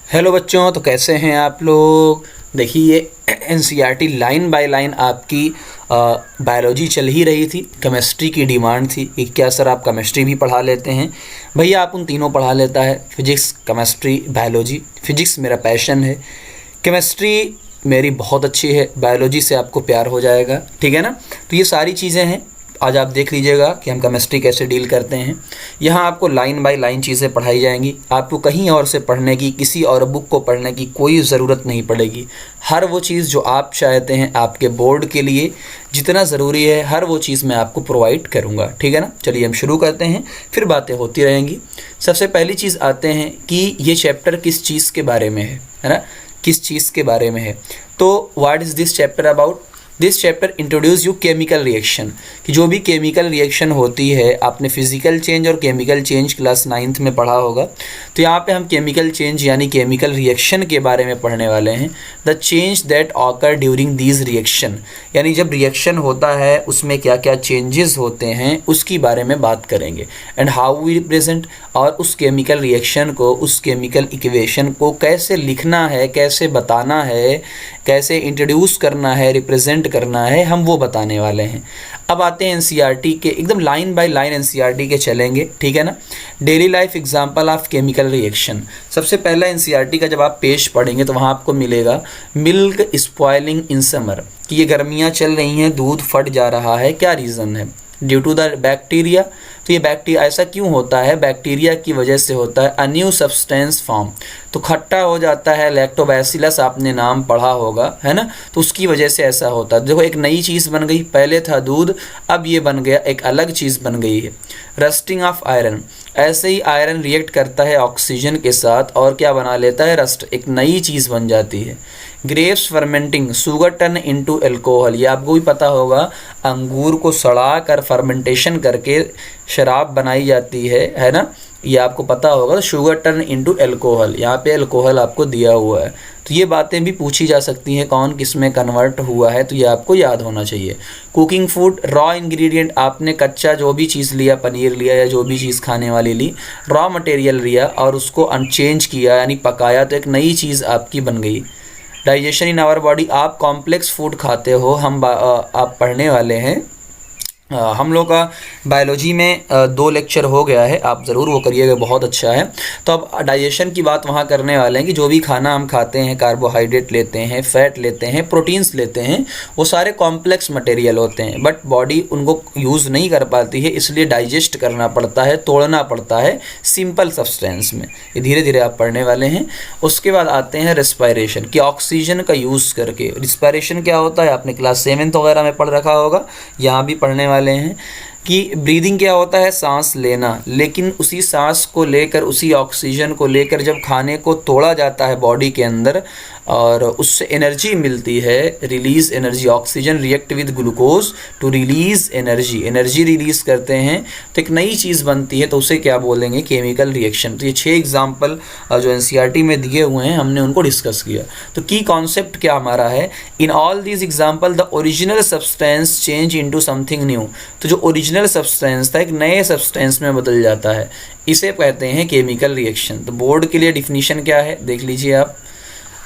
Hello बच्चों, तो कैसे हैं आप लोग। देखिए ये एनसीईआरटी लाइन बाय लाइन आपकी बायोलॉजी चल ही रही थी। केमिस्ट्री की डिमांड थी कि क्या सर आप केमिस्ट्री भी पढ़ा लेते हैं। भैया आप उन तीनों पढ़ा लेता है, फिजिक्स केमिस्ट्री बायोलॉजी। फिजिक्स मेरा पैशन है, केमिस्ट्री मेरी बहुत अच्छी है, बायोलॉजी से आपको प्यार हो जाएगा, ठीक है ना। तो ये सारी चीज़ें हैं। आज आप देख लीजिएगा कि हम केमिस्ट्री कैसे डील करते हैं। यहाँ आपको लाइन बाय लाइन चीज़ें पढ़ाई जाएंगी। आपको कहीं और से पढ़ने की, किसी और बुक को पढ़ने की कोई ज़रूरत नहीं पड़ेगी। हर वो चीज़ जो आप चाहते हैं आपके बोर्ड के लिए जितना ज़रूरी है, हर वो चीज़ मैं आपको प्रोवाइड करूँगा, ठीक है ना। चलिए हम शुरू करते हैं, फिर बातें होती रहेंगी। सबसे पहली चीज़ आते हैं कि ये चैप्टर किस चीज़ के बारे में है ना, किस चीज़ के बारे में है। तो what is this chapter about. This chapter introduce you chemical reaction, कि जो भी केमिकल रिएक्शन होती है, आपने फिजिकल चेंज और केमिकल चेंज क्लास 9th में पढ़ा होगा। तो यहाँ पे हम केमिकल चेंज यानी केमिकल रिएक्शन के बारे में पढ़ने वाले हैं। The change that occur during these reaction, यानी जब रिएक्शन होता है उसमें क्या क्या चेंजेस होते हैं उसकी बारे में बात करेंगे। एंड हाउ वी रिप्रेजेंट, और उस केमिकल रिएक्शन को, उस केमिकल इक्वेशन को कैसे लिखना है, कैसे बताना है, कैसे इंट्रोड्यूस करना है, रिप्रेजेंट करना है, हम वो बताने वाले हैं। अब आते हैं एनसीईआरटी के, एकदम लाइन बाय लाइन एनसीईआरटी के चलेंगे, ठीक है ना। Daily life example of chemical reaction. सबसे पहला एनसीईआरटी का जब आप पेज पढ़ेंगे तो वहाँ आपको मिलेगा मिल्क स्पॉइलिंग इन समर, कि ये गर्मियाँ चल रही हैं, दूध फट जा रहा है, क्या रीज़न है। ड्यू टू द बैक्टीरिया, तो ये बैक्टीरिया ऐसा क्यों होता है, बैक्टीरिया की वजह से होता है। अ न्यू सब्सटेंस फॉर्म, तो खट्टा हो जाता है। लैक्टोबैसिलस आपने नाम पढ़ा होगा, है ना, तो उसकी वजह से ऐसा होता है। देखो एक नई चीज़ बन गई, पहले था दूध, अब ये बन गया, एक अलग चीज़ बन गई है। रस्टिंग ऑफ आयरन, ऐसे ही आयरन रिएक्ट करता है ऑक्सीजन के साथ और क्या बना लेता है, रस्ट, एक नई चीज़ बन जाती है। Grapes fermenting, sugar turn into alcohol, ये आपको भी पता होगा, अंगूर को सड़ा कर फर्मेंटेशन करके शराब बनाई जाती है ना, ये आपको पता होगा। तो शुगर टर्न इनटू अल्कोहल, यहाँ पे अल्कोहल आपको दिया हुआ है। तो ये बातें भी पूछी जा सकती हैं, कौन किस में कन्वर्ट हुआ है, तो ये आपको याद होना चाहिए। कुकिंग फूड, रॉ इंग्रेडिएंट, आपने कच्चा जो भी चीज़ लिया, पनीर लिया या जो भी चीज़ खाने वाली ली, रॉ मटेरियल लिया और उसको अनचेंज किया यानी पकाया, तो एक नई चीज़ आपकी बन गई। डाइजेशन इन आवर बॉडी, आप कॉम्प्लेक्स फूड खाते हो, आप पढ़ने वाले हैं। हम लोग का बायोलॉजी में 2 लेक्चर हो गया है, आप ज़रूर वो करिएगा, बहुत अच्छा है। तो अब डाइजेशन की बात वहाँ करने वाले हैं कि जो भी खाना हम खाते हैं, कार्बोहाइड्रेट लेते हैं, फैट लेते हैं, प्रोटीन्स लेते हैं, वो सारे कॉम्प्लेक्स मटेरियल होते हैं, बट बॉडी उनको यूज़ नहीं कर पाती है, इसलिए डाइजेस्ट करना पड़ता है, तोड़ना पड़ता है सिंपल सब्सटेंस में। ये धीरे धीरे आप पढ़ने वाले हैं। उसके बाद आते हैं रेस्पायरेशन, कि ऑक्सीजन का यूज़ करके रिस्पायरेशन क्या होता है, आपने क्लास 7th वगैरह में पढ़ रखा होगा, यहाँ भी पढ़ने वाले हैं। कि ब्रीदिंग क्या होता है, सांस लेना, लेकिन उसी सांस को लेकर, उसी ऑक्सीजन को लेकर जब खाने को तोड़ा जाता है बॉडी के अंदर और उससे एनर्जी मिलती है, release energy, oxygen react with glucose to release energy, energy release करते हैं, तो एक नई चीज़ बनती है, तो उसे क्या बोलेंगे, केमिकल रिएक्शन। तो ये 6 एग्जाम्पल जो एनसीईआरटी में दिए हुए हैं, हमने उनको डिस्कस किया। तो की कॉन्सेप्ट क्या हमारा है, in all these example the original substance change into something new, तो जो ओरिजिनल सब्सटेंस था एक नए सब्सटेंस में बदल जाता है, इसे कहते हैं केमिकल रिएक्शन। तो बोर्ड के लिए डिफिनीशन क्या है, देख लीजिए आप।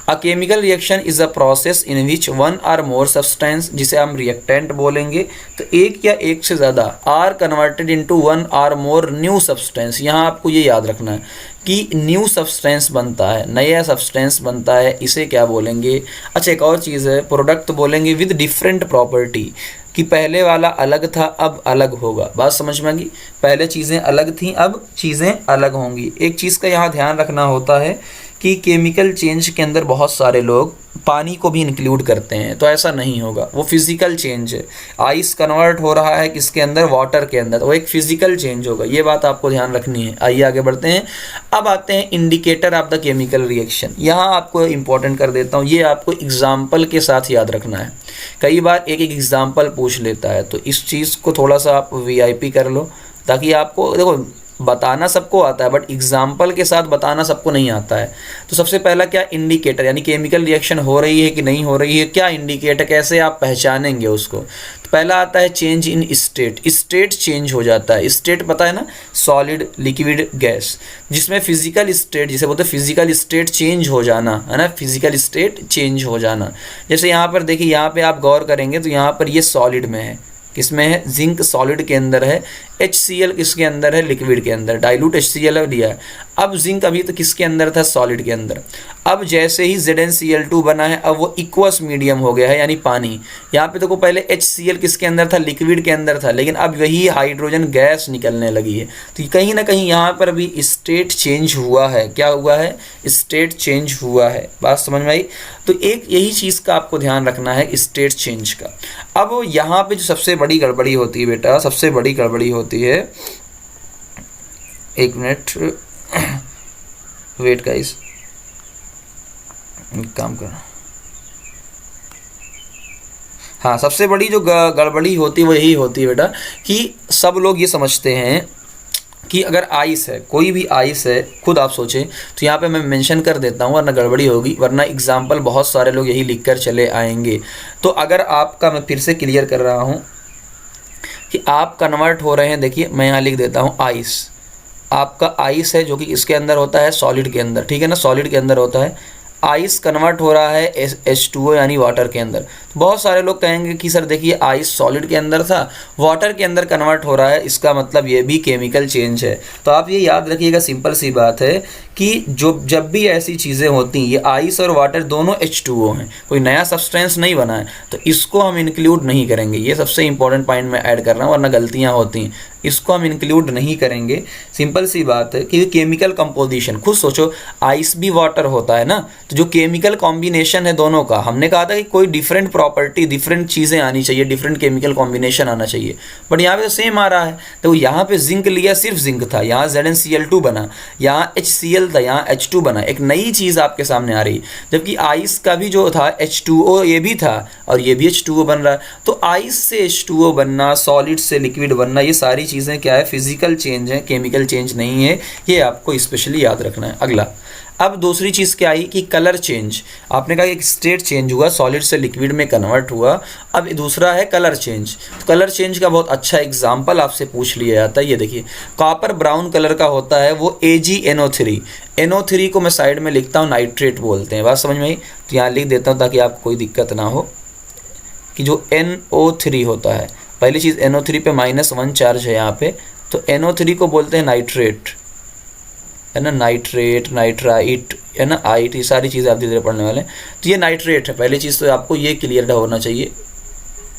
A chemical reaction is a process in which one or more substance, जिसे हम रिएक्टेंट बोलेंगे, तो एक या एक से ज़्यादा or converted into one or more new substance. यहाँ आपको ये याद रखना है कि न्यू सब्सटेंस बनता है, नया सब्सटेंस बनता है, इसे क्या बोलेंगे। अच्छा एक और चीज़ है, प्रोडक्ट बोलेंगे विद डिफरेंट प्रॉपर्टी, कि पहले वाला अलग था अब अलग होगा। बात समझ में आ गई, पहले चीज़ें अलग थीं अब चीज़ें अलग होंगी। एक चीज़ का यहाँ ध्यान रखना होता है कि केमिकल चेंज के अंदर बहुत सारे लोग पानी को भी इंक्लूड करते हैं, तो ऐसा नहीं होगा, वो फिजिकल चेंज है। आइस कन्वर्ट हो रहा है किसके अंदर, वाटर के अंदर, तो वो एक फिजिकल चेंज होगा, ये बात आपको ध्यान रखनी है। आइए आगे बढ़ते हैं। अब आते हैं indicator of the chemical reaction. यहाँ आपको इंपॉर्टेंट कर देता हूँ, ये आपको एग्जाम्पल के साथ याद रखना है। कई बार एक एक एग्जाम्पल पूछ लेता है, तो इस चीज़ को थोड़ा सा आप VIP कर लो, ताकि आपको देखो बताना सबको आता है बट एग्जाम्पल के साथ बताना सबको नहीं आता है। तो सबसे पहला क्या, इंडिकेटर, यानी केमिकल रिएक्शन हो रही है कि नहीं हो रही है, क्या इंडिकेटर, कैसे आप पहचानेंगे उसको। तो पहला आता है change in state, state change हो जाता है। स्टेट पता है ना, सॉलिड, लिक्विड, गैस, जिसमें फिजिकल स्टेट, जिसे बोलते हैं फिजिकल स्टेट चेंज हो जाना, है ना, फिजिकल स्टेट चेंज हो जाना। जैसे यहाँ पर देखिए, यहाँ पे आप गौर करेंगे तो यहाँ पर ये सॉलिड में है, किसमें है, जिंक सॉलिड के अंदर है, HCl किसके अंदर है, लिक्विड के अंदर, डाइल्यूट HCl लिया है। अब जिंक अभी तो किसके अंदर था, सॉलिड के अंदर। अब जैसे ही ZnCl2 बना है, अब वो इक्वस मीडियम हो गया है, यानी पानी। यहाँ पे देखो पहले HCl किसके अंदर था, लिक्विड के अंदर था, लेकिन अब वही हाइड्रोजन गैस निकलने लगी है। तो कहीं ना कहीं यहाँ पर भी स्टेट चेंज हुआ है। क्या हुआ है, स्टेट चेंज हुआ है। बात समझ में आई। तो एक यही चीज़ का आपको ध्यान रखना है, स्टेट चेंज का। अब यहाँ पे जो सबसे बड़ी गड़बड़ी होती है बेटा, सबसे बड़ी गड़बड़ी होती है, एक मिनट वेट गाइस, काम कर। हाँ, सबसे बड़ी जो गड़बड़ी होती है वो यही होती है बेटा कि सब लोग ये समझते हैं कि अगर आइस है, कोई भी आइस है, खुद आप सोचें। तो यहाँ पे मैं मेंशन कर देता हूँ वरना गड़बड़ी होगी, वरना एग्जाम्पल बहुत सारे लोग यही लिख कर चले आएंगे। तो अगर आपका, मैं फिर से क्लियर कर रहा हूँ कि आप कन्वर्ट हो रहे हैं, देखिए मैं यहाँ लिख देता हूँ आइस। आपका आइस है जो कि इसके अंदर होता है, सॉलिड के अंदर, ठीक है ना, सॉलिड के अंदर होता है। आइस कन्वर्ट हो रहा है H2O यानी वाटर के अंदर। तो बहुत सारे लोग कहेंगे कि सर देखिए आइस सॉलिड के अंदर था, वाटर के अंदर कन्वर्ट हो रहा है, इसका मतलब ये भी केमिकल चेंज है। तो आप ये याद रखिएगा, सिंपल सी बात है कि जब भी ऐसी चीज़ें होती हैं, ये आइस और वाटर दोनों H2O हैं, कोई नया सब्सटेंस नहीं बना है, तो इसको हम इंक्लूड नहीं करेंगे। ये सबसे इंपॉर्टेंट पॉइंट मैं ऐड कर रहा हूँ, वरना गलतियाँ होती हैं। इसको हम इंक्लूड नहीं करेंगे। सिंपल सी बात है कि केमिकल कंपोजिशन, खुद सोचो, आइस भी वाटर होता है ना, तो जो केमिकल कॉम्बिनेशन है दोनों का, हमने कहा था कि कोई डिफरेंट प्रॉपर्टी, डिफरेंट चीज़ें आनी चाहिए, डिफरेंट केमिकल कॉम्बिनेशन आना चाहिए, बट यहाँ पे तो सेम आ रहा है। तो यहाँ पे जिंक लिया, सिर्फ जिंक था, यहाँ ZnCl2 बना, यहाँ HCl था, यहाँ H2 बना, एक नई चीज़ आपके सामने आ रही। जबकि आइस का भी जो था H2O, ये भी था और ये भी H2O बन रहा है। तो आइस से H2O बनना, सॉलिड से लिक्विड बनना, ये सारी चीज़ें क्या है, फिजिकल चेंज है, केमिकल चेंज नहीं है। ये आपको स्पेशली याद रखना है। अगला, अब दूसरी चीज़ क्या आई कि कलर चेंज। आपने कहा एक स्टेट चेंज हुआ, सॉलिड से लिक्विड में कन्वर्ट हुआ। अब दूसरा है कलर चेंज। तो कलर चेंज का बहुत अच्छा एग्जाम्पल आपसे पूछ लिया जाता है। ये देखिए, कॉपर ब्राउन कलर का होता है वो AgNO3। NO3 को मैं साइड में लिखता हूँ, नाइट्रेट बोलते हैं। बात समझ में आई। तो यहाँ लिख देता हूँ ताकि आपको कोई दिक्कत ना हो कि जो NO3 होता है, पहली चीज़ NO3 पे -1 चार्ज है यहाँ पे, तो NO3 को बोलते हैं नाइट्रेट, है ना, नाइट्रेट, नाइट्राइट, है ना, आइट, ये सारी चीज़ें आप धीरे धीरे पढ़ने वाले हैं। तो ये नाइट्रेट है, पहली चीज़ तो आपको ये क्लियर होना चाहिए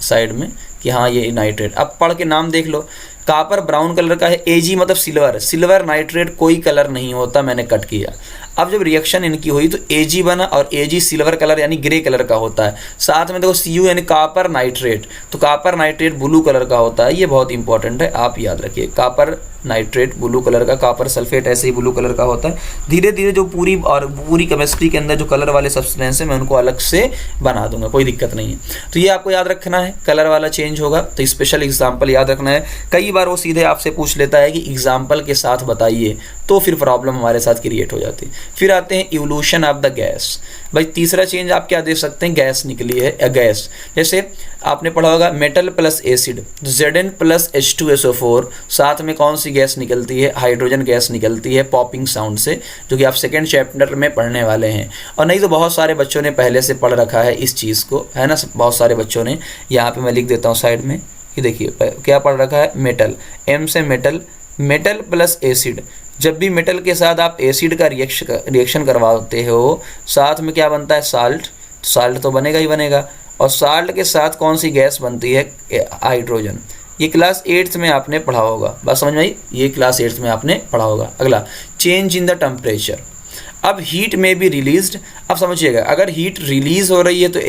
साइड में कि हाँ ये नाइट्रेट। अब पढ़ के नाम देख लो, कॉपर ब्राउन कलर का है, Ag मतलब सिल्वर, सिल्वर नाइट्रेट कोई कलर नहीं होता, मैंने कट किया। अब जब रिएक्शन इनकी हुई तो Ag बना और Ag सिल्वर कलर यानी ग्रे कलर का होता है। साथ में देखो Cu यानी कॉपर नाइट्रेट, तो कॉपर नाइट्रेट ब्लू कलर का होता है। ये बहुत इंपॉर्टेंट है, आप याद रखिए, कॉपर नाइट्रेट ब्लू कलर का, कॉपर सल्फेट ऐसे ही ब्लू कलर का होता है। धीरे धीरे जो पूरी केमिस्ट्री के अंदर जो कलर वाले सब्सटेंस है मैं उनको अलग से बना दूंगा, कोई दिक्कत नहीं है। तो ये आपको याद रखना है, कलर वाला चेंज होगा तो स्पेशल एग्जाम्पल याद रखना है। कई बार वो सीधे आपसे पूछ लेता है कि एग्जाम्पल के साथ बताइए, तो फिर प्रॉब्लम हमारे साथ क्रिएट हो जाती है। फिर आते हैं इवोल्यूशन ऑफ द गैस। भाई तीसरा चेंज आप क्या दे सकते हैं, गैस निकली है या गैस। जैसे आपने पढ़ा होगा metal plus acid, Zn plus H2SO4, साथ में कौन सी गैस निकलती है, हाइड्रोजन गैस निकलती है पॉपिंग साउंड से, जो कि आप सेकेंड चैप्टर में पढ़ने वाले हैं। और नहीं तो बहुत सारे बच्चों ने पहले से पढ़ रखा है इस चीज़ को, है ना, बहुत सारे बच्चों ने। यहाँ पे मैं लिख देता हूँ साइड में कि देखिए क्या पढ़ रखा है, मेटल, M से मेटल, मेटल प्लस एसिड। जब भी मेटल के साथ आप एसिड का रिएक्शन करवाते हो, साथ में क्या बनता है, साल्ट, साल्ट तो बनेगा ही बनेगा। और साल्ट के साथ कौन सी गैस बनती है, हाइड्रोजन। ये क्लास 8th में आपने पढ़ा होगा, बस समझ में आई, ये क्लास 8th में आपने पढ़ा होगा। अगला, चेंज इन द टेम्परेचर। अब हीट में भी रिलीज्ड, अब समझिएगा, अगर हीट रिलीज हो रही है तो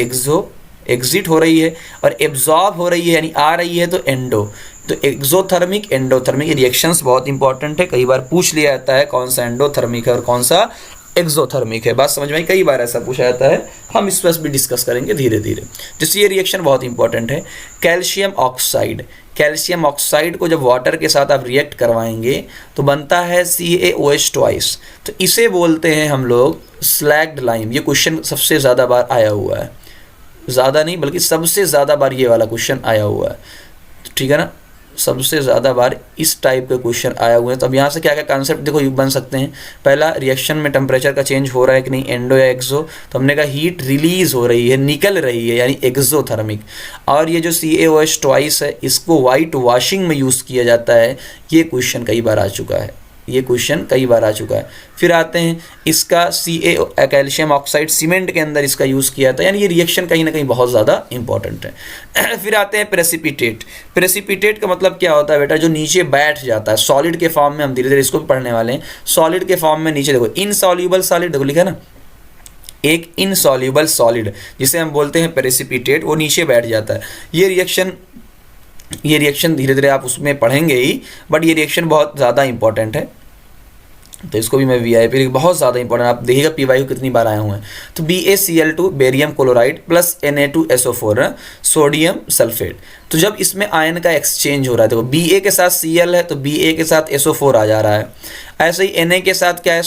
एग्जिट हो रही है, और एब्जॉर्ब हो रही है यानी आ रही है तो एंडो। तो एक्सोथर्मिक, एंडोथर्मिक रिएक्शंस बहुत इंपॉर्टेंट है, कई बार पूछ लिया जाता है कौन सा एंडोथर्मिक है और कौन सा एक्सोथर्मिक है। बात समझ में आई, कई बार ऐसा पूछा जाता है, हम इस पर भी डिस्कस करेंगे धीरे धीरे। जैसे ये रिएक्शन बहुत इंपॉर्टेंट है, कैल्शियम ऑक्साइड, कैल्शियम ऑक्साइड को जब वाटर के साथ आप रिएक्ट करवाएंगे तो बनता है CaOH ट्वाइस। तो इसे बोलते हैं हम लोग स्लैग्ड लाइम। ये क्वेश्चन सबसे ज़्यादा बार आया हुआ है, ज़्यादा नहीं बल्कि सबसे ज़्यादा बार ये वाला क्वेश्चन आया हुआ है, ठीक है ना, सबसे ज़्यादा बार इस टाइप के क्वेश्चन आया हुए हैं। तो अब यहाँ से क्या क्या कॉन्सेप्ट देखो बन सकते हैं। पहला, रिएक्शन में टेम्परेचर का चेंज हो रहा है कि नहीं, एंडो या एक्सो। तो हमने कहा हीट रिलीज हो रही है, निकल रही है, यानी एक्सोथर्मिक। और ये जो CaOH ट्वाइस है इसको वाइट वॉशिंग में यूज़ किया जाता है। ये क्वेश्चन कई बार आ चुका है, ये क्वेश्चन कई बार आ चुका है। फिर आते हैं इसका कैल्शियम ऑक्साइड सीमेंट के अंदर इसका यूज़ किया था, यानी ये रिएक्शन कहीं ना कहीं बहुत ज़्यादा इंपॉर्टेंट है। फिर आते हैं प्रेसिपिटेट। प्रेसिपिटेट का मतलब क्या होता है बेटा, जो नीचे बैठ जाता है सॉलिड के फॉर्म में। हम धीरे धीरे इसको भी पढ़ने वाले हैं। सॉलिड के फॉर्म में नीचे देखो इनसॉल्यूबल सॉलिड, देखो लिखा है ना, एक इनसॉल्यूबल सॉलिड जिसे हम बोलते हैं प्रेसिपिटेट, वो नीचे बैठ जाता है। ये रिएक्शन धीरे धीरे आप उसमें पढ़ेंगे ही, बट ये रिएक्शन बहुत ज़्यादा इंपॉर्टेंट है। तो इसको भी मैं VIP बहुत ज़्यादा इंपॉर्टेंट, आप देखिएगा PYQ कितनी बार आए हुए हैं। तो BaCl2 barium chloride plus Na2SO4 sodium sulphate. तो जब इसमें आयन का एक्सचेंज हो रहा है, देखो Ba के साथ Cl है तो Ba के साथ SO4 आ जा रहा है। ऐसे ही Na के साथ क्या है,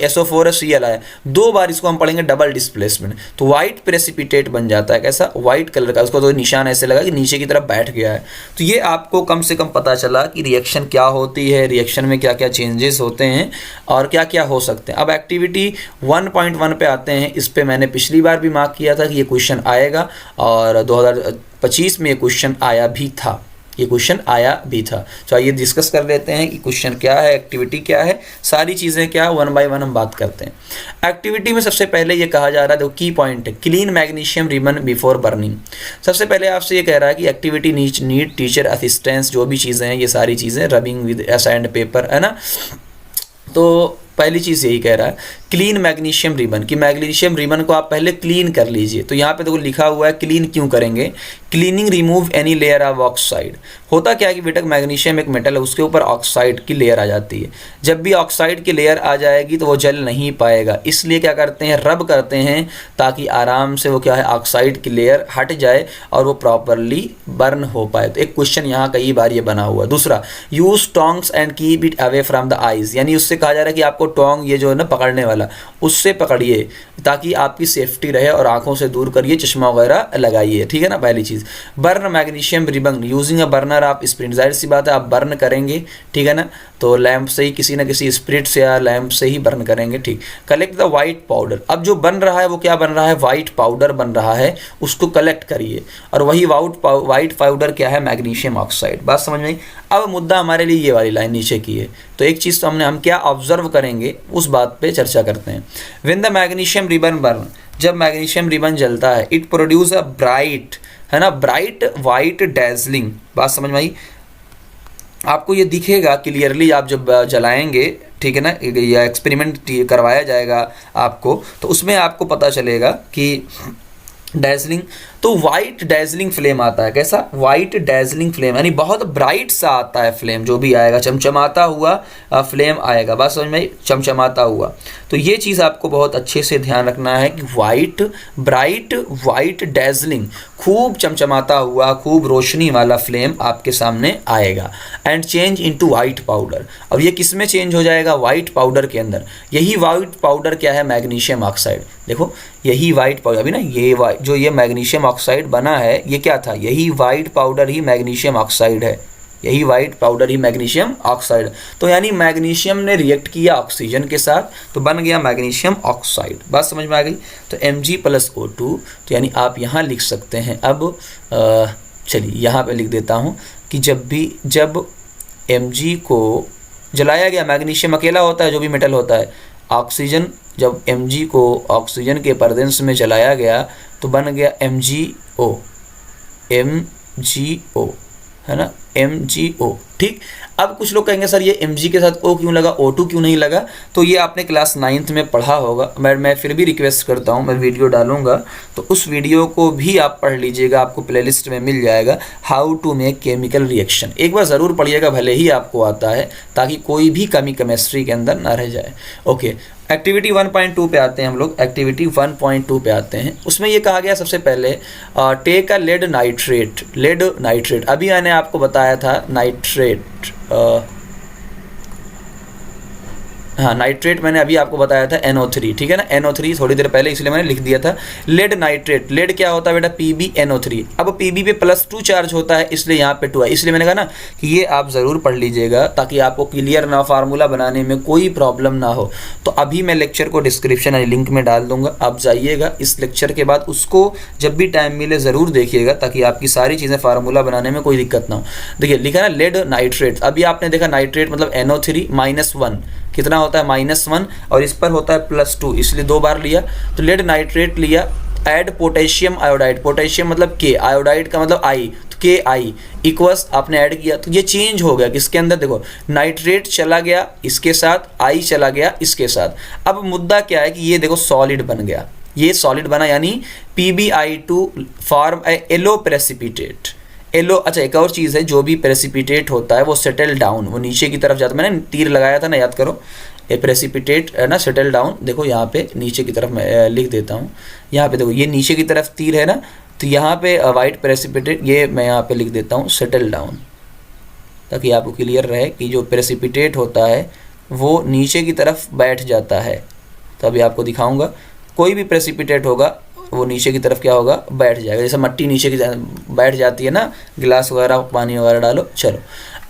SO4 है, Cl है। 2 बार इसको हम पढ़ेंगे डबल डिस्प्लेसमेंट, तो वाइट प्रेसिपिटेट बन जाता है। कैसा, वाइट कलर का। उसको तो निशान ऐसे लगा कि नीचे की तरफ बैठ गया है। तो ये आपको कम से कम पता चला कि रिएक्शन क्या होती है, रिएक्शन में क्या क्या चेंजेस होते हैं और क्या क्या हो सकते हैं। अब एक्टिविटी 1.1 पे आते हैं। इस पे मैंने पिछली बार भी मार्क किया था कि ये क्वेश्चन आएगा, और 2025 में ये क्वेश्चन आया भी था, ये क्वेश्चन आया भी था। तो आइए डिस्कस कर लेते हैं कि क्वेश्चन क्या है, एक्टिविटी क्या है, सारी चीज़ें क्या है, 1 बाय 1 हम बात करते हैं। एक्टिविटी में सबसे पहले ये कहा जा रहा है, देखो की पॉइंट है, clean magnesium ribbon before burning. सबसे पहले आपसे ये कह रहा है कि एक्टिविटी नीड टीचर असिस्टेंस, जो भी चीज़ें हैं ये सारी चीज़ें, रबिंग विद एंड पेपर, है ना। तो पहली चीज़ यही कह रहा है क्लीन मैग्नीशियम रिबन, कि मैग्नीशियम रिबन को आप पहले क्लीन कर लीजिए। तो यहाँ पे देखो लिखा हुआ है क्लीन क्यों करेंगे, cleaning remove any layer of oxide. होता क्या है कि बेटा मैग्नीशियम एक मेटल है, उसके ऊपर ऑक्साइड की लेयर आ जाती है। जब भी ऑक्साइड की लेयर आ जाएगी तो वो जल नहीं पाएगा, इसलिए क्या करते हैं, रब करते हैं, ताकि आराम से वो क्या है, ऑक्साइड की लेयर हट जाए और वो प्रॉपरली बर्न हो पाए। तो एक क्वेश्चन यहाँ कई बार ये बना हुआ। दूसरा, use tongs and keep it away from the eyes, यानी उससे कहा जा रहा है कि आपको टोंग, ये जो है ना पकड़ने वाला, उससे पकड़िए ताकि आपकी सेफ्टी रहे, और आंखों से दूर करिए, चश्मा वगैरह लगाइए, ठीक है ना। पहली चीज़, burn magnesium ribbon using a burner, आप स्पिरिट, जाहिर सी बात है आप बर्न करेंगे, ठीक है ना। तो लैंप से ही, किसी ना किसी स्पिरिट से या लैंप से ही बर्न करेंगे, ठीक। कलेक्ट द वाइट पाउडर, अब जो बन रहा है वो क्या बन रहा है, वाइट पाउडर बन रहा है, उसको कलेक्ट करिए, और वही वाइट पाउडर क्या है, मैग्नीशियम ऑक्साइड। बात समझ में आई। अब मुद्दा हमारे लिए ये वाली लाइन नीचे की है। तो एक चीज़ तो हम क्या ऑब्जर्व करेंगे उस बात पे चर्चा करते हैं। When the magnesium ribbon burn, जब मैग्नीशियम रिबन जलता है, इट प्रोड्यूस अ ब्राइट, है ना, ब्राइट वाइट डैजलिंग। बात समझ में आई। आपको ये दिखेगा क्लियरली आप जब जलाएंगे, ठीक है ना, या एक्सपेरिमेंट करवाया जाएगा आपको, तो उसमें आपको पता चलेगा कि डैजलिंग, तो वाइट डैजलिंग फ्लेम आता है। कैसा, वाइट डैजलिंग फ्लेम, यानी बहुत ब्राइट सा आता है फ्लेम, जो भी आएगा चमचमाता हुआ फ्लेम आएगा। बात समझ में, चमचमाता हुआ। तो ये चीज़ आपको बहुत अच्छे से ध्यान रखना है कि वाइट, ब्राइट वाइट डैजलिंग, खूब चमचमाता हुआ, खूब रोशनी वाला फ्लेम आपके सामने आएगा। And change into white powder, अब ये किस में चेंज हो जाएगा, वाइट पाउडर के अंदर। यही वाइट पाउडर क्या है, मैग्नीशियम ऑक्साइड। देखो यही वाइट पाउडर, अभी ना ये जो ये मैग्नीशियम ऑक्साइड बना है, ये क्या था, यही वाइट पाउडर ही मैग्नीशियम ऑक्साइड है, यही वाइट पाउडर ही मैग्नीशियम ऑक्साइड। तो यानी मैग्नीशियम ने रिएक्ट किया ऑक्सीजन के साथ, तो बन गया मैग्नीशियम ऑक्साइड। बात समझ में आ गई। तो Mg+O2, तो यानी आप यहाँ लिख सकते हैं। अब चलिए यहाँ पे लिख देता हूँ कि जब Mg को जलाया गया, मैग्नीशियम अकेला होता है जो भी मेटल होता है, ऑक्सीजन, जब Mg को ऑक्सीजन के प्रेजेंस में जलाया गया तो बन गया MgO, है ना, MgO, ठीक। अब कुछ लोग कहेंगे सर ये Mg के साथ O क्यों लगा, O2 क्यों नहीं लगा। तो ये आपने क्लास 9th में पढ़ा होगा। मैं फिर भी रिक्वेस्ट करता हूँ, मैं वीडियो डालूंगा तो उस वीडियो को भी आप पढ़ लीजिएगा, आपको प्लेलिस्ट में मिल जाएगा, how to make chemical reaction. एक बार ज़रूर पढ़िएगा, भले ही आपको आता है, ताकि कोई भी कमी केमिस्ट्री के अंदर ना रह जाए। ओके, एक्टिविटी 1.2 पे आते हैं हम लोग, एक्टिविटी 1.2 पे आते हैं। उसमें ये कहा गया सबसे पहले टेक अ लेड नाइट्रेट, अभी मैंने आपको बताया था नाइट्रेट, हाँ नाइट्रेट मैंने अभी आपको बताया था NO3, ठीक है ना, NO3 थोड़ी देर पहले, इसलिए मैंने लिख दिया था लेड नाइट्रेट। लेड क्या होता है बेटा, PbNO3। अब Pb पे +2 चार्ज होता है, इसलिए यहाँ पे 2 है, इसलिए मैंने कहा ना कि ये आप ज़रूर पढ़ लीजिएगा ताकि आपको क्लियर ना, फार्मूला बनाने में कोई प्रॉब्लम ना हो। तो अभी मैं लेक्चर को डिस्क्रिप्शन लिंक में डाल दूंगा, आप जाइएगा इस लेक्चर के बाद, उसको जब भी टाइम मिले ज़रूर देखिएगा ताकि आपकी सारी चीज़ें फार्मूला बनाने में कोई दिक्कत ना हो। देखिए लिखा ना लेड नाइट्रेट, अभी आपने देखा नाइट्रेट मतलब NO3 -1 कितना होता है -1, और इस पर होता है +2, इसलिए 2 बार लिया। तो लेड नाइट्रेट लिया, ऐड पोटेशियम आयोडाइड, पोटेशियम मतलब K, आयोडाइड का मतलब I, तो KI इक्वल्स आपने ऐड किया, तो ये चेंज हो गया किसके अंदर, देखो नाइट्रेट चला गया इसके साथ, I चला गया इसके साथ। अब मुद्दा क्या है कि ये देखो सॉलिड बन गया, ये सॉलिड बना, यानी PbI2 form yellow precipitate. Yellow, अच्छा एक और चीज़ है, जो भी प्रेसिपिटेट होता है वो सेटल डाउन, वो नीचे की तरफ जाता है, मैंने तीर लगाया था ना, याद करो, ये प्रेसिपिटेट है ना, सेटल डाउन। देखो यहाँ पे नीचे की तरफ मैं लिख देता हूँ, यहाँ पे देखो ये नीचे की तरफ तीर है ना, तो यहाँ पे वाइट प्रेसिपिटेट, ये मैं यहाँ पे लिख देता हूँ सेटल डाउन, ताकि आपको क्लियर रहे कि जो प्रेसिपिटेट होता है वो नीचे की तरफ बैठ जाता है। तो अभी आपको दिखाऊँगा, कोई भी प्रेसिपिटेट होगा वो नीचे की तरफ क्या होगा, बैठ जाएगा, जैसे मट्टी नीचे की बैठ जाती है ना, गिलास वगैरह पानी वगैरह डालो। चलो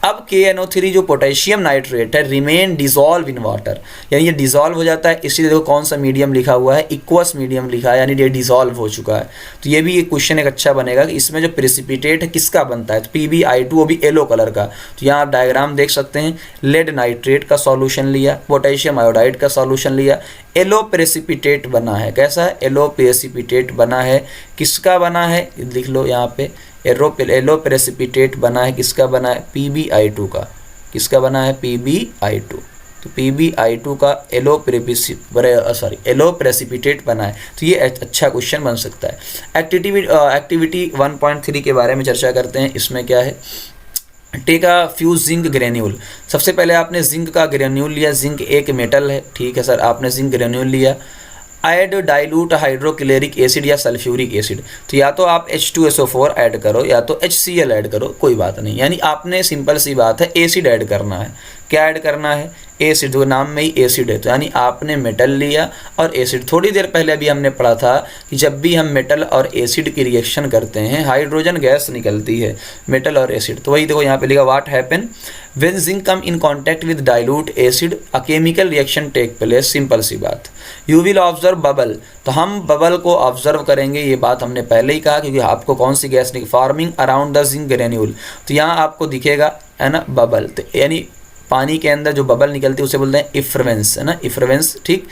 अब KNO3 जो पोटेशियम नाइट्रेट है रिमेन डिजॉल्व इन वाटर, यानी ये डिजॉल्व हो जाता है, इसीलिए देखो कौन सा मीडियम लिखा हुआ है, इक्वस मीडियम लिखा है, यानी ये डिजॉल्व हो चुका है। तो ये भी एक क्वेश्चन एक अच्छा बनेगा कि इसमें जो प्रेसिपिटेट है किसका बनता है, तो PbI2, वो भी येलो कलर का। तो यहाँ आप डायग्राम देख सकते हैं, लेड नाइट्रेट का सॉल्यूशन लिया, पोटेशियम आयोडाइड का सॉल्यूशन लिया, येलो प्रेसिपिटेट बना है। कैसा है, येलो प्रेसिपिटेट बना है, किसका बना है लिख लो यहाँ पे, येलो प्रेसिपिटेट बना है, किसका बना है, PbI2 का, किसका बना है, PbI2। तो PbI2 का येलो प्रेसिपिटेट बना है। तो ये अच्छा क्वेश्चन बन सकता है। एक्टिविटी 1.3 के बारे में चर्चा करते हैं। इसमें क्या है, take a few zinc granule, सबसे पहले आपने जिंक का ग्रेन्यूल लिया, जिंक एक मेटल है, ठीक है सर, आपने जिंक ग्रेन्यूल लिया। ऐड डाइल्यूट हाइड्रोक्लोरिक एसिड या सल्फ्यूरिक एसिड, तो या तो आप H2SO4 ऐड करो या तो HCl ऐड करो, कोई बात नहीं, यानी आपने सिंपल सी बात है एसिड ऐड करना है। क्या ऐड करना है, एसिड, तो नाम में ही एसिड है, तो यानी आपने मेटल लिया और एसिड। थोड़ी देर पहले अभी हमने पढ़ा था कि जब भी हम मेटल और एसिड की रिएक्शन करते हैं हाइड्रोजन गैस निकलती है, मेटल और एसिड। तो वही देखो यहाँ पे लिखा, what happen when zinc come in contact with dilute acid, a chemical reaction take place, simple सी बात। यू विल ऑब्जर्व बबल, तो हम बबल को ऑब्जर्व करेंगे, ये बात हमने पहले ही कहा, क्योंकि आपको कौन सी गैस निकल, farming around the zinc granule, तो यहाँ आपको दिखेगा है ना बबल, तो यानी पानी के अंदर जो बबल निकलती है उसे बोलते हैं इफ्रवेंस, है ना, इफ्रवेंस, ठीक।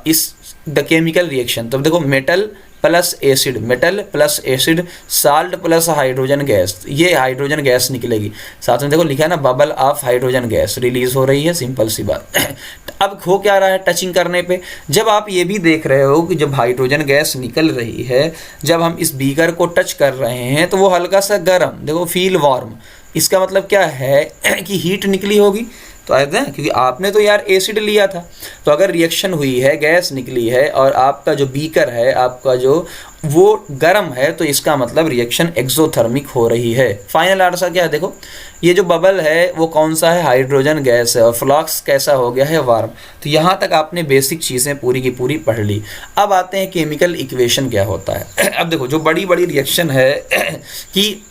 इस द केमिकल रिएक्शन, तो देखो metal plus acid, metal plus acid, salt plus hydrogen gas, ये हाइड्रोजन गैस निकलेगी। साथ में देखो लिखा है ना, bubble of hydrogen gas release हो रही है, सिंपल सी बात। अब हो क्या रहा है, टचिंग करने पे, जब आप ये भी देख रहे हो कि जब हाइड्रोजन गैस निकल रही है, जब हम इस बीकर को टच कर रहे हैं तो वो हल्का सा गर्म, देखो फील वार्म, इसका मतलब क्या है कि हीट निकली होगी। तो आए हैं, क्योंकि आपने तो यार एसिड लिया था, तो अगर रिएक्शन हुई है, गैस निकली है और आपका जो बीकर है, आपका जो वो गर्म है, तो इसका मतलब रिएक्शन एक्सोथर्मिक हो रही है। फाइनल आंसर क्या है, देखो ये जो बबल है वो कौन सा है, हाइड्रोजन गैस है, और फ्लक्स कैसा हो गया है, वार्म। तो यहाँ तक आपने बेसिक चीज़ें पूरी की पूरी पढ़ ली। अब आते हैं केमिकल इक्वेशन क्या होता है। अब देखो जो बड़ी बड़ी रिएक्शन है कि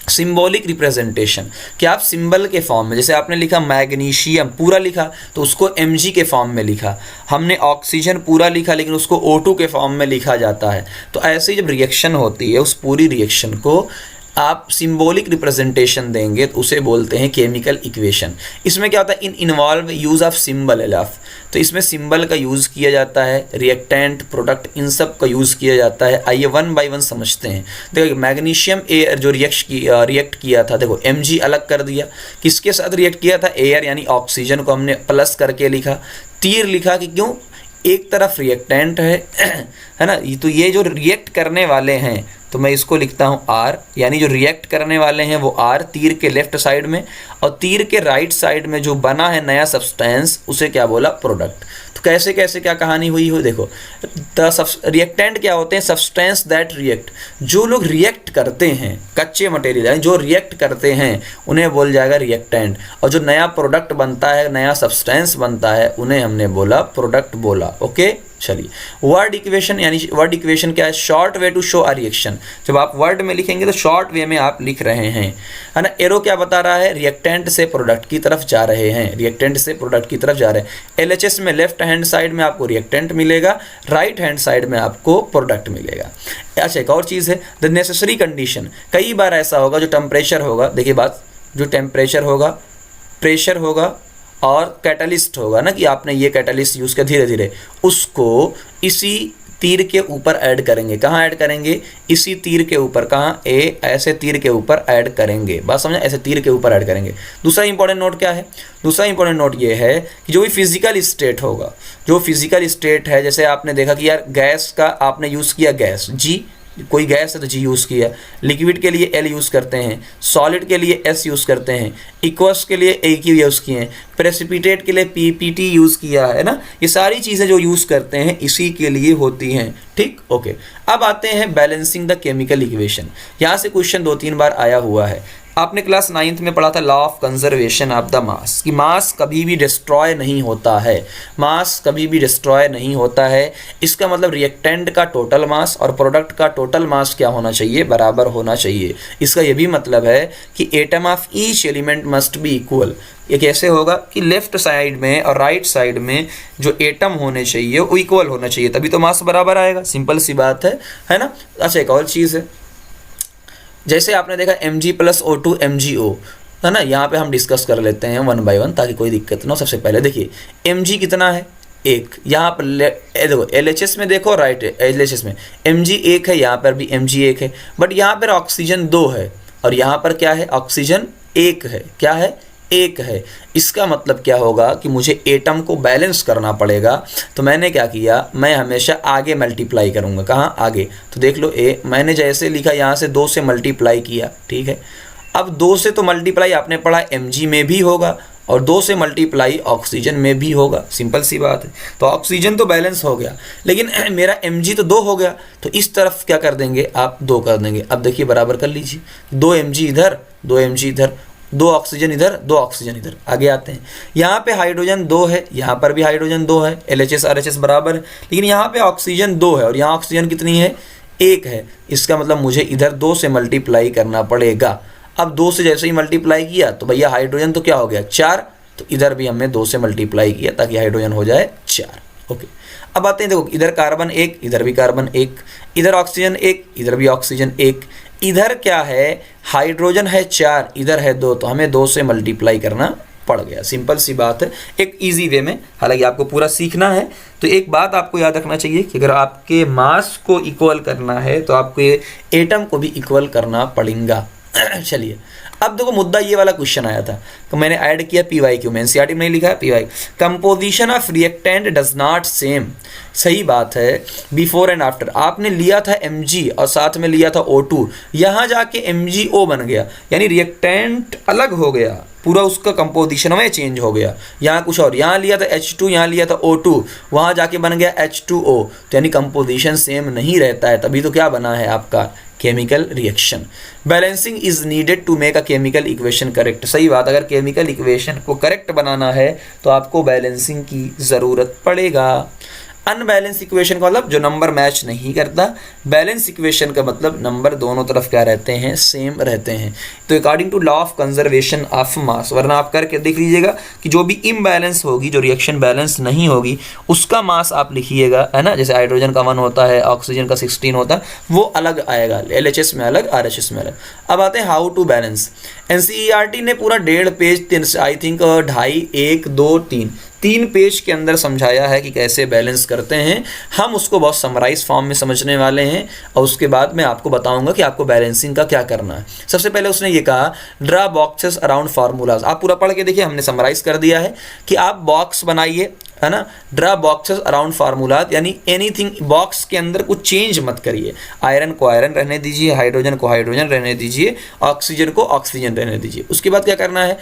सिंबॉलिक रिप्रेजेंटेशन, कि आप सिंबल के फॉर्म में, जैसे आपने लिखा मैग्नीशियम पूरा लिखा तो उसको Mg के फॉर्म में लिखा, हमने ऑक्सीजन पूरा लिखा लेकिन उसको O2 के फॉर्म में लिखा जाता है। तो ऐसे जब रिएक्शन होती है, उस पूरी रिएक्शन को आप सिंबॉलिक रिप्रेजेंटेशन देंगे तो उसे बोलते हैं केमिकल इक्वेशन। इसमें क्या होता है, इन्वॉल्व यूज़ ऑफ सिंबल एलफ, तो इसमें सिंबल का यूज़ किया जाता है, रिएक्टेंट, प्रोडक्ट, इन सब का यूज़ किया जाता है। आइए वन बाय वन समझते हैं। देखो मैग्नीशियम एयर जो रिएक्ट किया था, देखो Mg अलग कर दिया, किसके साथ रिएक्ट किया था, एयर यानी ऑक्सीजन को हमने प्लस करके लिखा, तीर लिखा कि क्यों, एक तरफ रिएक्टेंट है ना, तो ये जो रिएक्ट करने वाले हैं तो मैं इसको लिखता हूँ R, यानी जो रिएक्ट करने वाले हैं वो R तीर के लेफ्ट साइड में, और तीर के राइट साइड में जो बना है नया सब्सटेंस उसे क्या बोला, प्रोडक्ट। तो कैसे कैसे क्या कहानी हुई हो देखो, रिएक्टेंट क्या होते हैं, सब्सटेंस दैट रिएक्ट, जो लोग रिएक्ट करते हैं, कच्चे मटेरियल यानी जो रिएक्ट करते हैं उन्हें बोल जाएगा रिएक्टेंट, और जो नया प्रोडक्ट बनता है, नया सब्सटेंस बनता है, उन्हें हमने बोला प्रोडक्ट बोला। ओके चलिए, वर्ड इक्वेशन, यानी वर्ड इक्वेशन क्या है, short way to show a reaction. जब आप वर्ड में लिखेंगे तो शॉर्ट वे में आप लिख रहे हैं, है ना। एरो क्या बता रहा है, रिएक्टेंट से प्रोडक्ट की तरफ जा रहे हैं, रिएक्टेंट से प्रोडक्ट की तरफ जा रहे हैं। एलएचएस में लेफ्ट हैंड साइड में आपको रिएक्टेंट मिलेगा, राइट हैंड साइड में आपको प्रोडक्ट मिलेगा। अच्छा, एक और चीज़ है, द नेसेसरी कंडीशन। कई बार ऐसा होगा, जो टेम्परेचर होगा, देखिए बात, जो टेम्परेचर होगा, प्रेशर होगा और कैटलिस्ट होगा ना, कि आपने ये कैटलिस्ट यूज़ किया, धीरे धीरे उसको इसी तीर के ऊपर ऐड करेंगे। कहाँ ऐड करेंगे, इसी तीर के ऊपर, कहाँ, ए ऐसे तीर के ऊपर ऐड करेंगे। बात समझा, ऐसे तीर के ऊपर ऐड करेंगे। दूसरा इंपॉर्टेंट नोट क्या है, दूसरा इंपॉर्टेंट नोट ये है कि जो भी फिजिकल स्टेट होगा, जो फिजिकल स्टेट है, जैसे आपने देखा कि यार गैस का आपने यूज़ किया, गैस जी, कोई गैस है तो जी यूज़ किया, लिक्विड के लिए एल यूज़ करते हैं, सॉलिड के लिए एस यूज़ करते हैं, इक्वस के लिए ए क्यू यूज़ किए हैं, प्रेसिपिटेट के लिए पीपीटी यूज़ किया है ना। ये सारी चीज़ें जो यूज़ करते हैं इसी के लिए होती हैं, ठीक। ओके, अब आते हैं बैलेंसिंग द केमिकल इक्वेशन। यहाँ से क्वेश्चन 2-3 बार आया हुआ है। आपने क्लास 9th में पढ़ा था law of conservation of the mass, कि मास कभी भी डिस्ट्रॉय नहीं होता है, मास कभी भी डिस्ट्रॉय नहीं होता है। इसका मतलब रिएक्टेंट का टोटल मास और प्रोडक्ट का टोटल मास क्या होना चाहिए, बराबर होना चाहिए। इसका ये भी मतलब है कि atom of each element must be equal. ये कैसे होगा कि लेफ्ट साइड में और राइट साइड में जो एटम होने चाहिए वो इक्वल होना चाहिए, तभी तो मास बराबर आएगा, सिंपल सी बात है ना। अच्छा, एक और चीज़ है, जैसे आपने देखा Mg + O2 MgO, है ना। यहाँ पे हम डिस्कस कर लेते हैं 1 by 1 ताकि कोई दिक्कत ना हो। सबसे पहले देखिए Mg कितना है, 1। यहाँ पर देखो LHS में, देखो राइट LHS में Mg 1 है, यहाँ पर भी Mg 1 है, बट यहाँ पर ऑक्सीजन 2 है और यहाँ पर क्या है, ऑक्सीजन 1 है। क्या है, 1 है। इसका मतलब क्या होगा कि मुझे एटम को बैलेंस करना पड़ेगा। तो मैंने क्या किया, मैं हमेशा आगे मल्टीप्लाई करूँगा। कहाँ, आगे। तो देख लो मैंने जैसे लिखा, यहाँ से 2 से मल्टीप्लाई किया, ठीक है। अब 2 से तो मल्टीप्लाई आपने पढ़ा Mg में भी होगा और 2 से मल्टीप्लाई ऑक्सीजन में भी होगा, सिंपल सी बात है। तो ऑक्सीजन तो बैलेंस हो गया, लेकिन मेरा Mg तो 2 हो गया, तो इस तरफ क्या कर देंगे आप, 2 कर देंगे। अब देखिए बराबर कर लीजिए, 2 Mg इधर, 2 Mg इधर, 2 ऑक्सीजन इधर, 2 ऑक्सीजन इधर। आगे आते हैं, यहाँ पे हाइड्रोजन 2 है, यहाँ पर भी हाइड्रोजन 2 है, LHS RHS बराबर है, लेकिन यहाँ पे ऑक्सीजन 2 है और यहाँ ऑक्सीजन कितनी है, 1 है। इसका मतलब मुझे इधर 2 से मल्टीप्लाई करना पड़ेगा। अब 2 से जैसे ही मल्टीप्लाई किया तो भैया हाइड्रोजन तो क्या हो गया, 4, तो इधर भी हमने 2 से मल्टीप्लाई किया ताकि हाइड्रोजन हो जाए 4। ओके, अब आते हैं, देखो इधर कार्बन 1, इधर भी कार्बन 1, इधर ऑक्सीजन 1, इधर भी ऑक्सीजन 1, इधर क्या है, हाइड्रोजन है 4, इधर है 2, तो हमें 2 से मल्टीप्लाई करना पड़ गया। सिंपल सी बात है, एक इजी वे में। हालांकि आपको पूरा सीखना है, तो एक बात आपको याद रखना चाहिए कि अगर आपके मास को इक्वल करना है तो आपको ये एटम को भी इक्वल करना पड़ेगा। चलिए, अब देखो मुद्दा ये वाला क्वेश्चन आया था, तो मैंने ऐड किया PYQ में, एनसीईआरटी में नहीं लिखा है PY, composition of reactant does not same. सही बात है, बिफोर एंड आफ्टर आपने लिया था Mg और साथ में लिया था O2, यहाँ जाके MgO बन गया, यानी रिएक्टेंट अलग हो गया, पूरा उसका कंपोजिशन में चेंज हो गया। यहाँ कुछ और, यहाँ लिया था H2, यहाँ लिया था O2, वहाँ जाके बन गया H2O, तो यानी कंपोजिशन सेम नहीं रहता है, तभी तो क्या बना है आपका chemical reaction. Balancing is needed to make a chemical equation correct. सही बात, अगर केमिकल इक्वेशन को करेक्ट बनाना है तो आपको बैलेंसिंग की ज़रूरत पड़ेगा। अनबैलेंस इक्वेशन का मतलब जो नंबर मैच नहीं करता, बैलेंस इक्वेशन का मतलब नंबर दोनों तरफ क्या रहते हैं, सेम रहते हैं। तो according to law of conservation of mass, वरना आप करके देख लीजिएगा कि जो भी इम्बैलेंस होगी, जो रिएक्शन बैलेंस नहीं होगी, उसका मास आप लिखिएगा, है ना। जैसे हाइड्रोजन का 1 होता है, ऑक्सीजन का 16 होता है, वो अलग आएगा, LHS में अलग, RHS में अलग। अब आते हैं हाउ टू बैलेंस। एनसीईआरटी ने पूरा 1.5 पेज, आई थिंक 2.5, 1, 2, 3 3 पेज के अंदर समझाया है कि कैसे बैलेंस करते हैं। हम उसको बहुत समराइज फॉर्म में समझने वाले हैं और उसके बाद मैं आपको बताऊंगा कि आपको बैलेंसिंग का क्या करना है। सबसे पहले उसने ये कहा ड्रा बॉक्सेस अराउंड फार्मूलाज। आप पूरा पढ़ के देखिए, हमने समराइज कर दिया है कि आप बॉक्स बनाइए, है ना। ड्रा बॉक्सेस अराउंड फार्मूलाज यानी एनीथिंग, बॉक्स के अंदर कुछ चेंज मत करिए। आयरन को आयरन रहने दीजिए, हाइड्रोजन को हाइड्रोजन रहने दीजिए, ऑक्सीजन को ऑक्सीजन रहने दीजिए। उसके बाद क्या करना है,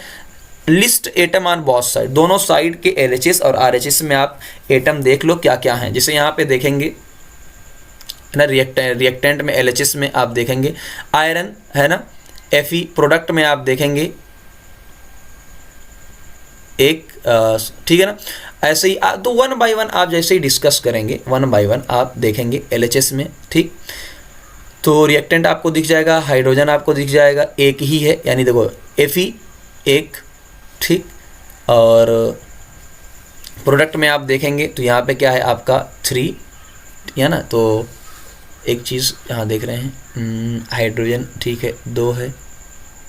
list atom on both side, दोनों साइड के LHS और RHS में आप एटम देख लो क्या क्या हैं। जैसे यहाँ पे देखेंगे ना, रिएक्टेंट में LHS में आप देखेंगे आयरन, है ना, Fe। प्रोडक्ट में आप देखेंगे एक, ठीक है ना। ऐसे ही तो 1 बाय 1 आप जैसे ही डिस्कस करेंगे, 1 बाय 1 आप देखेंगे LHS में, ठीक। तो रिएक्टेंट आपको दिख जाएगा, हाइड्रोजन आपको दिख जाएगा, एक ही है, यानी देखो Fe एक, ठीक। और प्रोडक्ट में आप देखेंगे तो यहाँ पे क्या है आपका 3, है ना। तो एक चीज़ यहाँ देख रहे हैं, हाइड्रोजन, ठीक है, 2 है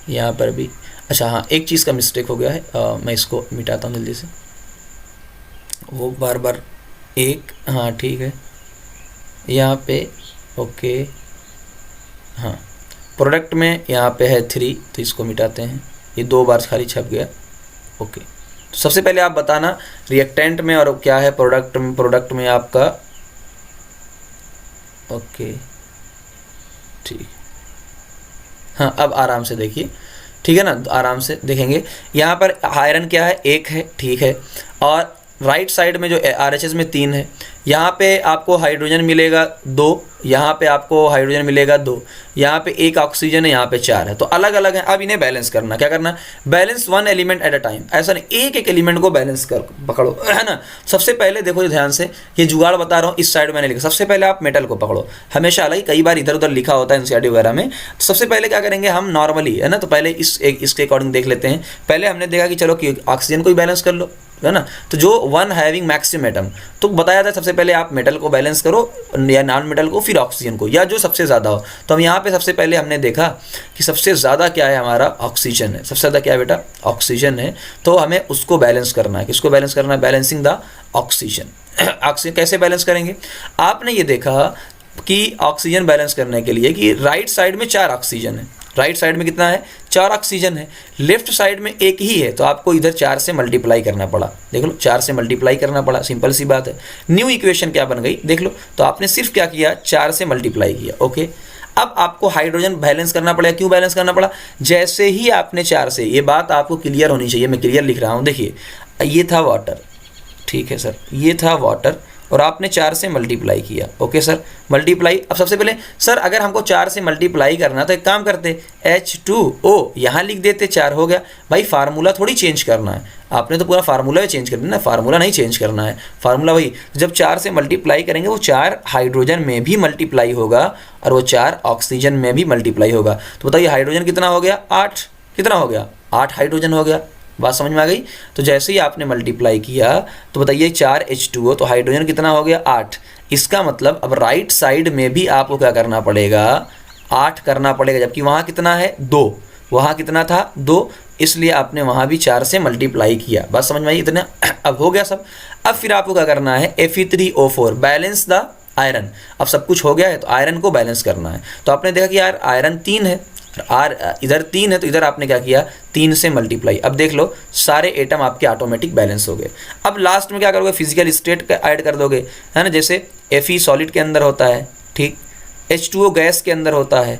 यहाँ पर भी। अच्छा हाँ, एक चीज़ का मिस्टेक हो गया है, मैं इसको मिटाता हूँ जल्दी से, वो बार बार एक, हाँ ठीक है, यहाँ पे ओके, हाँ प्रोडक्ट में यहाँ पे है 3, तो इसको मिटाते हैं, ये 2 बार खाली छप गया, ओके। तो सबसे पहले आप बताना रिएक्टेंट में और क्या है प्रोडक्ट में आपका, ओके ठीक, हाँ अब आराम से देखिए, ठीक है ना, तो आराम से देखेंगे। यहाँ पर आयरन क्या है, एक है, ठीक है। और राइट साइड में जो RHS में 3 है, यहाँ पे आपको हाइड्रोजन मिलेगा 2, यहाँ पे आपको हाइड्रोजन मिलेगा 2, यहाँ पे एक ऑक्सीजन है, यहाँ पे 4 है, तो अलग अलग है। अब इन्हें बैलेंस करना, क्या करना, balance 1 element at a time, ऐसा नहीं एक एक एलिमेंट को बैलेंस कर पकड़ो, है ना। सबसे पहले देखो ध्यान से, ये जुगाड़ बता रहा हूँ, इस साइड मैंने लिखा, सबसे पहले आप मेटल को पकड़ो। हमेशा, हालांकि कई बार इधर उधर लिखा होता है NCERT वगैरह में। तो सबसे पहले क्या करेंगे हम नॉर्मली, है ना, तो पहले इसके अकॉर्डिंग देख लेते हैं। पहले हमने देखा कि चलो कि ऑक्सीजन को ही बैलेंस कर लो, है ना। तो जो 1 हैविंग मैक्सिमम एटम, तो बताया था सबसे पहले आप मेटल को बैलेंस करो या नॉन मेटल को, फिर ऑक्सीजन को, या जो सबसे ज़्यादा हो। तो हम यहाँ पे सबसे पहले हमने देखा कि सबसे ज़्यादा क्या है हमारा, ऑक्सीजन है। सबसे ज़्यादा क्या है बेटा, ऑक्सीजन है। तो हमें उसको बैलेंस करना है, किसको बैलेंस करना है, बैलेंसिंग द ऑक्सीजन। ऑक्सीजन कैसे बैलेंस करेंगे, आपने ये देखा कि ऑक्सीजन बैलेंस करने के लिए कि राइट साइड में 4 ऑक्सीजन है, राइट साइड में कितना है, 4 ऑक्सीजन है, लेफ्ट साइड में एक ही है, तो आपको इधर 4 से मल्टीप्लाई करना पड़ा। देख लो 4 से मल्टीप्लाई करना पड़ा, सिंपल सी बात है। न्यू इक्वेशन क्या बन गई, देख लो, तो आपने सिर्फ क्या किया, 4 से मल्टीप्लाई किया, ओके। अब आपको हाइड्रोजन बैलेंस करना पड़ेगा, क्यों बैलेंस करना पड़ा, जैसे ही आपने 4 से, ये बात आपको क्लियर होनी चाहिए, मैं क्लियर लिख रहा हूँ, देखिए ये था वाटर, ठीक है सर, ये था वाटर, और आपने 4 से मल्टीप्लाई किया, ओके सर, मल्टीप्लाई। अब सबसे पहले सर अगर हमको 4 से मल्टीप्लाई करना तो एक काम करते, H2O यहाँ लिख देते, 4 हो गया। भाई फार्मूला थोड़ी चेंज करना है, आपने तो पूरा फार्मूला ही चेंज कर देना, फार्मूला नहीं चेंज करना है, फार्मूला वही। जब 4 से मल्टीप्लाई करेंगे वो 4 हाइड्रोजन में भी मल्टीप्लाई होगा और वो 4 ऑक्सीजन में भी मल्टीप्लाई होगा। तो बताइए हाइड्रोजन कितना हो गया, 8, कितना हो गया, 8 हाइड्रोजन हो गया। बात समझ में आ गई। तो जैसे ही आपने मल्टीप्लाई किया तो बताइए 4 H2O, तो हाइड्रोजन कितना हो गया, 8। इसका मतलब अब राइट साइड में भी आपको क्या करना पड़ेगा, 8 करना पड़ेगा, जबकि वहाँ कितना है, 2, वहाँ कितना था, 2, इसलिए आपने वहाँ भी 4 से मल्टीप्लाई किया। बात समझ में आई इतना, अब हो गया सब। अब फिर आपको क्या करना है, Fe3O4 बैलेंस द आयरन। अब सब कुछ हो गया है तो आयरन को बैलेंस करना है। तो आपने देखा कि यार आयरन 3 है, इधर 3 है, तो इधर आपने क्या किया, 3 से मल्टीप्लाई। अब देख लो सारे एटम आपके ऑटोमेटिक बैलेंस हो गए। अब लास्ट में क्या करोगे, फिजिकल स्टेट ऐड कर दोगे, है ना। जैसे Fe सॉलिड के अंदर होता है, ठीक, H2O गैस के अंदर होता है,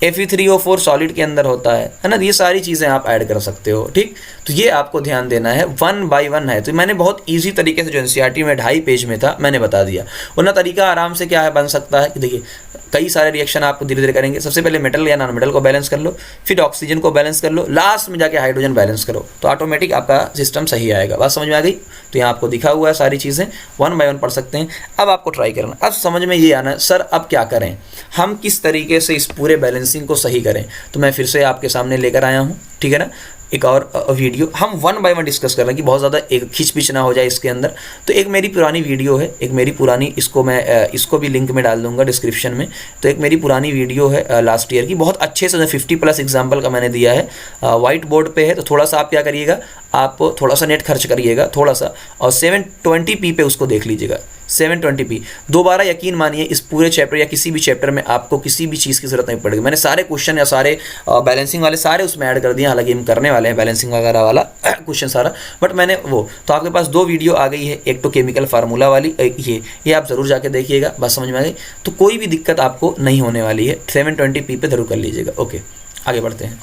Fe3O4 सॉलिड के अंदर होता है ना। ये सारी चीज़ें आप ऐड कर सकते हो, ठीक। तो ये आपको ध्यान देना है, 1 बाय 1 है। तो मैंने बहुत इजी तरीके से जो NCERT में 2.5 पेज में था मैंने बता दिया, वरना तरीका आराम से क्या है बन सकता है कि देखिए कई सारे रिएक्शन आपको धीरे धीरे करेंगे। सबसे पहले मेटल या नॉन मेटल को बैलेंस कर लो, फिर ऑक्सीजन को बैलेंस कर लो, लास्ट में जाके हाइड्रोजन बैलेंस करो, तो ऑटोमेटिक आपका सिस्टम सही आएगा। बात समझ में आ गई। तो यहाँ आपको दिखा हुआ है सारी चीज़ें, 1 बाय 1 पढ़ सकते हैं। अब आपको ट्राई करना, अब समझ में ये आना सर अब क्या करें, हम किस तरीके से इस पूरे बैलेंसिंग को सही करें। तो मैं फिर से आपके सामने लेकर आया हूँ, ठीक है ना, एक और वीडियो। हम 1 बाय 1 डिस्कस कर रहे हैं कि बहुत ज़्यादा एक खिंच ना हो जाए इसके अंदर। तो एक मेरी पुरानी वीडियो है, एक मेरी पुरानी, इसको मैं इसको भी लिंक में डाल दूंगा डिस्क्रिप्शन में। तो एक मेरी पुरानी वीडियो है लास्ट ईयर की, बहुत अच्छे से 50+ एग्जाम्पल का मैंने दिया है, वाइट बोर्ड पे है। तो थोड़ा सा आप क्या करिएगा, आप थोड़ा सा नेट खर्च करिएगा थोड़ा सा, और 720p पे उसको देख लीजिएगा, 720p। दोबारा यकीन मानिए इस पूरे चैप्टर या किसी भी चैप्टर में आपको किसी भी चीज़ की ज़रूरत नहीं पड़ेगी। मैंने सारे क्वेश्चन या सारे बैलेंसिंग वाले सारे उसमें ऐड कर दिए, हालांकि हम करने वाले हैं बैलेंसिंग वगैरह वाला क्वेश्चन सारा, बट मैंने वो तो आपके पास 2 वीडियो आ गई है, एक तो केमिकल फार्मूला वाली, ये आप ज़रूर जाके देखिएगा, बात समझ में आ गई तो कोई भी दिक्कत आपको नहीं होने वाली है। 720p पे ज़रूर कर लीजिएगा। ओके, आगे बढ़ते हैं।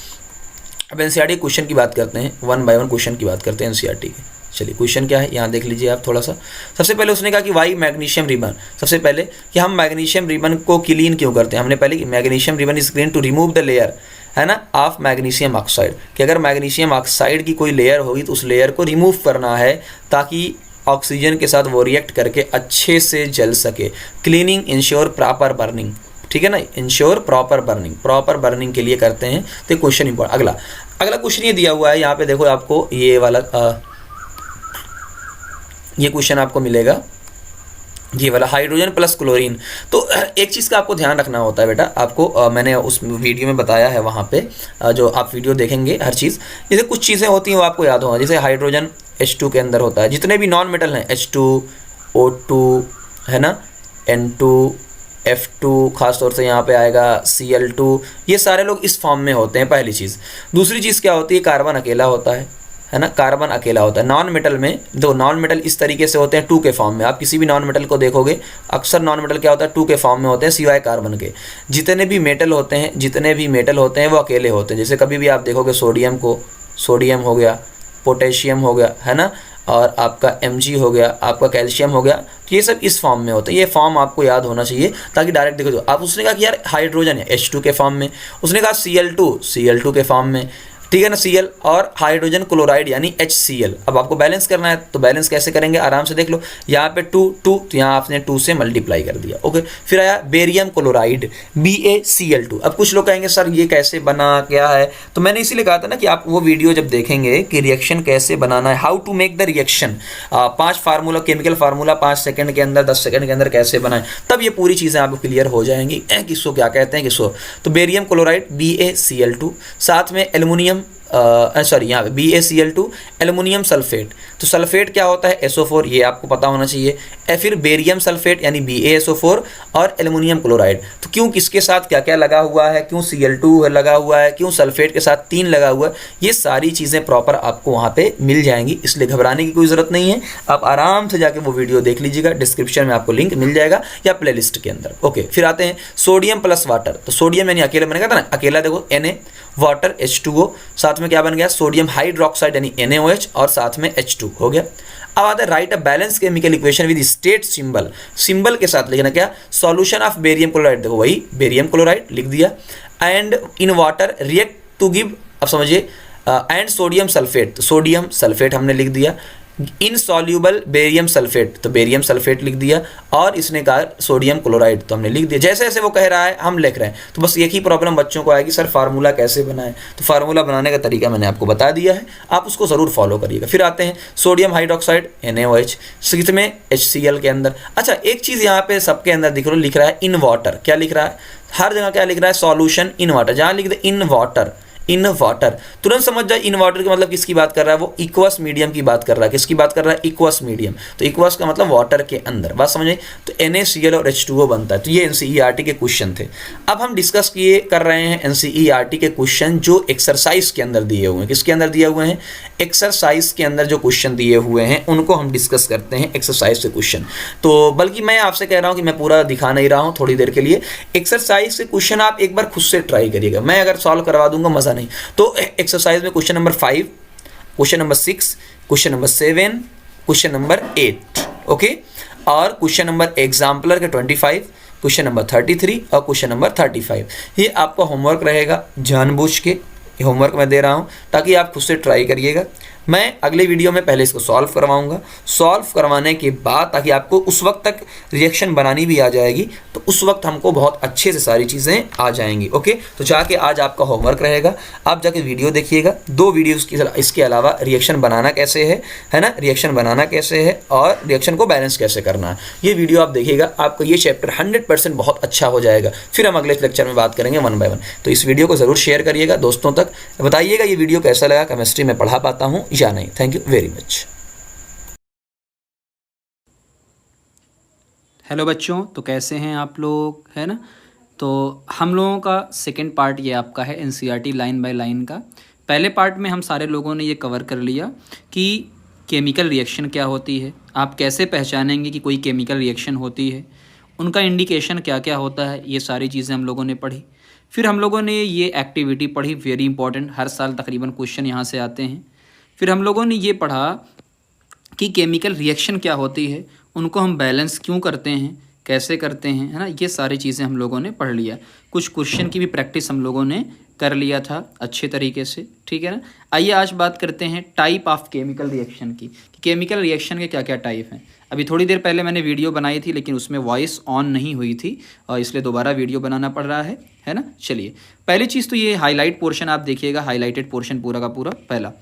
अब एनसीईआरटी क्वेश्चन की बात करते हैं, 1 बाय 1 क्वेश्चन की बात करते हैं एनसीईआरटी के। चलिए क्वेश्चन क्या है यहाँ देख लीजिए आप थोड़ा सा। सबसे पहले उसने कहा कि वाई मैग्नीशियम रिबन, सबसे पहले कि हम मैग्नीशियम रिबन को क्लीन क्यों करते हैं। हमने पहले कि magnesium ribbon is clean to remove the layer, है ना, ऑफ मैग्नीशियम ऑक्साइड, कि अगर मैग्नीशियम ऑक्साइड की कोई लेयर होगी तो उस लेयर को रिमूव करना है ताकि ऑक्सीजन के साथ वो रिएक्ट करके अच्छे से जल सके। क्लीनिंग इंश्योर प्रॉपर बर्निंग, ठीक है ना, इंश्योर प्रॉपर बर्निंग के लिए करते हैं। तो क्वेश्चन इंपॉर्टेंट। अगला क्वेश्चन ये दिया हुआ है यहाँ पे, देखो आपको ये वाला ये क्वेश्चन आपको मिलेगा, ये वाला हाइड्रोजन प्लस क्लोरीन। तो एक चीज़ का आपको ध्यान रखना होता है बेटा, आपको मैंने उस वीडियो में बताया है, वहाँ पे जो आप वीडियो देखेंगे हर चीज़, जैसे कुछ चीज़ें होती हैं वो आपको याद होगा। जैसे हाइड्रोजन H2 के अंदर होता है, जितने भी नॉन मेटल हैं H2, O2, है ना, N2, F2, खासतौर से यहाँ पे आएगा Cl2, ये सारे लोग इस फॉर्म में होते हैं, पहली चीज़। दूसरी चीज़ क्या होती है, कार्बन अकेला होता है ना, कार्बन अकेला होता है। नॉन मेटल में दो नॉन मेटल इस तरीके से होते हैं 2 के फॉर्म में। आप किसी भी नॉन मेटल को देखोगे अक्सर नॉन मेटल क्या होता है 2 के फॉर्म में होते हैं, सिवाय कार्बन के। जितने भी मेटल होते हैं वो अकेले होते हैं। जैसे कभी भी आप देखोगे सोडियम को, सोडियम हो गया, पोटेशियम हो गया, है ना, और आपका Mg हो गया, आपका कैल्शियम हो गया, तो ये सब इस फॉर्म में होते हैं। ये फॉर्म आपको याद होना चाहिए ताकि डायरेक्ट देखो। तो आप उसने कहा कि यार हाइड्रोजन है H2 के फॉर्म में, उसने कहा Cl2 के फॉर्म में, ठीक है ना, Cl और हाइड्रोजन क्लोराइड यानी HCl। अब आपको बैलेंस करना है, तो बैलेंस कैसे करेंगे आराम से देख लो। यहाँ पे 2 तो यहाँ आपने 2 से मल्टीप्लाई कर दिया। ओके, फिर आया बेरियम क्लोराइड BaCl2। अब कुछ लोग कहेंगे सर ये कैसे बना, क्या है, तो मैंने इसीलिए कहा था ना कि आप वो वीडियो जब देखेंगे कि रिएक्शन कैसे बनाना है, how to make the reaction, 5 formula, chemical formula 5 second के अंदर, 10 सेकंड के अंदर कैसे बनाएं, तब ये पूरी चीज़ें आपको क्लियर हो जाएंगी किसको क्या कहते हैं किसको। तो बेरियम क्लोराइड BaCl2, साथ में एल्युमिनियम यहाँ पे BaCl2 एल्युमिनियम सल्फेट। तो सल्फेट क्या होता है SO4, ये आपको पता होना चाहिए। फिर बेरियम सल्फेट यानी BaSO4 और एल्युमिनियम क्लोराइड। तो क्यों किसके साथ क्या क्या लगा हुआ है, क्यों Cl2 लगा हुआ है, क्यों सल्फेट के साथ 3 लगा हुआ है, ये सारी चीज़ें प्रॉपर आपको वहाँ पे मिल जाएंगी, इसलिए घबराने की कोई ज़रूरत नहीं है। आप आराम से जाके वो वीडियो देख लीजिएगा, डिस्क्रिप्शन में आपको लिंक मिल जाएगा या प्ले लिस्ट के अंदर। ओके, फिर आते हैं सोडियम प्लस वाटर। तो सोडियम यानी अकेले मैंने कहा था ना, अकेला देखो Na, वाटर H2O, साथ में क्या बन गया सोडियम हाइड्रोक्साइड यानी NaOH, और साथ में H2 हो गया। अब आता है right a balance chemical equation with state symbol के साथ लिखना क्या, सॉल्यूशन ऑफ बेरियम क्लोराइड, देखो वही बेरियम क्लोराइड लिख दिया, and in water react to give, अब समझिए, एंड सोडियम सल्फेट, तो सोडियम सल्फेट हमने लिख दिया, इनसॉल्यूबल बेरियम सल्फेट, तो बेरियम सल्फेट लिख दिया, और इसने कहा सोडियम क्लोराइड, तो हमने लिख दिया। जैसे जैसे वो कह रहा है हम लिख रहे हैं। तो बस एक ही प्रॉब्लम बच्चों को आएगी, सर फार्मूला कैसे बनाएं, तो फार्मूला बनाने का तरीका मैंने आपको बता दिया है, आप उसको ज़रूर फॉलो करिएगा। फिर आते हैं सोडियम हाइड्रोक्साइड NaOH, सिक्स में HCl के अंदर। अच्छा, एक चीज़ यहाँ पे सबके अंदर लिख रहा है इन वाटर, क्या लिख रहा है, हर जगह क्या लिख रहा है, सॉल्यूशन इन वाटर, जहाँ लिख दे इन वाटर, तुरंत समझ जाए इन वाटर का मतलब किसकी बात कर रहा है, वो इक्वस मीडियम की बात कर रहा है। किसकी बात कर रहा है, इक्वस मीडियम, तो इक्वस का मतलब वाटर के अंदर, बात समझे। तो NaCl और H2O बनता है। तो ये NCERT के क्वेश्चन थे। अब हम डिस्कस कर रहे हैं NCERT के क्वेश्चन जो एक्सरसाइज के अंदर दिए हुए हैं। किसके अंदर दिए हुए हैं, एक्सरसाइज के अंदर जो क्वेश्चन दिए हुए हैं उनको हम डिस्कस करते हैं, एक्सरसाइज के क्वेश्चन। तो बल्कि मैं आपसे कह रहा हूँ कि मैं पूरा दिखा नहीं रहा हूँ, थोड़ी देर के लिए एक्सरसाइज के क्वेश्चन आप एक बार खुद से ट्राई करिएगा, मैं अगर सॉल्व करवा दूंगा मज़ा नहीं। तो एक्सरसाइज में question number 5, question number 6, question number 7, question number 8, okay, और क्वेश्चन नंबर एग्जाम्पलर के 25, क्वेश्चन नंबर 33 और क्वेश्चन नंबर 35, ये आपका होमवर्क रहेगा। जानबूझ के होमवर्क मैं दे रहा हूँ ताकि आप खुद से ट्राई करिएगा। मैं अगले वीडियो में पहले इसको सॉल्व करवाऊंगा, सॉल्व करवाने के बाद ताकि आपको उस वक्त तक रिएक्शन बनानी भी आ जाएगी, तो उस वक्त हमको बहुत अच्छे से सारी चीज़ें आ जाएंगी। ओके, तो जाके आज आपका होमवर्क रहेगा, आप जाके वीडियो देखिएगा, 2 वीडियोस इसके अलावा रिएक्शन बनाना कैसे है ना, रिएक्शन बनाना कैसे है और रिएक्शन को बैलेंस कैसे करना है, ये वीडियो आप देखिएगा, आपको ये चैप्टर 100% बहुत अच्छा हो जाएगा। फिर हम अगले लेक्चर में बात करेंगे 1 बाय 1। तो इस वीडियो को ज़रूर शेयर करिएगा दोस्तों तक, बताइएगा ये वीडियो कैसा लगा, केमिस्ट्री में पढ़ा पाता हूँ जाना ही। Thank you very much. Hello बच्चों, तो कैसे हैं आप लोग, है ना। तो हम लोगों का सेकंड पार्ट ये आपका है एनसीईआरटी लाइन बाय लाइन का। पहले पार्ट में हम सारे लोगों ने ये कवर कर लिया कि केमिकल रिएक्शन क्या होती है, आप कैसे पहचानेंगे कि कोई केमिकल रिएक्शन होती है, उनका इंडिकेशन क्या क्या होता है, ये सारी चीज़ें हम लोगों ने पढ़ी। फिर हम लोगों ने ये एक्टिविटी पढ़ी, वेरी इंपॉर्टेंट, हर साल तकरीबन क्वेश्चन यहाँ से आते हैं। फिर हम लोगों ने ये पढ़ा कि केमिकल रिएक्शन क्या होती है, उनको हम बैलेंस क्यों करते हैं, कैसे करते हैं, है ना। ये सारी चीज़ें हम लोगों ने पढ़ लिया। कुछ क्वेश्चन की भी प्रैक्टिस हम लोगों ने कर लिया था अच्छे तरीके से, ठीक है ना। आइए आज बात करते हैं टाइप ऑफ केमिकल रिएक्शन की, कि केमिकल रिएक्शन के क्या क्या टाइप हैं। अभी थोड़ी देर पहले मैंने वीडियो बनाई थी लेकिन उसमें वॉइस ऑन नहीं हुई थी और इसलिए दोबारा वीडियो बनाना पड़ रहा है ना। चलिए, पहली चीज़ तो ये हाईलाइट पोर्शन आप देखिएगा, हाईलाइटेड पोर्शन पूरा का पूरा। पहला,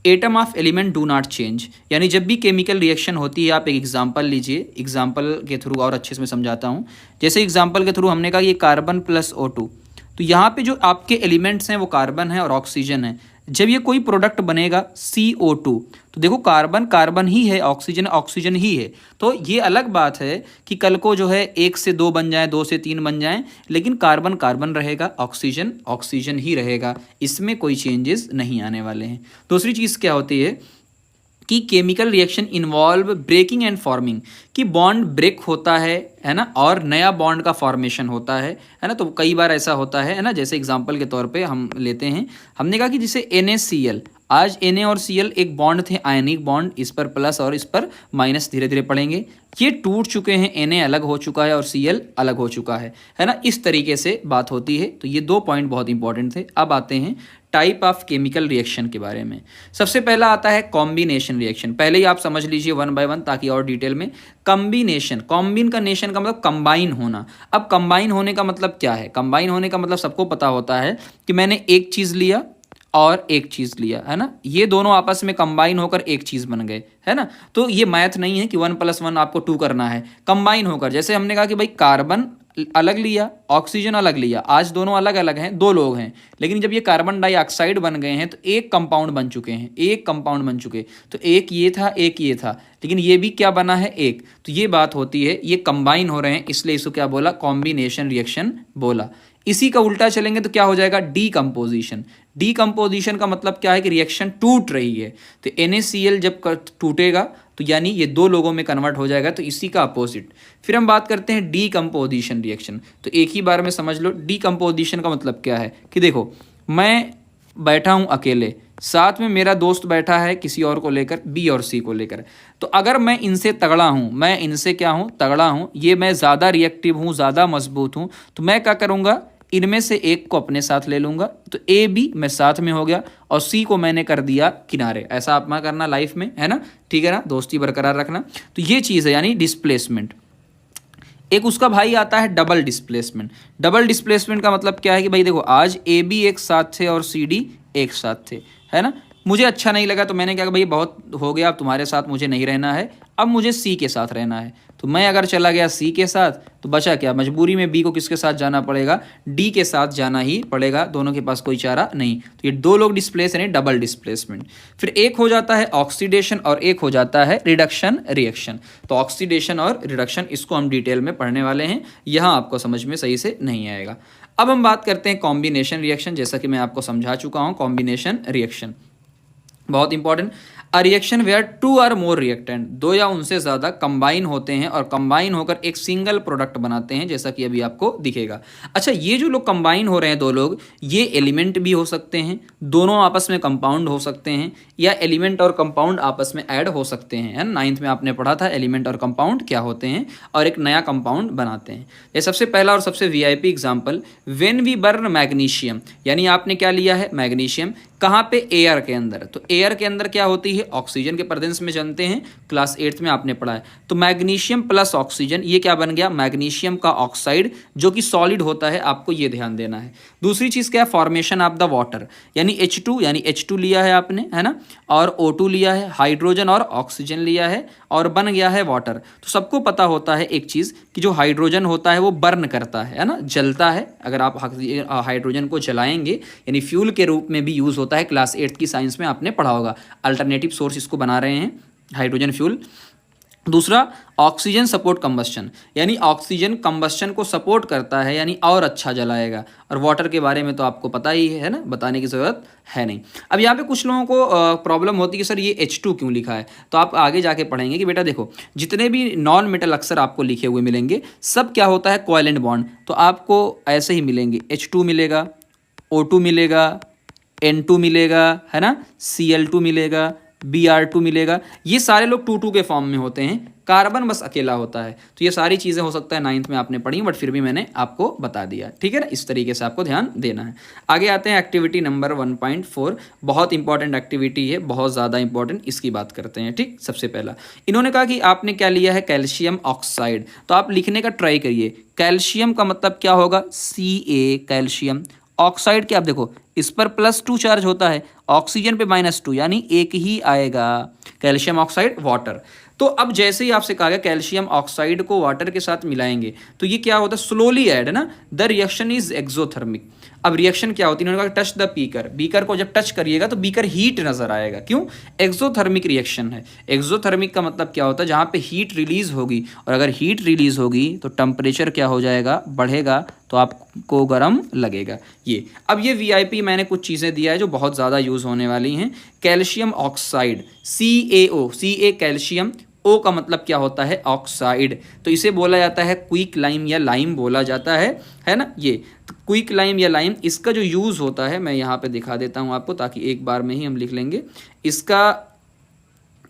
atom of element do not change, यानी जब भी केमिकल रिएक्शन होती है, आप एक एग्जांपल लीजिए, एग्जांपल के थ्रू और अच्छे से मैं समझाता हूँ। जैसे एग्जांपल के थ्रू हमने कहा ये कार्बन प्लस O2, तो यहाँ पे जो आपके एलिमेंट्स हैं वो कार्बन है और ऑक्सीजन है। जब ये कोई प्रोडक्ट बनेगा CO2, तो देखो कार्बन कार्बन ही है, ऑक्सीजन ऑक्सीजन ही है। तो ये अलग बात है कि कल को जो है 1 से 2 बन जाए, 2 से 3 बन जाए, लेकिन कार्बन कार्बन रहेगा, ऑक्सीजन ऑक्सीजन ही रहेगा, इसमें कोई चेंजेस नहीं आने वाले हैं। दूसरी चीज़ क्या होती है कि chemical reaction involve breaking and forming, कि बॉन्ड ब्रेक होता है ना, और नया बॉन्ड का फॉर्मेशन होता है ना। तो कई बार ऐसा होता है ना, जैसे एग्जांपल के तौर पे हम लेते हैं, हमने कहा कि जैसे NaCl, आज Na और Cl एक बॉन्ड थे, आयनिक बॉन्ड, इस पर प्लस और इस पर माइनस धीरे धीरे पड़ेंगे, ये टूट चुके हैं, Na अलग हो चुका है और Cl अलग हो चुका है ना। इस तरीके से बात होती है। तो ये 2 पॉइंट बहुत इंपॉर्टेंट थे। अब आते हैं टाइप ऑफ केमिकल रिएक्शन के बारे में। सबसे पहला आता है कॉम्बिनेशन रिएक्शन। पहले ही आप समझ लीजिए 1 बाय 1 ताकि और डिटेल में। कॉम्बिनेशन, कॉम्बिन का नेशन का मतलब कंबाइन होना। अब कंबाइन होने का मतलब क्या है? कंबाइन होने का मतलब सबको पता होता है कि मैंने एक चीज़ लिया और एक चीज़ लिया, है ना, ये दोनों आपस में कंबाइन होकर एक चीज़ बन गए, है ना। तो ये मैथ नहीं है कि 1 + 1 आपको 2 करना है, कंबाइन होकर। जैसे हमने कहा कि भाई कार्बन अलग लिया, ऑक्सीजन अलग लिया, आज दोनों अलग अलग हैं, 2 लोग हैं, लेकिन जब ये कार्बन डाइऑक्साइड बन गए हैं तो एक कंपाउंड बन चुके हैं, एक कंपाउंड बन चुके। तो एक ये था, एक ये था, लेकिन ये भी क्या बना है? एक। तो ये बात होती है, ये कंबाइन हो रहे हैं, इसलिए इसको क्या बोला? कॉम्बिनेशन रिएक्शन बोला। इसी का उल्टा चलेंगे तो क्या हो जाएगा? डीकम्पोजिशन। डीकम्पोजिशन का मतलब क्या है? कि रिएक्शन टूट रही है। तो NaCl जब टूटेगा तो यानी ये 2 लोगों में कन्वर्ट हो जाएगा, तो इसी का अपोजिट। फिर हम बात करते हैं डीकम्पोजिशन रिएक्शन। तो एक ही बार में समझ लो, डीकम्पोजिशन का मतलब क्या है कि देखो मैं बैठा हूँ अकेले, साथ में मेरा दोस्त बैठा है किसी और को लेकर, B और C को लेकर। तो अगर मैं इनसे तगड़ा हूँ, मैं इनसे क्या हूँ? तगड़ा हूँ, ये मैं ज़्यादा रिएक्टिव हूँ, ज़्यादा मजबूत हूँ, तो मैं क्या करूँगा? इनमें से एक को अपने साथ ले लूँगा, तो AB मैं साथ में हो गया और C को मैंने कर दिया किनारे। ऐसा आप ना करना लाइफ में, है ना, ठीक है ना, दोस्ती बरकरार रखना। तो ये चीज़ है, यानी डिस्प्लेसमेंट। एक उसका भाई आता है डबल डिस्प्लेसमेंट। डबल डिस्प्लेसमेंट का मतलब क्या है कि भाई देखो आज AB एक साथ थे और CD एक साथ थे, है ना। मुझे अच्छा नहीं लगा तो मैंने कहा भाई बहुत हो गया, अब तुम्हारे साथ मुझे नहीं रहना है, अब मुझे C के साथ रहना है। तो मैं अगर चला गया C के साथ तो बचा क्या? मजबूरी में B को किसके साथ जाना पड़ेगा? D के साथ जाना ही पड़ेगा, दोनों के पास कोई चारा नहीं। तो ये 2 लोग डिस्प्लेस यानी डबल डिस्प्लेसमेंट। फिर एक हो जाता है ऑक्सीडेशन और एक हो जाता है रिडक्शन रिएक्शन। तो ऑक्सीडेशन और रिडक्शन इसको हम डिटेल में पढ़ने वाले हैं, यहाँ आपको समझ में सही से नहीं आएगा। अब हम बात करते हैं कॉम्बिनेशन रिएक्शन। जैसा कि मैं आपको समझा चुका हूँ, कॉम्बिनेशन रिएक्शन बहुत इंपॉर्टेंट। अ रिएक्शन वेयर 2 और मोर रिएक्टेंट, 2 या उनसे ज़्यादा कंबाइन होते हैं और कंबाइन होकर एक सिंगल प्रोडक्ट बनाते हैं, जैसा कि अभी आपको दिखेगा। अच्छा, ये जो लोग कंबाइन हो रहे हैं 2 लोग, ये एलिमेंट भी हो सकते हैं, दोनों आपस में कंपाउंड हो सकते हैं, या एलिमेंट और कंपाउंड आपस में ऐड हो सकते हैं, है ना। 9th में आपने पढ़ा था एलिमेंट और कंपाउंड क्या होते हैं, और एक नया कंपाउंड बनाते हैं। ये सबसे पहला और सबसे VIP example, when we burn magnesium, यानी आपने क्या लिया है? मैग्नीशियम। कहाँ पे? एयर के अंदर। तो एयर के अंदर क्या होती है? ऑक्सीजन के प्रेजेंस में जानते हैं, क्लास 8th में आपने पढ़ा है। तो मैग्नीशियम प्लस ऑक्सीजन, ये क्या बन गया? मैग्नीशियम का ऑक्साइड, जो कि सॉलिड होता है, आपको ये ध्यान देना है। दूसरी चीज़ क्या है? फॉर्मेशन ऑफ द वाटर, यानी H2, यानी H2 लिया है आपने, है ना, और O2 लिया है, हाइड्रोजन और ऑक्सीजन लिया है, और बन गया है वाटर। तो सबको पता होता है एक चीज़ कि जो हाइड्रोजन होता है वो बर्न करता है ना, जलता है। अगर आप हाइड्रोजन को जलाएंगे, यानी फ्यूल के रूप में भी यूज़ होता होता है, क्लास 8 की साइंस में आपने पढ़ा होगा। अल्टरनेटिव सोर्स इसको बना रहे हैं, हाइड्रोजन फ्यूल। दूसरा ऑक्सीजन सपोर्ट कंबस्शन, यानी ऑक्सीजन कंबस्शन को सपोर्ट करता है, यानी और अच्छा जलाएगा। और वाटर के बारे में तो आपको पता ही है ना, बताने की ज़रूरत है नहीं। अब यहाँ पे कुछ लोगों को प्रॉब्लम होती है कि सर ये H2 क्यों लिखा है, तो आप आगे जाके पढ़ेंगे कि बेटा देखो जितने भी नॉन मेटल अक्सर आपको लिखे हुए मिलेंगे सब क्या होता है, कोवैलेंट बॉन्ड। तो आपको ऐसे ही मिलेंगे, H2 मिलेगा, O2 मिलेगा, N2 मिलेगा, है ना, Cl2 मिलेगा, Br2 मिलेगा। ये सारे लोग 2 2 के फॉर्म में होते हैं, कार्बन बस अकेला होता है। तो ये सारी चीज़ें हो सकता है 9th में आपने पढ़ी, बट फिर भी मैंने आपको बता दिया, ठीक है ना। इस तरीके से आपको ध्यान देना है। आगे आते हैं एक्टिविटी नंबर 1.4, बहुत इंपॉर्टेंट एक्टिविटी है, बहुत ज़्यादा इंपॉर्टेंट, इसकी बात करते हैं। ठीक, सबसे पहला इन्होंने कहा कि आपने क्या लिया है, कैल्शियम ऑक्साइड। तो आप लिखने का ट्राई करिए, कैल्शियम का मतलब क्या होगा, Ca कैल्शियम, ऑक्साइड के आप देखो इस पर +2 चार्ज होता है, ऑक्सीजन पे -2, यानी एक ही आएगा, कैल्शियम ऑक्साइड वाटर। तो अब जैसे ही आपसे कहा गया कैल्शियम ऑक्साइड को वाटर के साथ मिलाएंगे तो ये क्या होता है, स्लोली ऐड, है ना, द रिएक्शन इज एक्सोथर्मिक। अब रिएक्शन क्या होती है, इन्होंने कहा टच द बीकर, बीकर को जब टच करिएगा तो बीकर हीट नजर आएगा, क्यों, एक्सोथर्मिक रिएक्शन है। एक्सोथर्मिक का मतलब क्या होता है, जहाँ पे हीट रिलीज होगी, और अगर हीट रिलीज होगी तो टेम्परेचर क्या हो जाएगा, बढ़ेगा, तो आपको गर्म लगेगा। ये अब ये वीआईपी मैंने कुछ चीज़ें दिया है जो बहुत ज़्यादा यूज़ होने वाली हैं। Calcium oxide, CaO, Ca calcium, O का मतलब क्या होता है, ऑक्साइड। तो इसे बोला जाता है क्विक लाइम या लाइम बोला जाता है ना। ये क्विक लाइम या लाइम, इसका जो यूज़ होता है मैं यहाँ पे दिखा देता हूँ आपको, ताकि एक बार में ही हम लिख लेंगे। इसका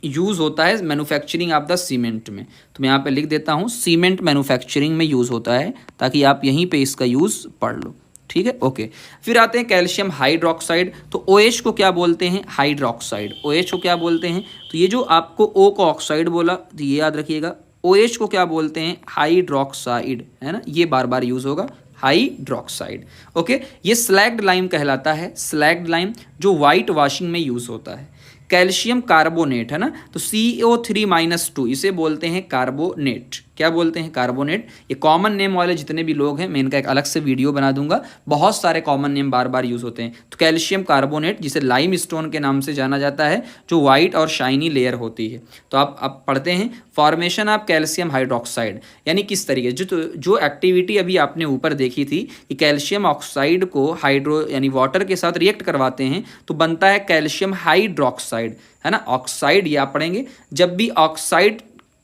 यूज़ होता है मैन्युफैक्चरिंग ऑफ द सीमेंट में, तो मैं यहाँ पे लिख देता हूँ सीमेंट मैन्युफैक्चरिंग में यूज़ होता है, ताकि आप यहीं पे इसका यूज़ पढ़ लो, ठीक है, ओके। फिर आते हैं कैल्शियम हाइड्रोक्साइड। तो OH को क्या बोलते हैं, हाइड्रोक्साइड। OH को क्या बोलते हैं, तो ये जो आपको O को ऑक्साइड बोला, तो ये याद रखिएगा, OH को क्या बोलते हैं, हाइड्रोक्साइड, है ना, ये बार बार यूज़ होगा, हाइड्रोक्साइड, ओके। ये स्लैग्ड लाइम कहलाता है, स्लैग्ड लाइम, जो वाइट वॉशिंग में यूज़ होता है। कैल्शियम कार्बोनेट, है ना, तो CO3-2, इसे बोलते हैं कार्बोनेट। क्या बोलते हैं, कार्बोनेट। ये कॉमन नेम वाले जितने भी लोग हैं, मैं इनका एक अलग से वीडियो बना दूंगा, बहुत सारे कॉमन नेम बार बार यूज़ होते हैं। तो कैल्शियम कार्बोनेट, जिसे लाइम स्टोन के नाम से जाना जाता है, जो वाइट और शाइनी लेयर होती है। तो आप पढ़ते हैं फॉर्मेशन ऑफ कैल्शियम हाइड्रोक्साइड, यानी किस तरीके जो एक्टिविटी अभी आपने ऊपर देखी थी कि कैल्शियम ऑक्साइड को हाइड्रो यानी वाटर के साथ रिएक्ट करवाते हैं तो बनता है कैल्शियम हाइड्रोक्साइड, है ना। ऑक्साइड ये आप पढ़ेंगे, जब भी ऑक्साइड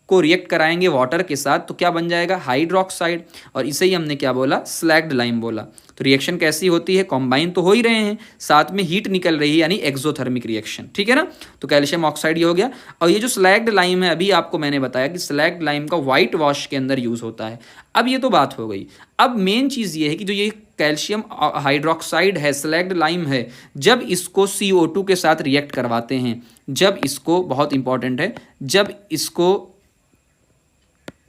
को रिएक्ट कराएंगे वाटर के साथ तो क्या बन जाएगा, हाइड्रोक्साइड। और इसे ही हमने क्या बोला, स्लैग्ड लाइम बोला। तो रिएक्शन कैसी होती है, कॉम्बाइन तो हो ही रहे हैं, साथ में हीट निकल रही है, यानी एक्सोथर्मिक रिएक्शन, ठीक है ना। तो कैल्शियम ऑक्साइड ये हो गया। और ये जो स्लैग्ड लाइम है, अभी आपको मैंने बताया कि स्लैग्ड लाइम का वाइट वॉश के अंदर यूज़ होता है। अब ये तो बात हो गई। अब मेन चीज़ ये है कि जो ये कैल्शियम हाइड्रोक्साइड है, स्लैग्ड लाइम है, जब इसको CO2 के साथ रिएक्ट करवाते हैं, जब इसको, बहुत इंपॉर्टेंट है,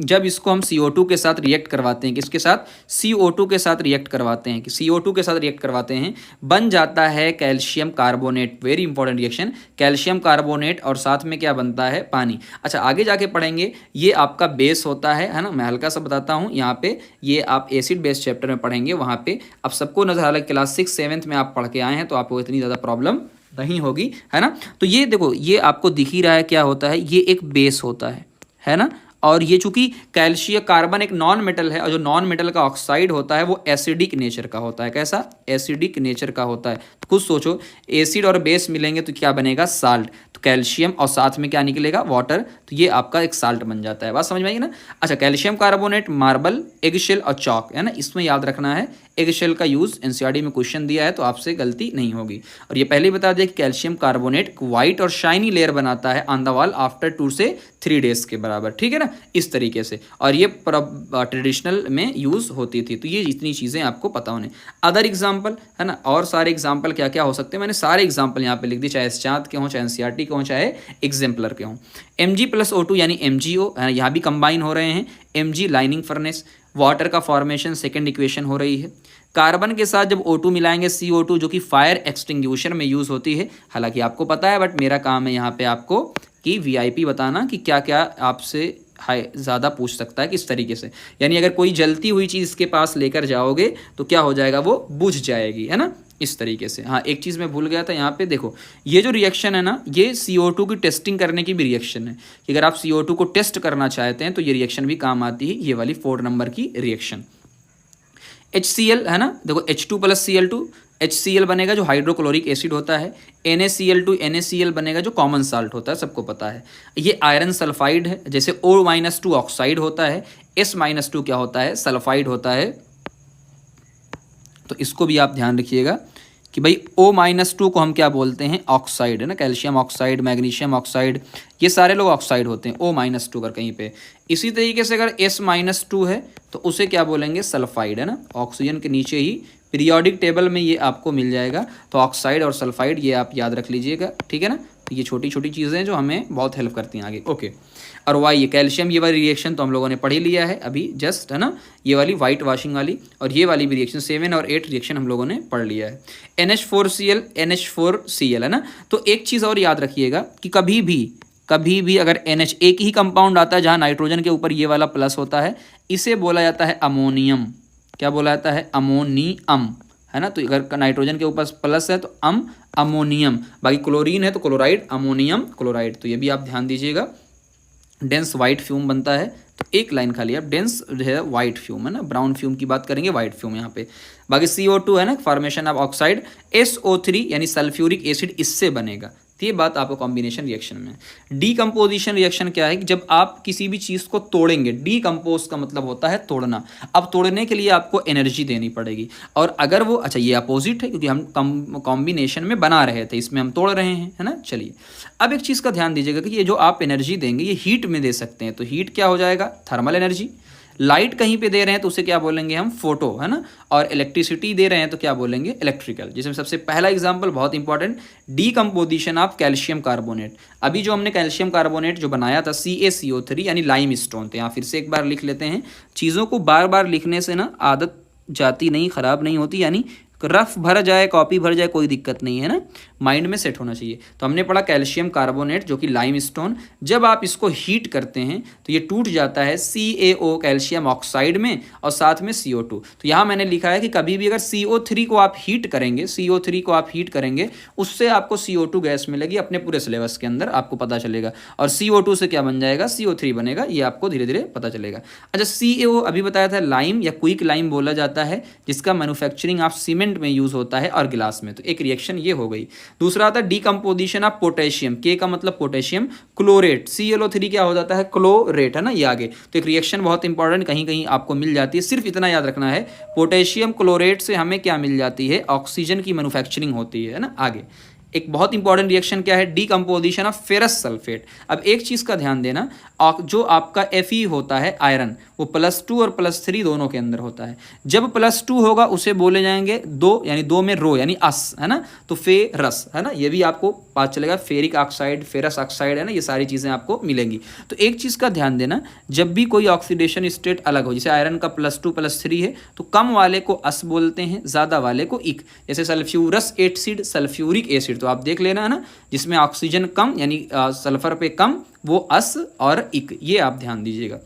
जब इसको हम CO2 के साथ रिएक्ट करवाते हैं, किसके साथ, CO2 के साथ रिएक्ट करवाते हैं, कि CO2 के साथ रिएक्ट करवाते हैं, बन जाता है calcium carbonate. Very important reaction, calcium carbonate, और साथ में क्या बनता है, पानी। अच्छा, आगे जाके पढ़ेंगे, ये आपका बेस होता है ना। मैं हल्का सा बताता हूँ यहाँ पे, ये आप एसिड बेस चैप्टर में पढ़ेंगे, वहाँ पे अब सबको नजर, हालांकि क्लास 6-7 में आप पढ़ के आए हैं तो आपको इतनी ज़्यादा प्रॉब्लम नहीं होगी, है ना। तो ये देखो, ये आपको दिख ही रहा है क्या होता है, ये एक बेस होता है ना। और ये चूंकि कैल्शियम कार्बन एक नॉन मेटल है, और जो नॉन मेटल का ऑक्साइड होता है वो एसिडिक नेचर का होता है। कैसा, एसिडिक नेचर का होता है। तो खुद सोचो, एसिड और बेस मिलेंगे तो क्या बनेगा, साल्ट। तो कैल्शियम और साथ में क्या निकलेगा, वाटर, तो ये आपका एक साल्ट बन जाता है। बात समझ में आएगी ना। अच्छा, कैल्शियम कार्बोनेट, मार्बल, एगशेल और चॉक, है ना, इसमें याद रखना है। एगशेल का यूज़ एनसीईआरटी में क्वेश्चन दिया है तो आपसे गलती नहीं होगी। और ये पहले ही बता दें कि कैल्शियम कार्बोनेट वाइट और शाइनी लेयर बनाता है ऑन द वॉल आफ्टर 2 से 3 डेज के बराबर, ठीक है ना, इस तरीके से। और ये ट्रेडिशनल में यूज़ होती थी। तो ये इतनी चीज़ें आपको पता होने। अदर एग्जाम्पल, है ना, और सारे एग्जाम्पल क्या क्या हो सकते हैं, मैंने सारे एग्जाम्पल यहाँ पे लिख दिए, चाहे चाँद के हों, चाहे एनसीईआरटी के हों, चाहे एग्जाम्पलर के हों। Mg+O2 यानी MgO, यहाँ भी कंबाइन हो रहे हैं। Mg लाइनिंग फर्नेस, वाटर का फॉर्मेशन, सेकेंड इक्वेशन हो रही है। कार्बन के साथ जब O2 मिलाएंगे, CO2, जो कि फायर एक्सटिंग्विशर में यूज़ होती है। हालांकि आपको पता है, बट मेरा काम है यहाँ पे आपको कि VIP बताना कि क्या क्या आपसे ज़्यादा पूछ सकता है, किस तरीके से। यानी अगर कोई जलती हुई चीज़ इसके पास लेकर जाओगे तो क्या हो जाएगा, वो बुझ जाएगी, है ना। इस तरीके से। हाँ, एक चीज़ मैं भूल गया था यहाँ पे, देखो ये जो रिएक्शन है ना, ये CO2 की टेस्टिंग करने की भी रिएक्शन है कि अगर आप CO2 को टेस्ट करना चाहते हैं तो ये रिएक्शन भी काम आती है, ये वाली 4 नंबर की रिएक्शन। HCl है ना, देखो H2 + Cl2, HCl बनेगा जो हाइड्रोक्लोरिक एसिड होता है, NaCl2 NaCl बनेगा जो कॉमन साल्ट होता है, सबको पता है। ये आयरन सल्फाइड है, जैसे O-2 ऑक्साइड होता है, S-2 क्या होता है, सल्फाइड होता है। तो इसको भी आप ध्यान रखिएगा कि भाई O-2 को हम क्या बोलते हैं, ऑक्साइड है ना, कैल्शियम ऑक्साइड, मैग्नीशियम ऑक्साइड, ये सारे लोग ऑक्साइड होते हैं O-2 अगर कहीं पे। इसी तरीके से अगर S-2 है तो उसे क्या बोलेंगे, सल्फाइड है ना, ऑक्सीजन के नीचे ही पीरियोडिक टेबल में ये आपको मिल जाएगा। तो ऑक्साइड और सल्फाइड ये आप याद रख लीजिएगा, ठीक है ना। तो ये छोटी छोटी चीज़ें हैं जो हमें बहुत हेल्प करती हैं आगे। ओके, और वाई ये कैल्शियम, ये वाली रिएक्शन तो हम लोगों ने पढ़ ही लिया है अभी जस्ट, है ना, ये वाली वाइट वाशिंग वाली, और ये वाली भी रिएक्शन 7 और 8 रिएक्शन हम लोगों ने पढ़ लिया है। NH4Cl NH4Cl है ना। तो एक चीज़ और याद रखिएगा कि कभी भी अगर NH एक ही कंपाउंड आता है जहाँ नाइट्रोजन के ऊपर ये वाला प्लस होता है, इसे बोला जाता है अमोनियम। क्या बोला जाता है, अमोनियम, है ना। तो अगर नाइट्रोजन के ऊपर प्लस है तो अमोनियम, बाकी क्लोरीन है तो क्लोराइड, अमोनियम क्लोराइड। तो ये भी आप ध्यान दीजिएगा। डेंस वाइट फ्यूम बनता है, तो एक लाइन खाली आप डेंस जो है वाइट फ्यूम है ना, ब्राउन फ्यूम की बात करेंगे, वाइट फ्यूम यहाँ पे। बाकी CO2 है ना, फॉर्मेशन ऑफ ऑक्साइड, SO3 यानी सल्फ्यूरिक एसिड इससे बनेगा। तो ये बात आपको कॉम्बिनेशन रिएक्शन में। डीकम्पोजिशन रिएक्शन क्या है कि जब आप किसी भी चीज़ को तोड़ेंगे, डीकम्पोज का मतलब होता है तोड़ना। अब तोड़ने के लिए आपको एनर्जी देनी पड़ेगी, और अगर वो, अच्छा ये अपोजिट है क्योंकि हम कॉम्बिनेशन में बना रहे थे, इसमें हम तोड़ रहे हैं, है ना। चलिए अब एक चीज़ का ध्यान दीजिएगा कि ये जो आप एनर्जी देंगे ये हीट में दे सकते हैं। तो हीट क्या हो जाएगा, थर्मल एनर्जी। लाइट कहीं पे दे रहे हैं तो उसे क्या बोलेंगे हम, फोटो, है ना। और इलेक्ट्रिसिटी दे रहे हैं तो क्या बोलेंगे, इलेक्ट्रिकल। जिसमें सबसे पहला एग्जांपल बहुत important, decomposition of calcium carbonate. अभी जो हमने कैल्शियम कार्बोनेट जो बनाया था CaCO3 यानी लाइम स्टोन, तो यहाँ फिर से एक बार लिख लेते हैं। चीज़ों को बार बार लिखने से ना आदत जाती नहीं, ख़राब नहीं होती, यानी रफ भर जाए, कॉपी भर जाए, कोई दिक्कत नहीं है ना, माइंड में सेट होना चाहिए। तो हमने पढ़ा कैल्शियम कार्बोनेट जो कि लाइम स्टोन, जब आप इसको हीट करते हैं तो ये टूट जाता है CaO कैल्शियम ऑक्साइड में, और साथ में CO2। तो यहाँ मैंने लिखा है कि कभी भी अगर CO3 को आप हीट करेंगे, CO3 को आप हीट करेंगे, उससे आपको CO2 गैस मिलेगी, अपने पूरे सिलेबस के अंदर आपको पता चलेगा। और CO2 से क्या बन जाएगा, CO3 बनेगा, ये आपको धीरे धीरे पता चलेगा। अच्छा, CaO अभी बताया था लाइम या क्विक लाइम बोला जाता है, जिसका मैन्युफैक्चरिंग ऑफ सीमेंट में यूज होता है और गिलास में। तो एक रिएक्शन ये हो गई। दूसरा आता है डीकम्पोजिशन ऑफ पोटेशियम, के का मतलब पोटेशियम क्लोरेट, ClO3 क्या हो जाता है, क्लोरेट, है ना, ये आगे। तो एक रिएक्शन बहुत इंपॉर्टेंट कहीं कहीं आपको मिल जाती है, सिर्फ इतना याद रखना है, पोटेशियम क्लोरेट से हमें क्या मिल जाती है, ऑक्सीजन की मैन्युफैक्चरिंग होती है ना। आगे एक बहुत इंपॉर्टेंट रिएक्शन क्या है, डीकम्पोजिशन ऑफ फेरस सल्फेट। अब एक चीज़ का ध्यान देना, जो आपका Fe होता है आयरन, वो +2 और +3 दोनों के अंदर होता है। जब +2 होगा उसे बोले जाएंगे 2, यानी 2 में रो यानी अस, है ना, तो फेरस, है ना, ये भी आपको पता चलेगा। फेरिक ऑक्साइड, फेरस ऑक्साइड, है ना, ये सारी चीज़ें आपको मिलेंगी। तो एक चीज़ का ध्यान देना, जब भी कोई ऑक्सीडेशन स्टेट अलग हो, जैसे आयरन का +2 +3 है तो कम वाले को अस बोलते हैं, ज़्यादा वाले को इक। जैसे सल्फ्यूरस एसिड, सल्फ्यूरिक एसिड, तो आप देख लेना, है ना, जिसमें ऑक्सीजन कम यानी सल्फर पे कम, वो अस और इक, ये आप ध्यान दीजिएगा।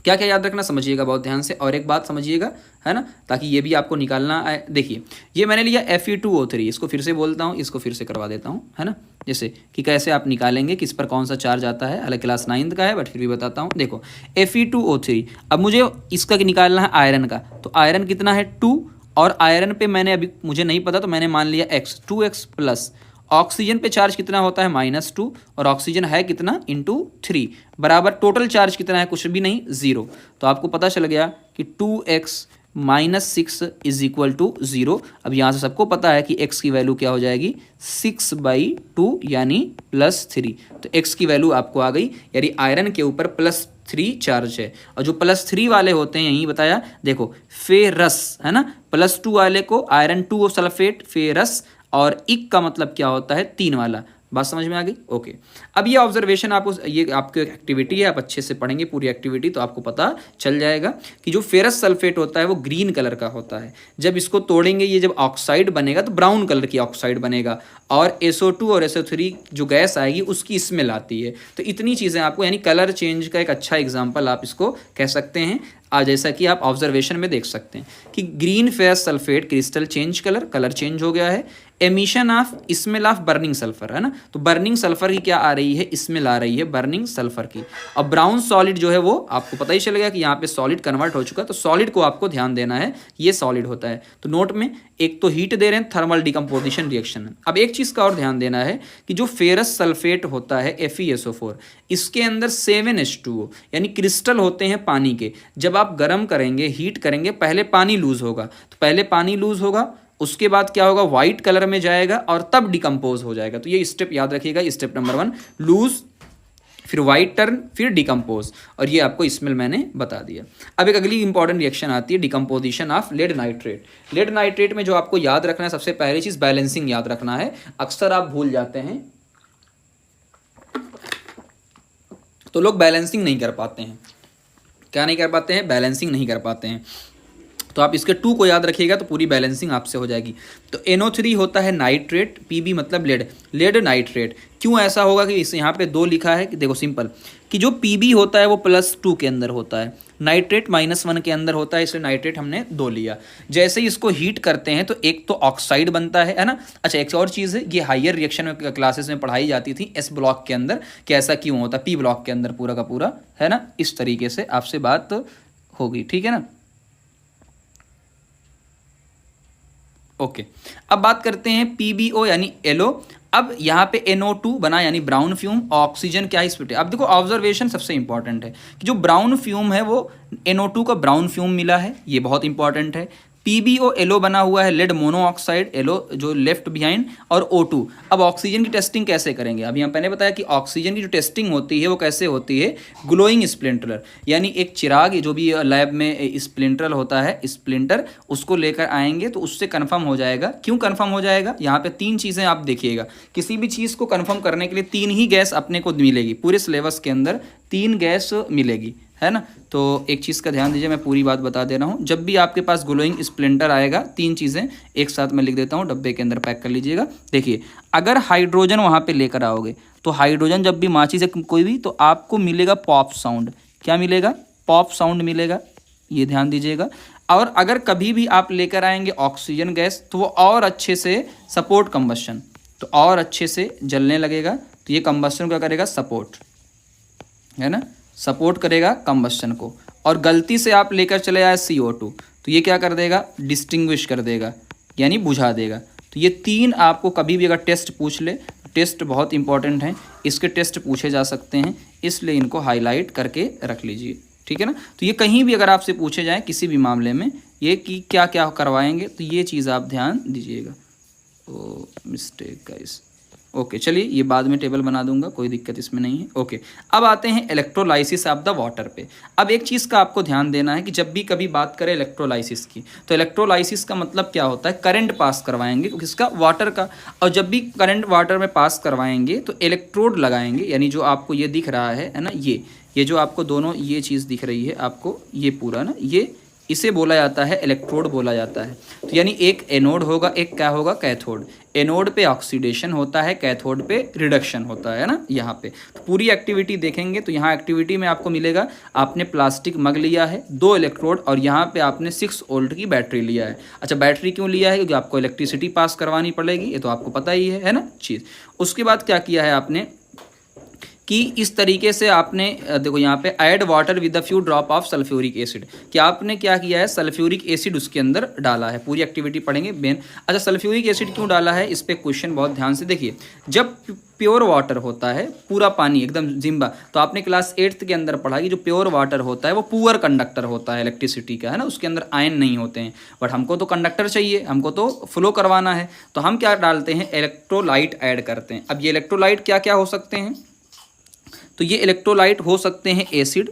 क्या क्या याद रखना, समझिएगा बहुत ध्यान से। और एक बात समझिएगा, है ना, ताकि ये भी आपको निकालना आए। देखिए ये मैंने लिया Fe2O3, इसको फिर से बोलता हूँ, इसको फिर से करवा देता हूँ, है ना, जैसे कि कैसे आप निकालेंगे, किस पर कौन सा चार्ज आता है। हालांकि क्लास 9th का है बट फिर भी बताता हूँ। देखो Fe2O3, अब मुझे इसका निकालना है आयरन का, तो आयरन कितना है 2, और आयरन पे मैंने अभी मुझे नहीं पता तो मैंने मान लिया x, 2x प्लस ऑक्सीजन पे चार्ज कितना होता है -2, और ऑक्सीजन है कितना ×3, बराबर टोटल चार्ज कितना है, कुछ भी नहीं, 0। तो आपको पता चल गया कि 2x -6 = 0। अब यहाँ से सबको पता है कि x की वैल्यू क्या हो जाएगी, 6/2 यानी +3। तो x की वैल्यू आपको आ गई, यानी आयरन के ऊपर +3 चार्ज है। और जो +3 वाले होते हैं, यही बताया, देखो फेरस, है ना, +2 वाले को आयरन 2 सल्फेट फेरस, और इक का मतलब क्या होता है, 3 वाला। बात समझ में आ गई, ओके। अब ये ऑब्जर्वेशन आपको, ये आपकी एक्टिविटी है, आप अच्छे से पढ़ेंगे पूरी एक्टिविटी तो आपको पता चल जाएगा कि जो फेरस सल्फेट होता है वो ग्रीन कलर का होता है। जब इसको तोड़ेंगे, ये जब ऑक्साइड बनेगा तो ब्राउन कलर की ऑक्साइड बनेगा, और SO2 और SO3 जो गैस आएगी उसकी स्मेल आती है। तो इतनी चीज़ें आपको, यानी कलर चेंज का एक अच्छा एग्जाम्पल आप इसको कह सकते हैं। जैसा कि आप ऑब्जर्वेशन में देख सकते हैं कि green ferrous sulphate crystal change colour change हो गया है। Emission of smell of burning sulphur, है ना, तो बर्निंग सल्फर की क्या आ रही है, स्मेल आ रही है बर्निंग सल्फर की। अब ब्राउन सॉलिड जो है वो आपको पता ही चल गया कि यहाँ पे सॉलिड कन्वर्ट हो चुका है, तो सॉलिड को आपको ध्यान देना है, ये सॉलिड होता है। तो नोट में एक तो हीट दे रहे हैं, थर्मल डिकम्पोजिशन रिएक्शन है। अब एक चीज़ का और ध्यान देना है कि जो फेरस सल्फेट होता है FeSO4, इसके अंदर 7H2O यानी क्रिस्टल होते हैं पानी के। जब आप गर्म करेंगे, हीट करेंगे, पहले पानी लूज होगा, तो पहले पानी लूज होगा, उसके बाद क्या होगा, वाइट कलर में जाएगा और तब डिकम्पोज हो जाएगा। तो ये स्टेप याद रखिएगा, स्टेप नंबर 1 लूज, फिर वाइट टर्न, फिर डिकम्पोज, और ये आपको स्मेल मैंने बता दिया। अब एक अगली इंपॉर्टेंट रिएक्शन आती है, decomposition of lead nitrate. Lead nitrate में जो आपको याद रखना है, सबसे पहली चीज़ बैलेंसिंग याद रखना है, अक्सर आप भूल जाते हैं, तो लोग बैलेंसिंग नहीं कर पाते हैं। क्या नहीं कर पाते हैं, बैलेंसिंग नहीं कर पाते हैं। तो आप इसके 2 को याद रखिएगा तो पूरी बैलेंसिंग आपसे हो जाएगी। तो NO3 होता है नाइट्रेट, PB मतलब लेड नाइट्रेट। क्यों ऐसा होगा कि इस यहाँ पे 2 लिखा है, कि देखो सिंपल, कि जो PB होता है वो +2 के अंदर होता है, नाइट्रेट -1 के अंदर होता है, इसलिए नाइट्रेट हमने 2 लिया। जैसे ही इसको हीट करते हैं तो एक तो ऑक्साइड बनता है ना। अच्छा, एक और चीज़ है, ये हायर रिएक्शन में क्लासेस में पढ़ाई जाती थी S ब्लॉक के अंदर, कि ऐसा क्यों होता है, P ब्लॉक के अंदर पूरा का पूरा, है ना। इस तरीके से आपसे बात होगी, ठीक है ना। ओके, अब बात करते हैं PbO यानी एलो। अब यहाँ पे NO2 बना यानी ब्राउन फ्यूम, ऑक्सीजन क्या स्प्लिट है। अब देखो ऑब्जर्वेशन सबसे इंपॉर्टेंट है कि जो ब्राउन फ्यूम है वो NO2 का ब्राउन फ्यूम मिला है, ये बहुत इंपॉर्टेंट है। PbO एलो बना हुआ है, लेड मोनोऑक्साइड एलो जो लेफ्ट बिहाइंड, और O2। अब ऑक्सीजन की टेस्टिंग कैसे करेंगे, अभी हम पहले बताया कि ऑक्सीजन की जो टेस्टिंग होती है वो कैसे होती है, ग्लोइंग स्प्लिंटरर, यानी एक चिराग जो भी लैब में स्प्लिंटरल होता है, स्प्लिंटर, उसको लेकर आएंगे तो उससे कन्फर्म हो जाएगा। क्यों कन्फर्म हो जाएगा, यहाँ पे 3 चीज़ें आप देखिएगा, किसी भी चीज़ को कन्फर्म करने के लिए 3 ही गैस अपने को मिलेगी, पूरे सिलेबस के अंदर 3 गैस मिलेगी, है ना। तो एक चीज़ का ध्यान दीजिए, मैं पूरी बात बता दे रहा हूँ। जब भी आपके पास ग्लोइंग स्प्लिंटर आएगा, 3 चीज़ें एक साथ मैं लिख देता हूँ, डब्बे के अंदर पैक कर लीजिएगा। देखिए, अगर हाइड्रोजन वहाँ पे लेकर आओगे तो हाइड्रोजन जब भी माचिस से कोई भी, तो आपको मिलेगा पॉप साउंड। क्या मिलेगा, पॉप साउंड मिलेगा, ये ध्यान दीजिएगा। और अगर कभी भी आप लेकर आएंगे ऑक्सीजन गैस, तो वो और अच्छे से सपोर्ट कंबस्शन, तो और अच्छे से जलने लगेगा, तो ये कंबस्शन क्या करेगा, सपोर्ट, है ना, सपोर्ट करेगा कंबस्शन को। और गलती से आप लेकर चले आए CO2, तो ये क्या कर देगा, डिस्टिंग्विश कर देगा, यानी बुझा देगा। तो ये 3 आपको कभी भी अगर टेस्ट पूछ ले, टेस्ट बहुत इंपॉर्टेंट हैं, इसके टेस्ट पूछे जा सकते हैं, इसलिए इनको हाईलाइट करके रख लीजिए, ठीक है ना। तो ये कहीं भी अगर आपसे पूछे जाए किसी भी मामले में, ये कि क्या क्या करवाएंगे, तो ये चीज़ आप ध्यान दीजिएगा। ओ मिस्टेक गाइस, ओके, चलिए ये बाद में टेबल बना दूंगा, कोई दिक्कत इसमें नहीं है। ओके, अब आते हैं इलेक्ट्रोलाइसिस ऑफ द वाटर पे। अब एक चीज़ का आपको ध्यान देना है कि जब भी कभी बात करें इलेक्ट्रोलाइसिस की, तो इलेक्ट्रोलाइसिस का मतलब क्या होता है, करंट पास करवाएंगे, किसका, वाटर का। और जब भी करंट वाटर में पास करवाएंगे तो इलेक्ट्रोड लगाएंगे, यानी जो आपको ये दिख रहा है ना, ये जो आपको दोनों ये चीज़ दिख रही है आपको, ये पूरा ना, ये इसे बोला जाता है इलेक्ट्रोड बोला जाता है। तो यानी एक एनोड होगा, एक क्या होगा, कैथोड। एनोड पे ऑक्सीडेशन होता है, कैथोड पे रिडक्शन होता है ना। यहाँ पे तो पूरी एक्टिविटी देखेंगे तो यहाँ एक्टिविटी में आपको मिलेगा, आपने प्लास्टिक मग लिया है, 2 इलेक्ट्रोड, और यहाँ पे आपने 6 वोल्ट की बैटरी लिया है। अच्छा, बैटरी क्यों लिया है, क्योंकि आपको इलेक्ट्रिसिटी पास करवानी पड़ेगी, ये तो आपको पता ही है ना चीज़। उसके बाद क्या किया है आपने कि इस तरीके से आपने देखो यहाँ पे add water with the few drop of sulphuric acid, कि आपने क्या किया है, सल्फ्यूरिक एसिड उसके अंदर डाला है। पूरी एक्टिविटी पढ़ेंगे बेन। अच्छा, सल्फ्यूरिक एसिड क्यों डाला है, इस पे क्वेश्चन बहुत ध्यान से देखिए। जब प्योर वाटर होता है, पूरा पानी एकदम जिम्बा, तो आपने क्लास 8th के अंदर पढ़ा कि जो प्योर वाटर होता है वो पुअर कंडक्टर होता है इलेक्ट्रिसिटी का, है ना, उसके अंदर आयन नहीं होते हैं। बट हमको तो कंडक्टर चाहिए, हमको तो फ्लो करवाना है, तो हम क्या डालते हैं, इलेक्ट्रोलाइट ऐड करते हैं। अब ये इलेक्ट्रोलाइट क्या क्या हो सकते हैं, तो ये इलेक्ट्रोलाइट हो सकते हैं एसिड,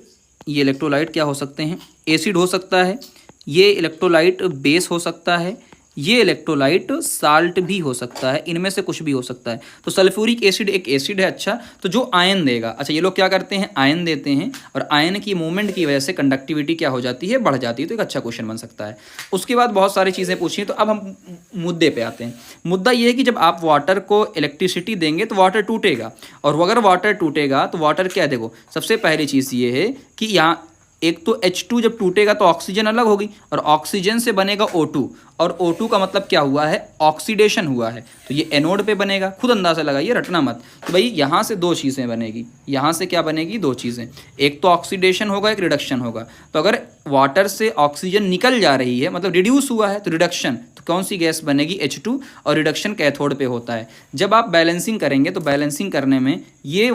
ये इलेक्ट्रोलाइट क्या हो सकते हैं, एसिड हो सकता है, ये इलेक्ट्रोलाइट बेस हो सकता है, ये इलेक्ट्रोलाइट साल्ट भी हो सकता है, इनमें से कुछ भी हो सकता है। तो सल्फ्यूरिक एसिड एक एसिड है, अच्छा, तो जो आयन देगा। अच्छा, ये लोग क्या करते हैं, आयन देते हैं, और आयन की मूवमेंट की वजह से कंडक्टिविटी क्या हो जाती है, बढ़ जाती है। तो एक अच्छा क्वेश्चन बन सकता है। उसके बाद बहुत सारी चीज़ें पूछी, तो अब हम मुद्दे पे आते हैं। मुद्दा ये है कि जब आप वाटर को इलेक्ट्रिसिटी देंगे तो वाटर टूटेगा, और अगर वाटर टूटेगा तो वाटर क्या, देखो सबसे पहली चीज़ ये है कि यहाँ एक तो H2 जब टूटेगा तो ऑक्सीजन अलग होगी और ऑक्सीजन से बनेगा O2 और O2 का मतलब क्या हुआ है, ऑक्सीडेशन हुआ है, तो ये एनोड पे बनेगा। खुद अंदाज़ा लगाइए, रटना मत कि भाई यहाँ से दो चीज़ें बनेगी, यहाँ से क्या बनेगी, दो चीज़ें, एक तो ऑक्सीडेशन होगा, एक रिडक्शन होगा। तो अगर वाटर से ऑक्सीजन निकल जा रही है मतलब रिड्यूस हुआ है तो रिडक्शन, तो कौन सी गैस बनेगी, H2, और रिडक्शन कैथोड पे होता है। जब आप बैलेंसिंग करेंगे तो बैलेंसिंग करने में ये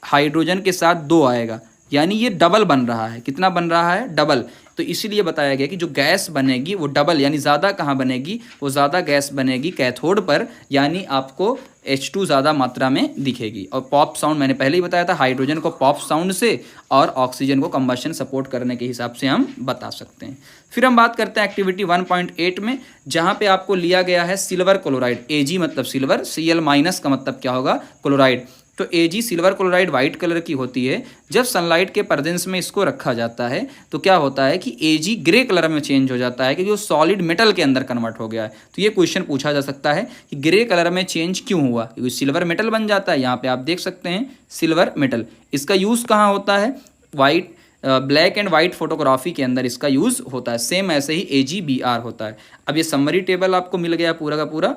हाइड्रोजन के साथ 2 आएगा, यानी ये डबल बन रहा है। कितना बन रहा है, डबल। तो इसीलिए बताया गया कि जो गैस बनेगी वो डबल, यानी ज़्यादा कहाँ बनेगी, वो ज़्यादा गैस बनेगी कैथोड पर, यानी आपको H2 ज़्यादा मात्रा में दिखेगी। और पॉप साउंड मैंने पहले ही बताया था, हाइड्रोजन को पॉप साउंड से और ऑक्सीजन को कंबशन सपोर्ट करने के हिसाब से हम बता सकते हैं। फिर हम बात करते हैं एक्टिविटी 1.8 में, जहाँ पे आपको लिया गया है सिल्वर क्लोराइड। Ag मतलब सिल्वर, Cl माइनस का मतलब क्या होगा, क्लोराइड। तो Ag silver chloride white colour की होती है। जब सनलाइट के प्रेजेंस में इसको रखा जाता है तो क्या होता है कि Ag ग्रे कलर में चेंज हो जाता है, क्योंकि वो सॉलिड मेटल के अंदर कन्वर्ट हो गया है। तो ये क्वेश्चन पूछा जा सकता है कि ग्रे कलर में चेंज क्यों हुआ, क्योंकि सिल्वर मेटल बन जाता है। यहाँ पे आप देख सकते हैं सिल्वर मेटल। इसका यूज़ कहाँ होता है, white black and white photography के अंदर इसका यूज़ होता है। सेम ऐसे ही AgBr होता है। अब ये समरी टेबल आपको मिल गया पूरा का पूरा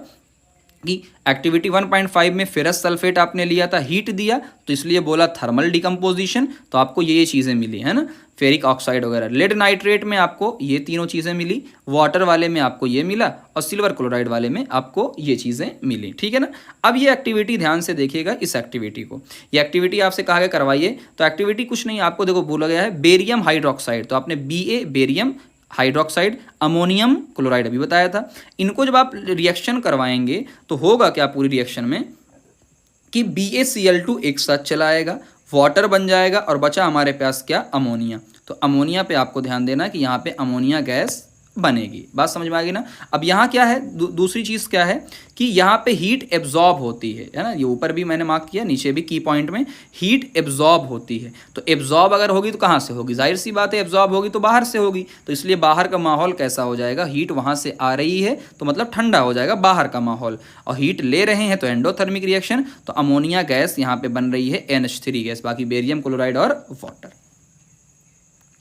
कि एक्टिविटी 1.5 में फेरस सल्फेट आपने लिया था, हीट दिया तो इसलिए बोला थर्मल डिकम्पोजिशन, तो आपको ये चीज़ें मिली है ना, फेरिक ऑक्साइड वगैरह। लेड नाइट्रेट में आपको ये तीनों चीज़ें मिली, वाटर वाले में आपको ये मिला और सिल्वर क्लोराइड वाले में आपको ये चीज़ें मिली, ठीक है ना। अब ये एक्टिविटी ध्यान से देखिएगा, इस एक्टिविटी को, ये एक्टिविटी आपसे कहा गया करवाइए। तो एक्टिविटी कुछ नहीं, आपको देखो बोला गया है बेरियम हाइड्रोक्साइड, तो आपने Ba barium hydroxide, ammonium chloride अभी बताया था। इनको जब आप रिएक्शन करवाएंगे तो होगा क्या पूरी रिएक्शन में कि BaCl2 एक साथ चला आएगा, वाटर बन जाएगा और बचा हमारे पास क्या, अमोनिया। तो अमोनिया पे आपको ध्यान देना कि यहाँ पे अमोनिया गैस बनेगी। बात समझ में आ गई ना। अब यहाँ क्या है, दूसरी चीज़ क्या है कि यहाँ पे हीट एब्जॉर्ब होती है ना। ये ऊपर भी मैंने मार्क किया, नीचे भी की पॉइंट में हीट एब्जॉर्ब होती है। तो एब्जॉर्ब अगर होगी तो कहाँ से होगी, जाहिर सी बात है एब्जॉर्ब होगी तो बाहर से होगी। तो इसलिए बाहर का माहौल कैसा हो जाएगा, हीट वहाँ से आ रही है तो मतलब ठंडा हो जाएगा बाहर का माहौल, और हीट ले रहे हैं तो एंडोथर्मिक रिएक्शन। तो अमोनिया गैस यहाँ पे बन रही है NH3 गैस, बाकी बेरियम क्लोराइड और वाटर।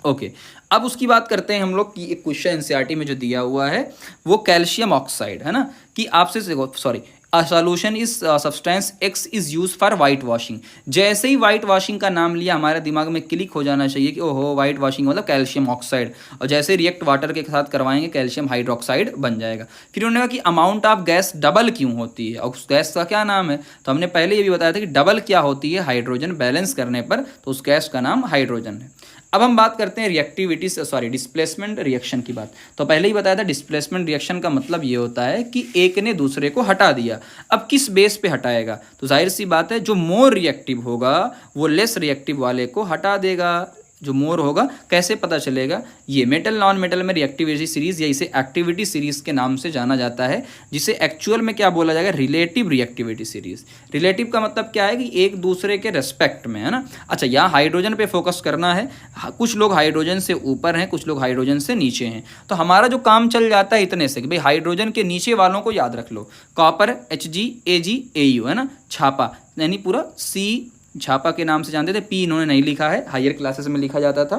ओके अब उसकी बात करते हैं हम लोग कि एक क्वेश्चन एनसीईआरटी में जो दिया हुआ है वो कैल्शियम ऑक्साइड है ना, कि आपसे sorry a solution is substance X is use for white washing. जैसे ही वाइट वॉशिंग का नाम लिया हमारे दिमाग में क्लिक हो जाना चाहिए कि ओहो वाइट वॉशिंग मतलब कैल्शियम ऑक्साइड, और जैसे रिएक्ट वाटर के साथ करवाएंगे कैल्शियम हाइड्रोक्साइड बन जाएगा। फिर उन्होंने कहा कि अमाउंट ऑफ गैस डबल क्यों होती है और उस गैस का क्या नाम है, तो हमने पहले ये भी बताया था कि डबल क्या होती है, हाइड्रोजन बैलेंस करने पर, तो उस गैस का नाम हाइड्रोजन है। अब हम बात करते हैं रिएक्टिविटी सॉरी डिस्प्लेसमेंट रिएक्शन की बात। तो पहले ही बताया था डिस्प्लेसमेंट रिएक्शन का मतलब ये होता है कि एक ने दूसरे को हटा दिया। अब किस बेस पे हटाएगा, तो जाहिर सी बात है जो मोर रिएक्टिव होगा वो लेस रिएक्टिव वाले को हटा देगा। जो मोर होगा कैसे पता चलेगा, ये मेटल नॉन मेटल में रिएक्टिविटी सीरीज या इसे एक्टिविटी सीरीज के नाम से जाना जाता है, जिसे एक्चुअल में क्या बोला जाएगा, रिलेटिव रिएक्टिविटी सीरीज। रिलेटिव का मतलब क्या है कि एक दूसरे के रेस्पेक्ट में है ना। अच्छा यहाँ हाइड्रोजन पे फोकस करना है, कुछ लोग हाइड्रोजन से ऊपर हैं, कुछ लोग हाइड्रोजन से नीचे हैं, तो हमारा जो काम चल जाता है इतने से कि भाई हाइड्रोजन के नीचे वालों को याद रख लो, कॉपर Hg Ag Au है ना, छापा यानी पूरा C छापा के नाम से जानते थे, P इन्होंने नहीं लिखा है, हायर क्लासेस में लिखा जाता था।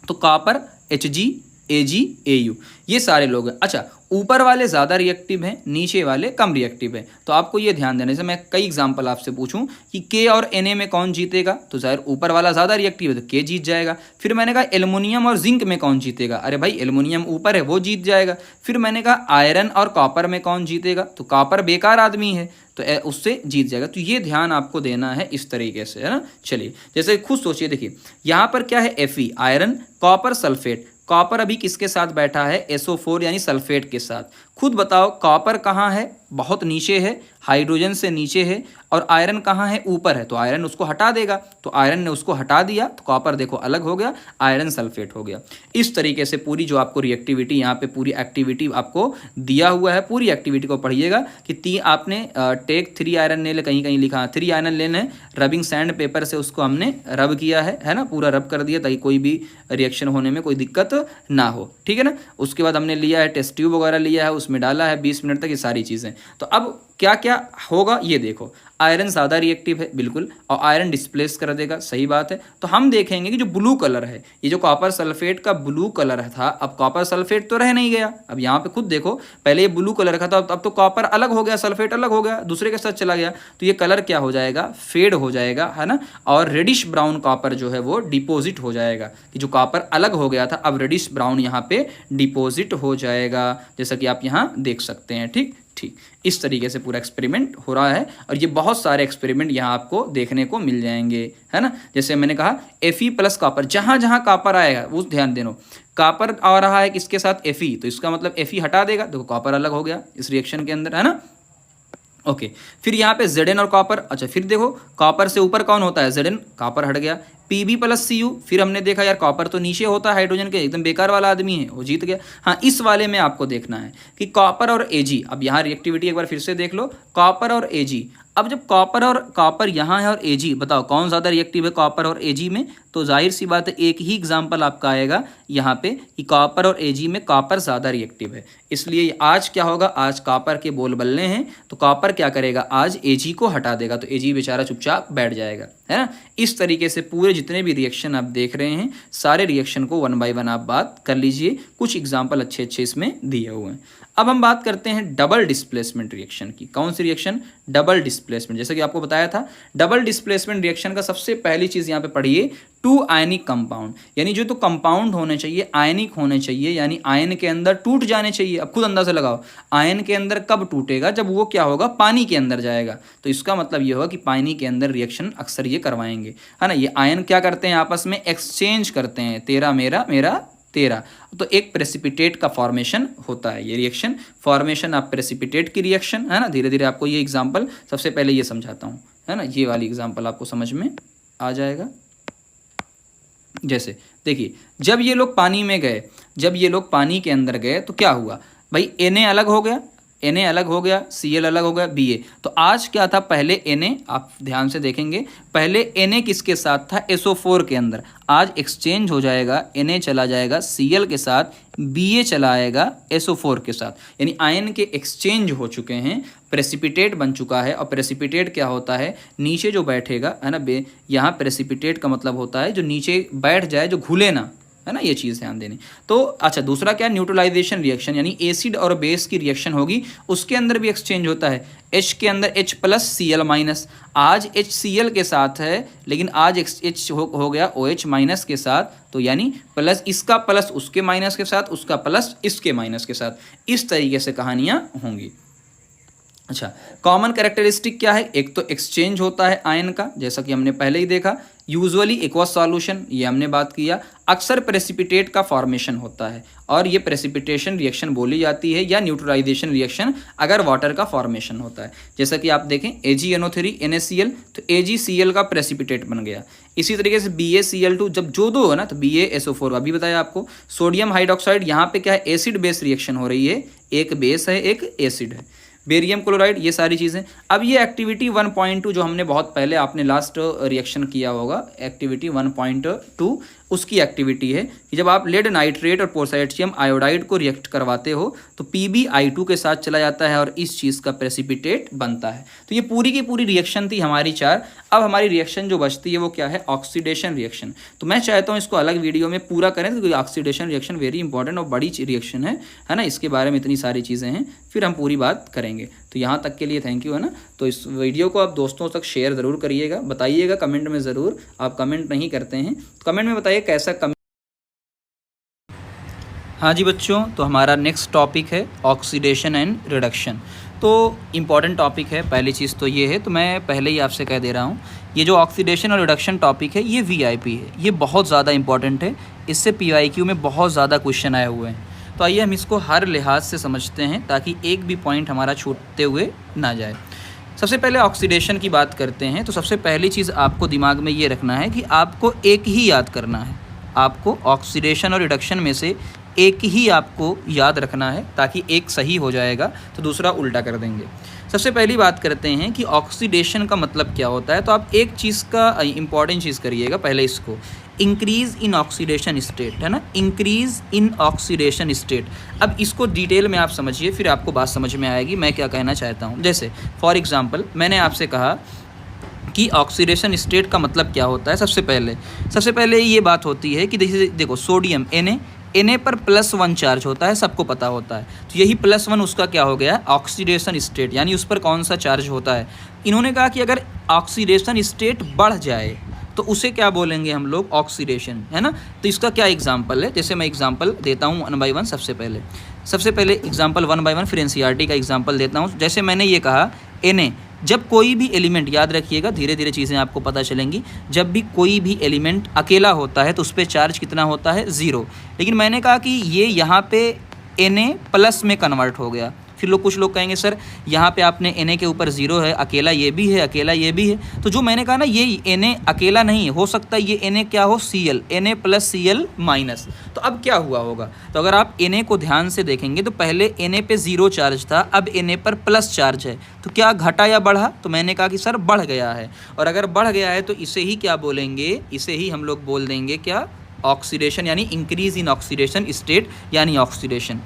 तो कॉपर Hg Ag Au ये सारे लोग हैं। अच्छा ऊपर वाले ज़्यादा रिएक्टिव हैं, नीचे वाले कम रिएक्टिव हैं, तो आपको ये ध्यान देने से मैं कई एग्जांपल आपसे पूछूं कि K और Na में कौन जीतेगा, तो जाहिर ऊपर वाला ज़्यादा रिएक्टिव है तो K जीत जाएगा। फिर मैंने कहा एल्युमिनियम और जिंक में कौन जीतेगा, अरे भाई एल्युमिनियम ऊपर है वो जीत जाएगा। फिर मैंने कहा आयरन और कॉपर में कौन जीतेगा, तो कॉपर बेकार आदमी है तो उससे जीत जाएगा। तो ये ध्यान आपको देना है इस तरीके से है ना। चलिए जैसे खुद सोचिए, देखिए यहाँ पर क्या है Fe iron, copper sulphate, copper अभी किसके साथ बैठा है, SO4 यानी सल्फेट के साथ। खुद बताओ कॉपर कहाँ है, बहुत नीचे है, हाइड्रोजन से नीचे है, और आयरन कहाँ है, ऊपर है, तो आयरन उसको हटा देगा, तो आयरन ने उसको हटा दिया तो कॉपर देखो अलग हो गया, आयरन सल्फेट हो गया। इस तरीके से पूरी जो आपको रिएक्टिविटी यहाँ पे पूरी एक्टिविटी आपको दिया हुआ है, पूरी एक्टिविटी को पढ़िएगा कि आपने टेक 3 आयरन नेल कहीं कहीं लिखा 3 आयरन नेल है, रबिंग सैंड पेपर से उसको हमने रब किया है ना, पूरा रब कर दिया ताकि कोई भी रिएक्शन होने में कोई दिक्कत ना हो, ठीक है ना। उसके बाद हमने लिया है टेस्ट ट्यूब वगैरह लिया है, उसमें डाला है 20 मिनट तक, ये सारी चीज़ें। तो अब क्या क्या होगा ये देखो, आयरन ज़्यादा रिएक्टिव है बिल्कुल, और आयरन डिस्प्लेस कर देगा, सही बात है। तो हम देखेंगे कि जो ब्लू कलर है, ये जो कॉपर सल्फेट का ब्लू कलर था, अब कॉपर सल्फेट तो रह नहीं गया। अब यहाँ पे खुद देखो, पहले ये ब्लू कलर का था, अब तो कॉपर अलग हो गया, सल्फेट अलग हो गया, दूसरे के साथ चला गया, तो ये कलर क्या हो जाएगा, फेड हो जाएगा, है ना। और रेडिश ब्राउन कॉपर जो है वो डिपोजिट हो जाएगा, कि जो कॉपर अलग हो गया था अब रेडिश ब्राउन यहाँ पे डिपोजिट हो जाएगा, जैसा कि आप यहाँ देख सकते हैं। ठीक, इस तरीके से पूरा एक्सपेरिमेंट हो रहा है, और ये बहुत सारे एक्सपेरिमेंट यहाँ आपको देखने को मिल जाएंगे, है ना। जैसे मैंने कहा Fe प्लस कॉपर, जहाँ जहाँ कॉपर आएगा वो ध्यान देना, कॉपर आ रहा है किसके साथ, Fe, तो इसका मतलब Fe हटा देगा, देखो कॉपर अलग हो गया इस रिएक्शन के अंदर, है ना। ओके, फिर यहाँ पे Zn और कॉपर, अच्छा फिर देखो कॉपर से ऊपर कौन होता है, Zn, कॉपर हट गया, Pb प्लस Cu, फिर हमने देखा यार कॉपर तो नीचे होता है हाइड्रोजन के, एकदम बेकार वाला आदमी है, वो जीत गया। हाँ, इस वाले में आपको देखना है कि कॉपर और Ag, अब यहाँ रिएक्टिविटी एक बार फिर से देख लो, कॉपर और Ag, अब जब कॉपर यहाँ है और Ag, बताओ कौन ज़्यादा रिएक्टिव है कॉपर और Ag में, तो जाहिर सी बात है एक ही एग्जाम्पल आपका आएगा यहाँ पे कि कॉपर और Ag में कॉपर ज़्यादा रिएक्टिव है, इसलिए आज क्या होगा, आज कॉपर के बोल बल्ले हैं, तो कॉपर क्या करेगा, आज Ag को हटा देगा, तो Ag बेचारा चुपचाप बैठ जाएगा, है ना। इस तरीके से पूरे जितने भी रिएक्शन आप देख रहे हैं, सारे रिएक्शन को 1 बाय 1 आप बात कर लीजिए, कुछ एग्जाम्पल अच्छे इसमें दिए हुए हैं। अब हम बात करते हैं डबल डिस्प्लेसमेंट रिएक्शन की। कौन सी रिएक्शन, डबल डिस्प्लेसमेंट। जैसे कि आपको बताया था, डबल डिस्प्लेसमेंट रिएक्शन का सबसे पहली चीज़ यहाँ पे पढ़िए, 2 आयनिक कंपाउंड, यानी जो तो कंपाउंड होने चाहिए आयनिक होने चाहिए, यानी आयन के अंदर टूट जाने चाहिए। अब खुद अंदाजा लगाओ, आयन के अंदर कब टूटेगा, जब वो क्या होगा, पानी के अंदर जाएगा, तो इसका मतलब ये होगा कि पानी के अंदर रिएक्शन अक्सर ये करवाएंगे, है ना। ये आयन क्या करते हैं, आपस में एक्सचेंज करते हैं, तेरा मेरा मेरा तेरा, तो एक प्रेसिपिटेट का फॉर्मेशन होता है। ये रिएक्शन फॉर्मेशन ऑफ प्रेसिपिटेट की रिएक्शन, है ना। धीरे धीरे आपको ये एग्जांपल, सबसे पहले ये समझाता हूँ, है ना, ये वाली एग्जांपल आपको समझ में आ जाएगा। जैसे देखिए, जब ये लोग पानी में गए, जब ये लोग पानी के अंदर गए तो क्या हुआ भाई, Na अलग हो गया, Na अलग हो गया, Cl अलग हो गया, Ba, तो आज क्या था, पहले Na, आप ध्यान से देखेंगे, पहले Na किसके साथ था, SO4 के अंदर, आज एक्सचेंज हो जाएगा, Na चला जाएगा Cl के साथ, Ba चला आएगा SO4 के साथ, यानी आयन के एक्सचेंज हो चुके हैं, प्रेसिपिटेट बन चुका है। और प्रेसिपिटेट क्या होता है, नीचे जो बैठेगा, है ना, यहाँ प्रेसिपिटेट का मतलब होता है जो नीचे बैठ जाए, जो घुले ना, है ना, ये चीज़ ध्यान देनी। तो अच्छा, दूसरा क्या, न्यूट्रलाइजेशन रिएक्शन, यानी एसिड और बेस की रिएक्शन होगी, उसके अंदर भी एक्सचेंज होता है, H के अंदर H प्लस Cl माइनस, आज HCl के साथ है, लेकिन आज H हो गया OH माइनस के साथ, तो यानी प्लस इसका प्लस उसके माइनस के साथ, उसका प्लस इसके माइनस के साथ, इस तरीके से कहानियाँ होंगी। अच्छा, कॉमन कैरेक्टरिस्टिक क्या है, एक तो एक्सचेंज होता है आयन का, जैसा कि हमने पहले ही देखा, यूजुअली एक्वस सॉल्यूशन, ये हमने बात किया, अक्सर प्रेसिपिटेट का फॉर्मेशन होता है, और ये प्रेसिपिटेशन रिएक्शन बोली जाती है, या न्यूट्रलाइजेशन रिएक्शन अगर वाटर का फॉर्मेशन होता है। जैसा कि आप देखें AgNO3 NaCl, तो AgCl का प्रेसिपिटेट बन गया। इसी तरीके से BaCl2, जब जो दो है ना, तो BaSO4 अभी बताया आपको। सोडियम हाइड्रोक्साइड, यहाँ पे क्या है, एसिड बेस रिएक्शन हो रही है, एक बेस है एक एसिड है। बेरियम क्लोराइड, ये सारी चीज़ें। अब ये एक्टिविटी 1.2 जो हमने बहुत पहले, आपने लास्ट रिएक्शन किया होगा, एक्टिविटी 1.2 उसकी एक्टिविटी है कि जब आप लेड नाइट्रेट और पोटेशियम आयोडाइड को रिएक्ट करवाते हो तो PbI2 के साथ चला जाता है और इस चीज़ का प्रेसिपिटेट बनता है। तो ये पूरी की पूरी रिएक्शन थी हमारी 4। अब हमारी रिएक्शन जो बचती है वो क्या है, ऑक्सीडेशन रिएक्शन। तो मैं चाहता हूँ इसको अलग वीडियो में पूरा करें, क्योंकि ऑक्सीडेशन रिएक्शन वेरी इंपॉर्टेंट और बड़ी रिएक्शन है ना, इसके बारे में इतनी सारी चीज़ें हैं, फिर हम पूरी बात करेंगे। तो यहाँ तक के लिए थैंक यू, है ना। तो इस वीडियो को आप दोस्तों तक शेयर ज़रूर करिएगा, बताइएगा कमेंट में ज़रूर, आप कमेंट नहीं करते हैं तो कमेंट में बताइए कैसा हाँ जी बच्चों, तो हमारा नेक्स्ट टॉपिक है ऑक्सीडेशन एंड रिडक्शन। तो इम्पॉर्टेंट टॉपिक है, पहली चीज़ तो ये है, तो मैं पहले ही आपसे कह दे रहा हूँ, ये जो ऑक्सीडेशन और रिडक्शन टॉपिक है ये VIP है, ये बहुत ज़्यादा इंपॉर्टेंट है, इससे PYQ में बहुत ज़्यादा क्वेश्चन आए हुए हैं। तो आइए हम इसको हर लिहाज से समझते हैं ताकि एक भी पॉइंट हमारा छूटते हुए ना जाए। सबसे पहले ऑक्सीडेशन की बात करते हैं, तो सबसे पहली चीज़ आपको दिमाग में ये रखना है कि आपको एक ही याद करना है, आपको ऑक्सीडेशन और रिडक्शन में से एक ही आपको याद रखना है, ताकि एक सही हो जाएगा तो दूसरा उल्टा कर देंगे। सबसे पहली बात करते हैं कि ऑक्सीडेशन का मतलब क्या होता है। तो आप एक चीज़ का इंपॉर्टेंट चीज़ करिएगा, पहले इसको, इंक्रीज इन ऑक्सीडेशन स्टेट, है ना, इंक्रीज इन ऑक्सीडेशन स्टेट। अब इसको डिटेल में आप समझिए, फिर आपको बात समझ में आएगी मैं क्या कहना चाहता हूँ। जैसे फॉर एग्जांपल मैंने आपसे कहा कि ऑक्सीडेशन स्टेट का मतलब क्या होता है। सबसे पहले ये बात होती है कि देखो सोडियम Na पर +1 चार्ज होता है, सबको पता होता है। तो यही +1 उसका क्या हो गया, ऑक्सीडेशन स्टेट, यानी उस पर कौन सा चार्ज होता है। इन्होंने कहा कि अगर ऑक्सीडेशन स्टेट बढ़ जाए तो उसे क्या बोलेंगे हम लोग, ऑक्सीडेशन, है ना। तो इसका क्या एग्जांपल है, जैसे मैं एग्जांपल देता हूँ 1 बाय 1। सबसे पहले एग्जांपल 1 बाय 1, फिर एनसीईआरटी का एग्जांपल देता हूँ। जैसे मैंने ये कहा Na, जब कोई भी एलिमेंट, याद रखिएगा धीरे धीरे चीज़ें आपको पता चलेंगी, जब भी कोई भी एलिमेंट अकेला होता है तो उस पर चार्ज कितना होता है, 0। लेकिन मैंने कहा कि ये यहाँ पे Na प्लस में कन्वर्ट हो गया। फिर कुछ लोग कहेंगे सर यहाँ पे आपने Na के ऊपर 0 है, अकेला ये भी है, अकेला ये भी है। तो जो मैंने कहा ना, ये Na अकेला नहीं हो सकता, ये Na क्या हो, Cl, Na plus Cl minus. तो अब क्या हुआ होगा, तो अगर आप Na को ध्यान से देखेंगे तो पहले Na पे 0 चार्ज था, अब Na पर प्लस चार्ज है। तो क्या घटा या बढ़ा, तो मैंने कहा कि सर बढ़ गया है। और अगर बढ़ गया है तो इसे ही क्या बोलेंगे, इसे ही हम लोग बोल देंगे क्या, ऑक्सीडेशन, यानी इंक्रीज इन ऑक्सीडेशन स्टेट, यानी ऑक्सीडेशन।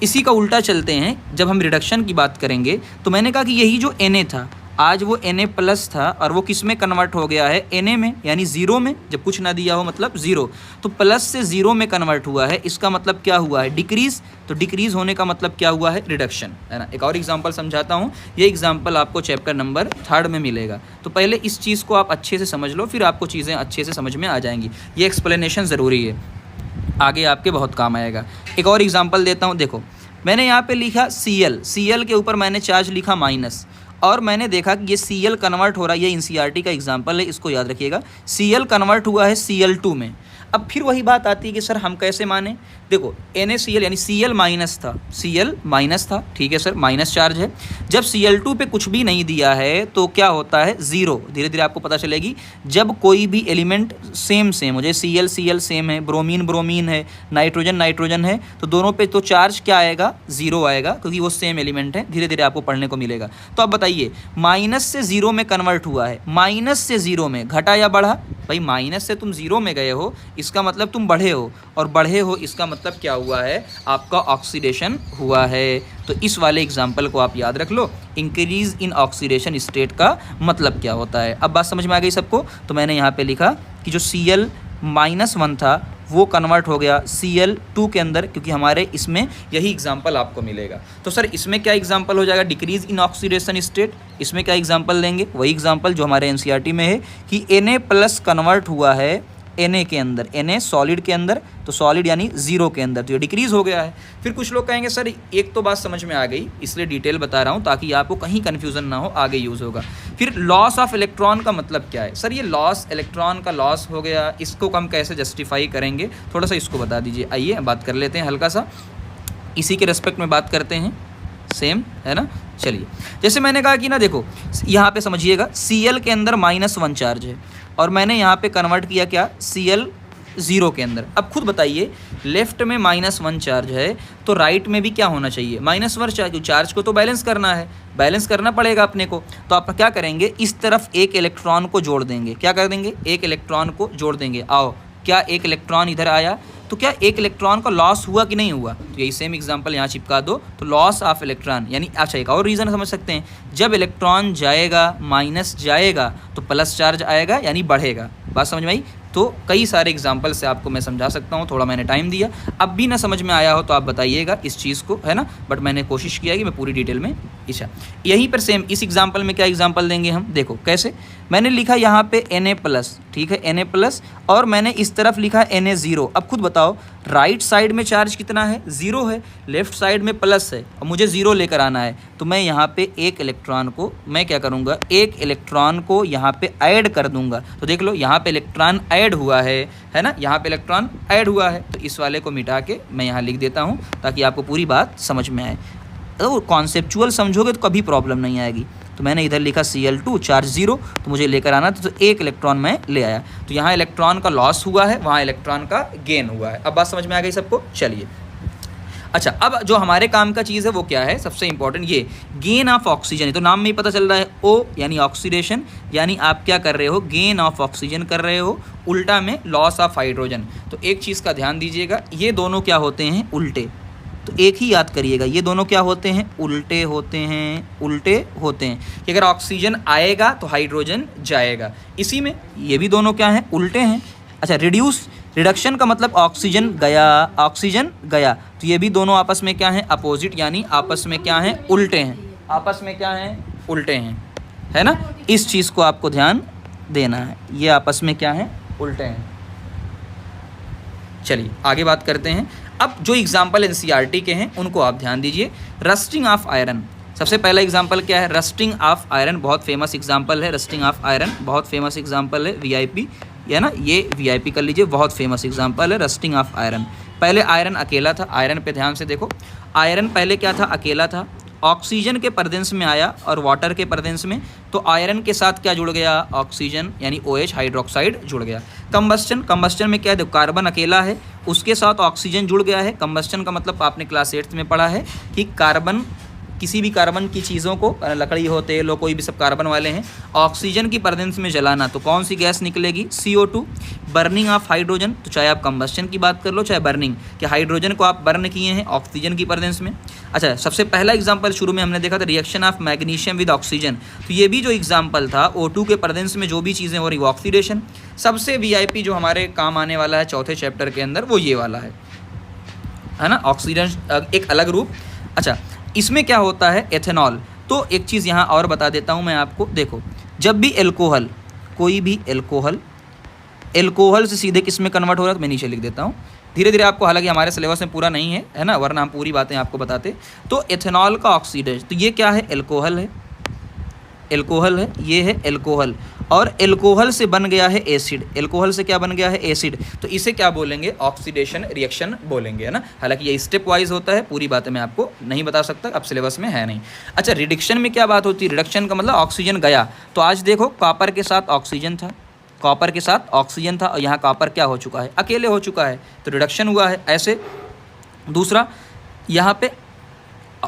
इसी का उल्टा चलते हैं, जब हम रिडक्शन की बात करेंगे तो मैंने कहा कि यही जो Na था, आज वो Na प्लस था और वो किस में कन्वर्ट हो गया है, Na में, यानी 0 में। जब कुछ ना दिया हो मतलब 0, तो प्लस से 0 में कन्वर्ट हुआ है, इसका मतलब क्या हुआ है, डिक्रीज। तो डिक्रीज होने का मतलब क्या हुआ है, रिडक्शन, है ना। एक और एग्जांपल समझाता हूँ, ये एग्जांपल आपको चैप्टर नंबर 3 में मिलेगा। तो पहले इस चीज़ को आप अच्छे से समझ लो, फिर आपको चीज़ें अच्छे से समझ में आ जाएंगी। ये एक्सप्लेनेशन ज़रूरी है, आगे आपके बहुत काम आएगा। एक और एग्जांपल देता हूँ, देखो मैंने यहाँ पे लिखा Cl के ऊपर मैंने चार्ज लिखा माइनस, और मैंने देखा कि ये Cl कन्वर्ट हो रहा है। ये एनसीईआरटी का एग्जांपल है, इसको याद रखिएगा। Cl कन्वर्ट हुआ है Cl2 में। अब फिर वही बात आती है कि सर हम कैसे माने, देखो NaCl यानी Cl माइनस था, ठीक है सर, माइनस चार्ज है। जब Cl2 पे कुछ भी नहीं दिया है तो क्या होता है, 0। धीरे धीरे आपको पता चलेगी, जब कोई भी एलिमेंट सेम हो जाए, Cl सेम है, ब्रोमीन है, नाइट्रोजन है, तो दोनों पे तो चार्ज क्या आएगा, 0 आएगा, क्योंकि वो सेम एलिमेंट है। धीरे धीरे आपको पढ़ने को मिलेगा। तो अब बताइए, माइनस से 0 में कन्वर्ट हुआ है, माइनस से 0 में घटा या बढ़ा, भाई माइनस से तुम 0 में गए हो, इसका मतलब तुम बढ़े हो, और बढ़े हो इसका मतलब क्या हुआ है, आपका ऑक्सीडेशन हुआ है। तो इस वाले एग्जाम्पल को आप याद रख लो, इंक्रीज इन ऑक्सीडेशन स्टेट का मतलब क्या होता है। अब बात समझ में आ गई सबको। तो मैंने यहाँ पे लिखा कि जो Cl-1 था वो कन्वर्ट हो गया Cl2 के अंदर, क्योंकि हमारे इसमें यही एग्जाम्पल आपको मिलेगा। तो सर इसमें क्या एग्जाम्पल हो जाएगा, डिक्रीज इन ऑक्सीडेशन स्टेट। इसमें क्या एग्जाम्पल देंगे, वही एग्जाम्पल जो हमारे एनसीईआरटी में है कि Na प्लस कन्वर्ट हुआ है Na के अंदर, Na सॉलिड के अंदर, तो सॉलिड यानी 0 के अंदर, तो ये डिक्रीज हो गया है। फिर कुछ लोग कहेंगे सर एक तो बात समझ में आ गई, इसलिए डिटेल बता रहा हूँ ताकि आपको कहीं कन्फ्यूज़न ना हो, आगे यूज़ होगा। फिर लॉस ऑफ इलेक्ट्रॉन का मतलब क्या है, सर ये लॉस, इलेक्ट्रॉन का लॉस हो गया, इसको हम कैसे जस्टिफाई करेंगे, थोड़ा सा इसको बता दीजिए। आइए बात कर लेते हैं, हल्का सा इसी के रेस्पेक्ट में बात करते हैं, सेम है ना। चलिए, जैसे मैंने कहा कि ना देखो यहाँ पे समझिएगा, Cl के अंदर -1 चार्ज है, और मैंने यहाँ पे कन्वर्ट किया क्या, Cl0 के अंदर। अब खुद बताइए, लेफ्ट में -1 चार्ज है तो राइट में भी क्या होना चाहिए, -1 चार्ज। चार्ज को तो बैलेंस करना है, बैलेंस करना पड़ेगा अपने को। तो आप क्या करेंगे, इस तरफ एक इलेक्ट्रॉन को जोड़ देंगे। क्या कर देंगे, एक इलेक्ट्रॉन को जोड़ देंगे। आओ, क्या एक इलेक्ट्रॉन इधर आया, तो क्या एक इलेक्ट्रॉन का लॉस हुआ कि नहीं हुआ, तो यही सेम एग्जांपल यहाँ चिपका दो। तो लॉस ऑफ इलेक्ट्रॉन यानी, अच्छा एक और रीज़न समझ सकते हैं, जब इलेक्ट्रॉन जाएगा माइनस जाएगा तो प्लस चार्ज आएगा, यानी बढ़ेगा। बात समझ में आई। तो कई सारे एग्जांपल से आपको मैं समझा सकता हूँ, थोड़ा मैंने टाइम दिया। अब भी ना समझ में आया हो तो आप बताइएगा इस चीज़ को, है ना, बट मैंने कोशिश किया कि मैं पूरी डिटेल में इच्छा। यहीं पर सेम इस एग्जांपल में क्या एग्जांपल देंगे हम, देखो कैसे। मैंने लिखा यहाँ पे Na+, ठीक है, Na+, और मैंने इस तरफ लिखा Na0। अब खुद बताओ, राइट साइड में चार्ज कितना है, 0 है, लेफ्ट साइड में प्लस है, और मुझे 0 लेकर आना है। तो मैं यहाँ पे एक इलेक्ट्रॉन को मैं क्या करूँगा, एक इलेक्ट्रॉन को यहाँ पे ऐड कर दूंगा। तो देख लो यहाँ पे इलेक्ट्रॉन ऐड हुआ है ना, यहाँ पे इलेक्ट्रॉन ऐड हुआ है। तो इस वाले को मिटा के मैं यहाँ लिख देता हूँ ताकि आपको पूरी बात समझ में आए। तो कॉन्सेप्चुअल समझोगे तो कभी प्रॉब्लम नहीं आएगी। तो मैंने इधर लिखा Cl2 चार्ज 0, तो मुझे लेकर आना था, तो एक इलेक्ट्रॉन मैं ले आया। तो यहाँ इलेक्ट्रॉन का लॉस हुआ है, वहाँ इलेक्ट्रॉन का गेन हुआ है। अब बात समझ में आ गई सबको। चलिए अच्छा, अब जो हमारे काम का चीज़ है वो क्या है, सबसे इंपॉर्टेंट ये गेन ऑफ ऑक्सीजन है। तो नाम में ही पता चल रहा है, ओ यानी ऑक्सीडेशन, यानी आप क्या कर रहे हो, गेन ऑफ ऑक्सीजन कर रहे हो, उल्टा में लॉस ऑफ हाइड्रोजन। तो एक चीज़ का ध्यान दीजिएगा, ये दोनों क्या होते हैं, उल्टे। तो एक ही याद करिएगा, ये दोनों क्या होते हैं, उल्टे होते हैं, उल्टे होते हैं कि अगर ऑक्सीजन आएगा तो हाइड्रोजन जाएगा। इसी में ये भी दोनों क्या हैं, उल्टे हैं। अच्छा, रिडक्शन का मतलब ऑक्सीजन गया, ऑक्सीजन गया, तो ये भी दोनों आपस में क्या हैं, अपोजिट, यानी आपस में क्या हैं, उल्टे हैं, आपस में क्या हैं, उल्टे हैं, है ना। इस चीज़ को आपको ध्यान देना है, ये आपस में क्या हैं, उल्टे हैं। चलिए आगे बात करते हैं। अब जो एग्जाम्पल एनसीईआरटी के हैं उनको आप ध्यान दीजिए। रस्टिंग ऑफ आयरन, सबसे पहला एग्जाम्पल क्या है, रस्टिंग ऑफ आयरन, बहुत फेमस एग्जाम्पल है। रस्टिंग ऑफ आयरन बहुत फेमस एग्जाम्पल है, वीआईपी, है ना, ये वीआईपी कर लीजिए, बहुत फेमस एग्जाम्पल है रस्टिंग ऑफ आयरन। पहले आयरन अकेला था, आयरन पे ध्यान से देखो, आयरन पहले क्या था, अकेला था, ऑक्सीजन के प्रेजेंस में आया और वाटर के प्रेजेंस में, तो आयरन के साथ क्या जुड़ गया, ऑक्सीजन यानी OH हाइड्रोक्साइड जुड़ गया। कंबस्टन में क्या है, कार्बन अकेला है, उसके साथ ऑक्सीजन जुड़ गया है। कंबस्टन का मतलब आपने क्लास 8th में पढ़ा है कि कार्बन, किसी भी कार्बन की चीज़ों को, लकड़ी हो, तेल हो, कोई भी सब कार्बन वाले हैं, ऑक्सीजन की प्रेजेंस में जलाना तो कौन सी गैस निकलेगी, CO2। बर्निंग ऑफ हाइड्रोजन, तो चाहे आप कंबस्टन की बात कर लो चाहे बर्निंग, कि हाइड्रोजन को आप बर्न किए हैं ऑक्सीजन की प्रेजेंस में। अच्छा, सबसे पहला एग्जाम्पल शुरू में हमने देखा था reaction of magnesium with oxygen, तो ये भी जो एग्जाम्पल था, O2 के प्रेजेंस में जो भी चीज़ें हो रही वो ऑक्सीडेशन। सबसे VIP जो हमारे काम आने वाला है चौथे चैप्टर के अंदर वो ये वाला है ना, ऑक्सीजन एक अलग रूप। अच्छा, इसमें क्या होता है, एथेनॉल। तो एक चीज़ यहाँ और बता देता हूँ मैं आपको, देखो, जब भी एल्कोहल, कोई भी एल्कोहल से सीधे किस में कन्वर्ट हो रहा है, तो मैं नीचे लिख देता हूँ धीरे धीरे आपको, हालांकि हमारे सिलेबस में पूरा नहीं है ना, वरना हम पूरी बातें आपको बताते। तो एथेनॉल का ऑक्सीडेशन, तो ये क्या है, एल्कोहल है, एल्कोहल है, ये है एल्कोहल, और एल्कोहल से बन गया है एसिड, एल्कोहल से क्या बन गया है, एसिड, तो इसे क्या बोलेंगे, ऑक्सीडेशन रिएक्शन बोलेंगे, है ना। हालांकि ये स्टेप वाइज होता है, पूरी बातें मैं आपको नहीं बता सकता, अब सिलेबस में है नहीं। अच्छा, रिडक्शन में क्या बात होती है, रिडक्शन का मतलब ऑक्सीजन गया, तो आज देखो कॉपर के साथ ऑक्सीजन था, कॉपर के साथ ऑक्सीजन था, और यहाँ कॉपर क्या हो चुका है, अकेले हो चुका है, तो रिडक्शन हुआ है। ऐसे दूसरा, यहाँ पे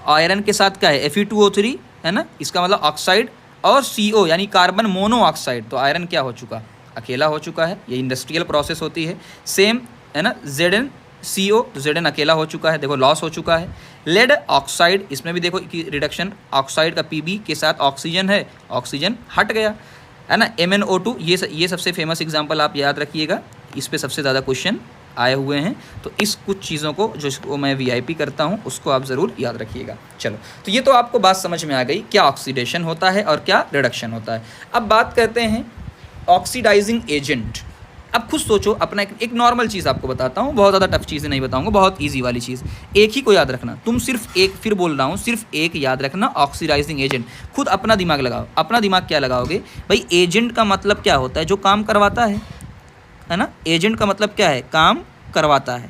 आयरन के साथ क्या है, Fe2O3, है ना, इसका मतलब ऑक्साइड, और CO यानी कार्बन मोनोऑक्साइड, तो आयरन क्या हो चुका, अकेला हो चुका है, ये इंडस्ट्रियल प्रोसेस होती है। सेम है ना, ZnCO, तो Zn अकेला हो चुका है, देखो लॉस हो चुका है। लेड ऑक्साइड, इसमें भी देखो कि रिडक्शन, ऑक्साइड का Pb के साथ ऑक्सीजन है, ऑक्सीजन हट गया, है ना। MnO2, ये सबसे फेमस एग्जाम्पल आप याद रखिएगा, इस पर सबसे ज़्यादा क्वेश्चन आए हुए हैं, तो इस कुछ चीज़ों को जो मैं VIP करता हूँ उसको आप ज़रूर याद रखिएगा। चलो, तो ये तो आपको बात समझ में आ गई, क्या ऑक्सीडेशन होता है और क्या रिडक्शन होता है। अब बात करते हैं ऑक्सीडाइजिंग एजेंट। अब खुद सोचो, अपना एक नॉर्मल चीज़ आपको बताता हूँ, बहुत ज़्यादा टफ चीज़ें नहीं बताऊँगा, बहुत ईजी वाली चीज़, एक ही को याद रखना, तुम सिर्फ एक, फिर बोल रहा हूँ, सिर्फ एक याद रखना, ऑक्सीडाइजिंग एजेंट। खुद अपना दिमाग लगाओ, अपना दिमाग क्या लगाओगे भाई, एजेंट का मतलब क्या होता है, जो काम करवाता है ना, एजेंट का मतलब क्या है, काम करवाता है,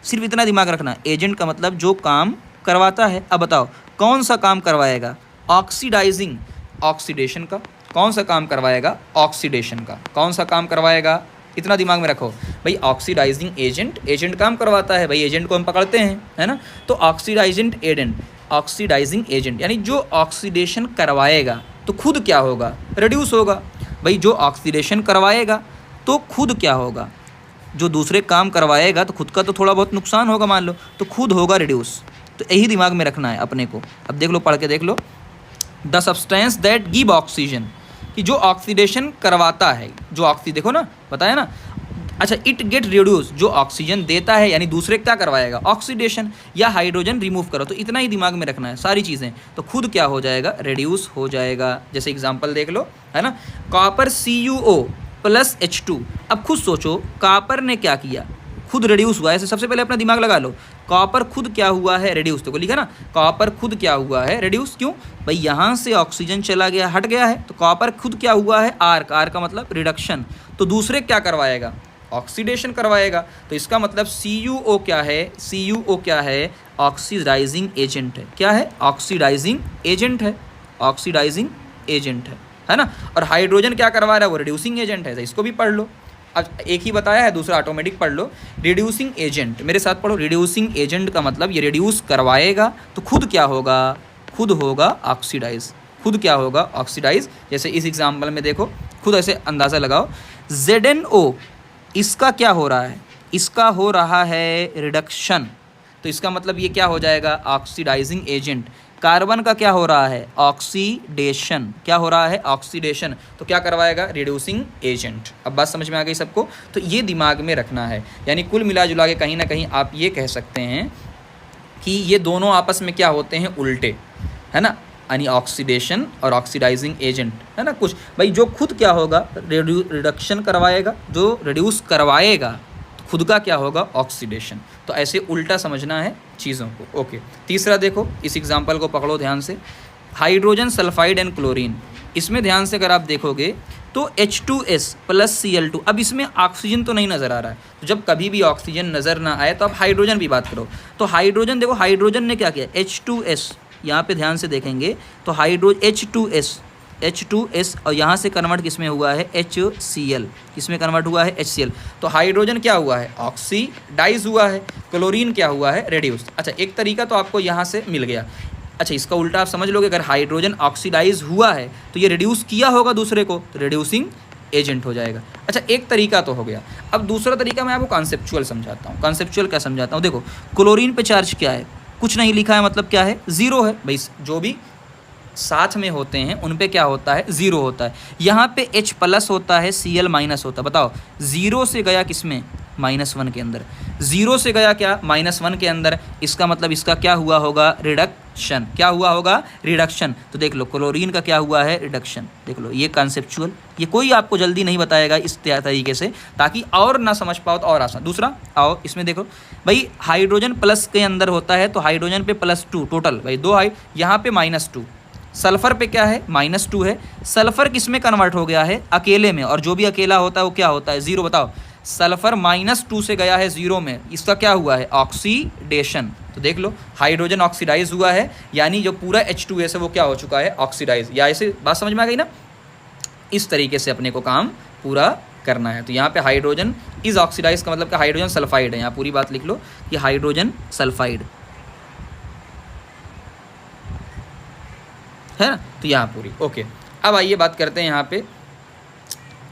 सिर्फ इतना दिमाग रखना, एजेंट का मतलब जो काम करवाता है। अब बताओ कौन सा काम करवाएगा, ऑक्सीडाइजिंग, ऑक्सीडेशन का, कौन सा काम करवाएगा, ऑक्सीडेशन का, कौन सा काम करवाएगा, इतना दिमाग में रखो भाई, ऑक्सीडाइजिंग एजेंट, एजेंट काम करवाता है भाई, एजेंट को हम पकड़ते हैं, है ना, तो ऑक्सीडाइजिंग एजेंट, ऑक्सीडाइजिंग एजेंट यानी जो ऑक्सीडेशन करवाएगा, तो खुद क्या होगा, रिड्यूस होगा भाई, जो ऑक्सीडेशन करवाएगा तो खुद क्या होगा, जो दूसरे काम करवाएगा तो खुद का तो थोड़ा बहुत नुकसान होगा मान लो, तो खुद होगा रिड्यूस। तो यही दिमाग में रखना है अपने को। अब देख लो, पढ़ के देख लो, the substance that give oxygen, कि जो ऑक्सीडेशन करवाता है, जो देखो ना, बताया ना। अच्छा, इट गेट रिड्यूस, जो ऑक्सीजन देता है यानी दूसरे क्या करवाएगा, ऑक्सीडेशन, या हाइड्रोजन रिमूव करो, तो इतना ही दिमाग में रखना है सारी चीज़ें, तो खुद क्या हो जाएगा, रिड्यूस हो जाएगा। जैसे एग्जाम्पल देख लो, है ना, कॉपर CuO + H2। अब खुद सोचो, कॉपर ने क्या किया, खुद रिड्यूस हुआ है। ऐसे सबसे पहले अपना दिमाग लगा लो, कॉपर खुद क्या हुआ है, रिड्यूस, तो लिखा ना, कॉपर खुद क्या हुआ है, रिड्यूस। क्यों भाई, यहाँ से ऑक्सीजन चला गया, हट गया है, तो कॉपर खुद क्या हुआ है, आर्क, आर का मतलब रिडक्शन, तो दूसरे क्या करवाएगा, ऑक्सीडेशन करवाएगा। तो इसका मतलब CuO क्या है, CuO क्या है, ऑक्सीडाइजिंग एजेंट है। क्या है, ऑक्सीडाइजिंग एजेंट है, ऑक्सीडाइजिंग एजेंट है ना। और हाइड्रोजन क्या करवा रहा है, वो रिड्यूसिंग एजेंट है, इसको भी पढ़ लो। अब एक ही बताया है, दूसरा ऑटोमेटिक पढ़ लो। रिड्यूसिंग एजेंट, मेरे साथ पढ़ो। रिड्यूसिंग एजेंट का मतलब ये रिड्यूस करवाएगा तो खुद क्या होगा, खुद होगा ऑक्सीडाइज, खुद क्या होगा ऑक्सीडाइज। जैसे इस एग्जाम्पल में देखो, खुद ऐसे अंदाज़ा लगाओ, ZnO इसका क्या हो रहा है, इसका हो रहा है रिडक्शन, तो इसका मतलब ये क्या हो जाएगा ऑक्सीडाइजिंग एजेंट। कार्बन का क्या हो रहा है ऑक्सीडेशन, क्या हो रहा है ऑक्सीडेशन, तो क्या करवाएगा रिड्यूसिंग एजेंट। अब बात समझ में आ गई सबको, तो ये दिमाग में रखना है। यानी कुल मिला जुला के कहीं ना कहीं आप ये कह सकते हैं कि ये दोनों आपस में क्या होते हैं उल्टे, है ना, यानी ऑक्सीडेशन और ऑक्सीडाइजिंग एजेंट, है ना। कुछ भाई जो खुद क्या होगा रिडक्शन करवाएगा, जो रिड्यूस करवाएगा तो खुद का क्या होगा ऑक्सीडेशन। तो ऐसे उल्टा समझना है चीज़ों को। ओके, तीसरा देखो, इस एग्जांपल को पकड़ो ध्यान से, हाइड्रोजन सल्फाइड एंड क्लोरीन। इसमें ध्यान से अगर आप देखोगे तो H2S प्लस Cl2, अब इसमें ऑक्सीजन तो नहीं नज़र आ रहा है, तो जब कभी भी ऑक्सीजन नज़र ना आए तो आप हाइड्रोजन भी बात करो। तो हाइड्रोजन देखो, हाइड्रोजन ने क्या किया H2S, यहाँ पे ध्यान से देखेंगे तो H2S और यहाँ से कन्वर्ट किस में हुआ है HCl, किस में कन्वर्ट हुआ है HCl। तो हाइड्रोजन क्या हुआ है ऑक्सीडाइज हुआ है, क्लोरीन क्या हुआ है रेड्यूस। अच्छा, एक तरीका तो आपको यहाँ से मिल गया। अच्छा, इसका उल्टा आप समझ लोगे, अगर हाइड्रोजन ऑक्सीडाइज हुआ है तो ये रिड्यूस किया होगा दूसरे को, तो रिड्यूसिंग एजेंट हो जाएगा। अच्छा, एक तरीका तो हो गया। अब दूसरा तरीका मैं आपको कॉन्सेप्चुअल समझाता हूँ। कॉन्सेप्चुअल क्या समझाता हूँ, देखो क्लोरीन पे चार्ज क्या है, कुछ नहीं लिखा है, मतलब क्या है ज़ीरो है। भाई जो भी साथ में होते हैं उन पे क्या होता है ज़ीरो होता है। यहाँ पे H प्लस होता है, Cl माइनस होता है। बताओ, ज़ीरो से गया किस में -1 के अंदर, ज़ीरो से गया क्या -1 के अंदर, इसका मतलब इसका क्या हुआ होगा रिडक्शन, क्या हुआ होगा रिडक्शन। तो देख लो क्लोरीन का क्या हुआ है रिडक्शन। देख लो, ये कॉन्सेप्चुअल, ये कोई आपको जल्दी नहीं बताएगा इस तरीके से, ताकि और ना समझ पाओ तो और आसान। दूसरा आओ, इसमें देखो भाई, हाइड्रोजन प्लस के अंदर होता है तो हाइड्रोजन पे +2 टोटल, भाई 2 यहाँ पे -2, सल्फ़र पे क्या है -2 है। सल्फ़र किस में कन्वर्ट हो गया है अकेले में, और जो भी अकेला होता है वो क्या होता है ज़ीरो। बताओ, सल्फ़र -2 से गया है ज़ीरो में, इसका क्या हुआ है ऑक्सीडेशन। तो देख लो, हाइड्रोजन ऑक्सीडाइज हुआ है, यानी जो पूरा H2S है वो क्या हो चुका है ऑक्सीडाइज। या ऐसे बात समझ में आ गई ना, इस तरीके से अपने को काम पूरा करना है। तो यहाँ पे हाइड्रोजन इज ऑक्सीडाइज का मतलब कि हाइड्रोजन सल्फाइड है, यहाँ पूरी बात लिख लो कि हाइड्रोजन सल्फाइड है ना, तो यहाँ पूरी ओके। अब आइए बात करते हैं यहाँ पे,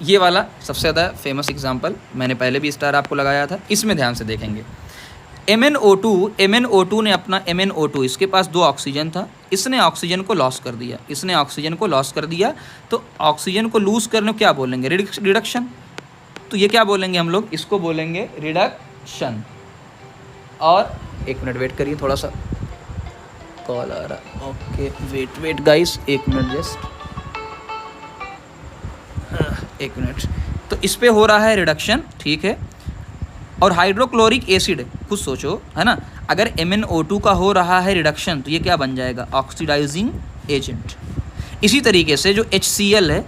ये वाला सबसे ज़्यादा फेमस एग्जांपल मैंने पहले भी स्टार आपको लगाया था, इसमें ध्यान से देखेंगे। MnO2 ने अपना MnO2, इसके पास 2 ऑक्सीजन था, इसने ऑक्सीजन को लॉस कर दिया, इसने ऑक्सीजन को लॉस कर दिया। तो ऑक्सीजन को लूज़ करने को क्या बोलेंगे रिडक्शन। तो ये क्या बोलेंगे हम लोग, इसको बोलेंगे रिडक्शन। और एक मिनट वेट करिए, थोड़ा सा कॉल आ रहा। ओके, वेट गाइस, एक मिनट जस्ट, एक मिनट। तो इस पे हो रहा है रिडक्शन, ठीक है। और हाइड्रोक्लोरिक एसिड, खुद सोचो, है ना, अगर MnO2 का हो रहा है रिडक्शन तो ये क्या बन जाएगा ऑक्सीडाइजिंग एजेंट। इसी तरीके से जो HCl है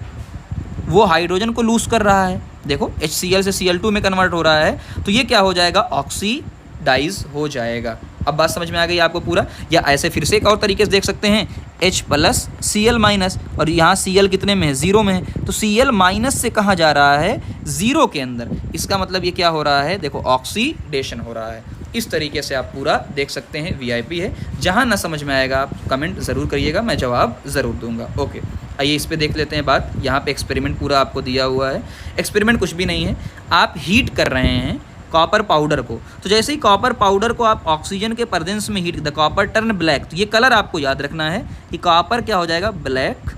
वो हाइड्रोजन को लूज कर रहा है, देखो HCl से Cl2 में कन्वर्ट हो रहा है, तो ये क्या हो जाएगा ऑक्सीडाइज हो जाएगा। अब बात समझ में आ गई आपको पूरा। या ऐसे फिर से एक और तरीके से देख सकते हैं, H प्लस Cl माइनस, और यहाँ Cl कितने में है ज़ीरो में है, तो Cl माइनस से कहाँ जा रहा है ज़ीरो के अंदर, इसका मतलब ये क्या हो रहा है देखो ऑक्सीडेशन हो रहा है। इस तरीके से आप पूरा देख सकते हैं, VIP है। जहाँ ना समझ में आएगा आप कमेंट ज़रूर करिएगा, मैं जवाब ज़रूर दूंगा। ओके, आइए इस पे देख लेते हैं बात। यहाँ पे एक्सपेरिमेंट पूरा आपको दिया हुआ है। एक्सपेरिमेंट कुछ भी नहीं है, आप हीट कर रहे हैं कॉपर पाउडर को। तो जैसे ही कॉपर पाउडर को आप ऑक्सीजन के प्रेजेंस में heat, the copper turn black, तो ये कलर आपको याद रखना है कि कॉपर क्या हो जाएगा ब्लैक।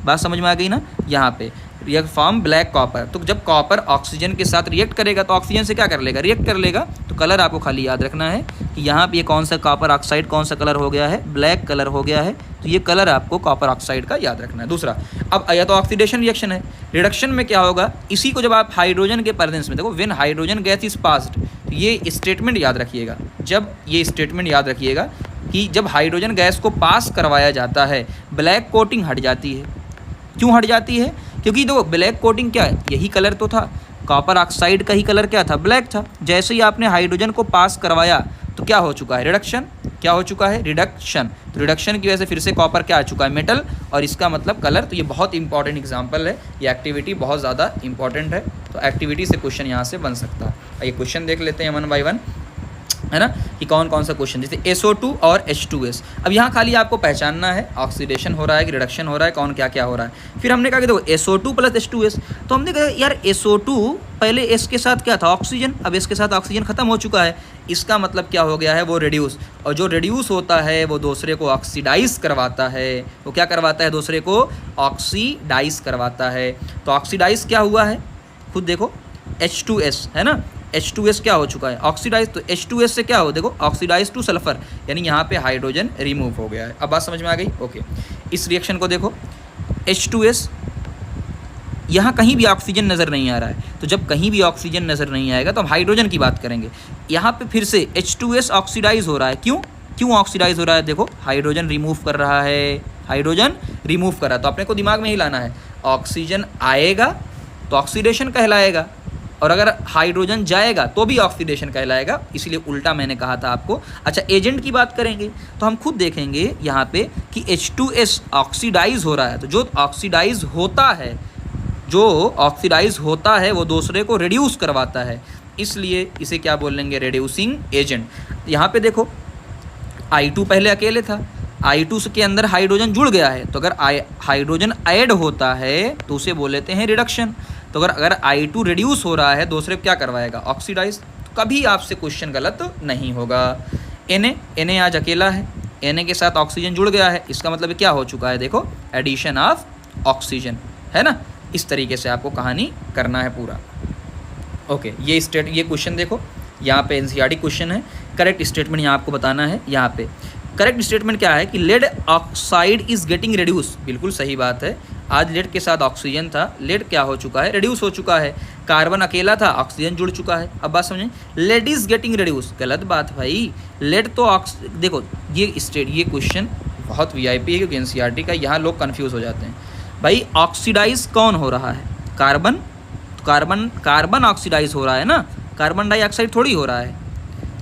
बात समझ में आ गई ना, यहाँ पे रिएक्ट फॉर्म ब्लैक कॉपर। तो जब कॉपर ऑक्सीजन के साथ रिएक्ट करेगा तो ऑक्सीजन से क्या कर लेगा रिएक्ट कर लेगा। तो कलर आपको खाली याद रखना है कि यहाँ पे ये कौन सा कॉपर ऑक्साइड कौन सा कलर हो गया है ब्लैक कलर हो गया है, तो ये कलर आपको कॉपर ऑक्साइड का याद रखना है। दूसरा, अब या तो ऑक्सीडेशन रिएक्शन है, रिडक्शन में क्या होगा, इसी को जब आप हाइड्रोजन के प्रेजेंस में देखो, when hydrogen gas is passed, ये स्टेटमेंट याद रखिएगा। जब ये स्टेटमेंट याद रखिएगा कि जब हाइड्रोजन गैस को पास करवाया जाता है ब्लैक कोटिंग हट जाती है। क्यों हट जाती है, क्योंकि देखो ब्लैक कोटिंग क्या है, यही कलर तो था, कॉपर ऑक्साइड का ही कलर क्या था ब्लैक था। जैसे ही आपने हाइड्रोजन को पास करवाया तो क्या हो चुका है रिडक्शन, क्या हो चुका है रिडक्शन। तो रिडक्शन की वजह से फिर से कॉपर क्या आ चुका है मेटल, और इसका मतलब कलर। तो ये बहुत इंपॉर्टेंट एग्जांपल है, ये एक्टिविटी बहुत ज़्यादा इंपॉर्टेंट है। तो एक्टिविटी से क्वेश्चन यहाँ से बन सकता है। ये क्वेश्चन देख लेते हैं वन बाय वन, है ना, कि कौन कौन सा क्वेश्चन, जैसे SO2 और H2S। अब यहाँ खाली आपको पहचानना है ऑक्सीडेशन हो रहा है कि रिडक्शन हो रहा है, कौन क्या क्या हो रहा है। फिर हमने कहा कि देखो SO2 प्लस H2S, तो हमने कहा यार SO2 पहले S के साथ क्या था, ऑक्सीजन, अब S के साथ ऑक्सीजन खत्म हो चुका है, इसका मतलब क्या हो गया है, वो रिड्यूस, और जो रिड्यूस होता है वो दूसरे को ऑक्सीडाइज करवाता है। वो क्या करवाता है, दूसरे को ऑक्सीडाइज करवाता है। तो ऑक्सीडाइज क्या हुआ है, खुद देखो, H2S है ना, H2S क्या हो चुका है, ऑक्सीडाइज। तो H2S से क्या हो, देखो ऑक्सीडाइज टू सल्फर, यानी यहाँ पे हाइड्रोजन रिमूव हो गया है। अब बात समझ में आ गई, ओके। इस रिएक्शन को देखो, H2S, यहाँ कहीं भी ऑक्सीजन नज़र नहीं आ रहा है, तो जब कहीं भी ऑक्सीजन नज़र नहीं आएगा तो हम हाइड्रोजन की बात करेंगे। यहाँ पे फिर से H2S ऑक्सीडाइज हो रहा है, क्यों ऑक्सीडाइज हो रहा है, देखो हाइड्रोजन रिमूव कर रहा है, हाइड्रोजन रिमूव कर रहा है। तो अपने को दिमाग में ही लाना है, ऑक्सीजन आएगा तो ऑक्सीडेशन कहलाएगा, और अगर हाइड्रोजन जाएगा तो भी ऑक्सीडेशन कहलाएगा, इसलिए उल्टा मैंने कहा था आपको। अच्छा, एजेंट की बात करेंगे तो हम खुद देखेंगे यहाँ पे कि H2S ऑक्सीडाइज हो रहा है, तो जो ऑक्सीडाइज होता है वो दूसरे को रिड्यूस करवाता है, इसलिए इसे क्या बोलेंगे, रिड्यूसिंग एजेंट। यहाँ पे देखो I2 पहले अकेले था, I2 के अंदर हाइड्रोजन जुड़ गया है, तो अगर हाइड्रोजन ऐड होता है तो उसे बोल लेते हैं रिडक्शन। तो अगर I2 रिड्यूस हो रहा है, दूसरे क्या करवाएगा, ऑक्सीडाइज। तो कभी आपसे क्वेश्चन गलत नहीं होगा। Na आज अकेला है, Na के साथ ऑक्सीजन जुड़ गया है, इसका मतलब क्या हो चुका है, देखो एडिशन ऑफ ऑक्सीजन, है ना। इस तरीके से आपको कहानी करना है पूरा, ओके। ये क्वेश्चन देखो, यहाँ पे NCERT क्वेश्चन है। करेक्ट स्टेटमेंट यहाँ आपको बताना है। यहाँ पे करेक्ट स्टेटमेंट क्या है कि lead oxide is getting reduce, बिल्कुल सही बात है। आज लेड के साथ ऑक्सीजन था, लेड क्या हो चुका है, रिड्यूस हो चुका है। कार्बन अकेला था, ऑक्सीजन जुड़ चुका है। अब बात समझें, लेड इज गेटिंग रिड्यूस, गलत बात भाई। लेड तो देखो ये क्वेश्चन बहुत VIP है, क्योंकि NCERT का, यहाँ लोग कन्फ्यूज़ हो जाते हैं। भाई ऑक्सीडाइज कौन हो रहा है, कार्बन ऑक्सीडाइज हो रहा है ना, कार्बन डाइऑक्साइड थोड़ी हो रहा है।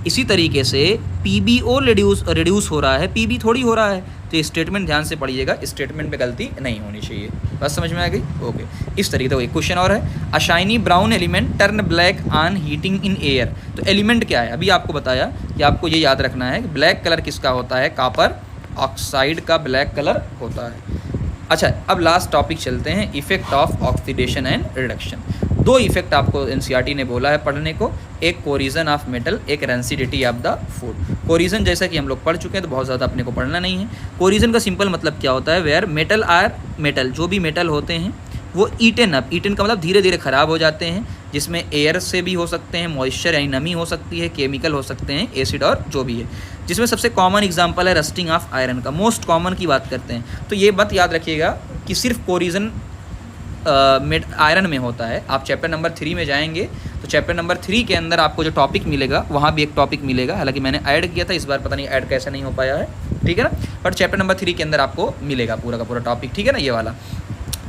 इसी तरीके से PbO रिड्यूस हो रहा है, PB थोड़ी हो रहा है। तो ये स्टेटमेंट ध्यान से पढ़िएगा, स्टेटमेंट में गलती नहीं होनी चाहिए। बस समझ में आ गई, ओके। इस तरीके से एक क्वेश्चन और है, अ shiny brown element turn black on heating in air. तो एलिमेंट क्या है, अभी आपको बताया कि आपको ये याद रखना है कि ब्लैक कलर किसका होता है, कॉपर ऑक्साइड का ब्लैक कलर होता है। अच्छा, अब लास्ट टॉपिक चलते हैं, effect of oxidation and reduction. दो इफेक्ट आपको NCERT ने बोला है पढ़ने को, एक कोरिजन ऑफ मेटल, एक rancidity of the food. Corrosion जैसा कि हम लोग पढ़ चुके हैं, तो बहुत ज़्यादा अपने को पढ़ना नहीं है। कोरिजन का सिंपल मतलब क्या होता है, वेयर मेटल जो भी मेटल होते हैं वो ईटन का मतलब धीरे धीरे ख़राब हो जाते हैं, जिसमें एयर से भी हो सकते हैं, मॉइस्चर यानी नमी हो सकती है, केमिकल हो सकते हैं, एसिड और जो भी है। जिसमें सबसे कॉमन एग्जांपल है रस्टिंग ऑफ आयरन का, मोस्ट कॉमन की बात करते हैं। तो ये बात याद रखिएगा कि सिर्फ कोरिजन आयरन में होता है। आप चैप्टर नंबर 3 में जाएंगे तो चैप्टर नंबर 3 के अंदर आपको जो टॉपिक मिलेगा, वहाँ भी एक टॉपिक मिलेगा, हालांकि मैंने ऐड किया था, इस बार पता नहीं ऐड कैसे नहीं हो पाया है, ठीक है ना। बट चैप्टर नंबर 3 के अंदर आपको मिलेगा पूरा का पूरा टॉपिक, ठीक है ना। ये वाला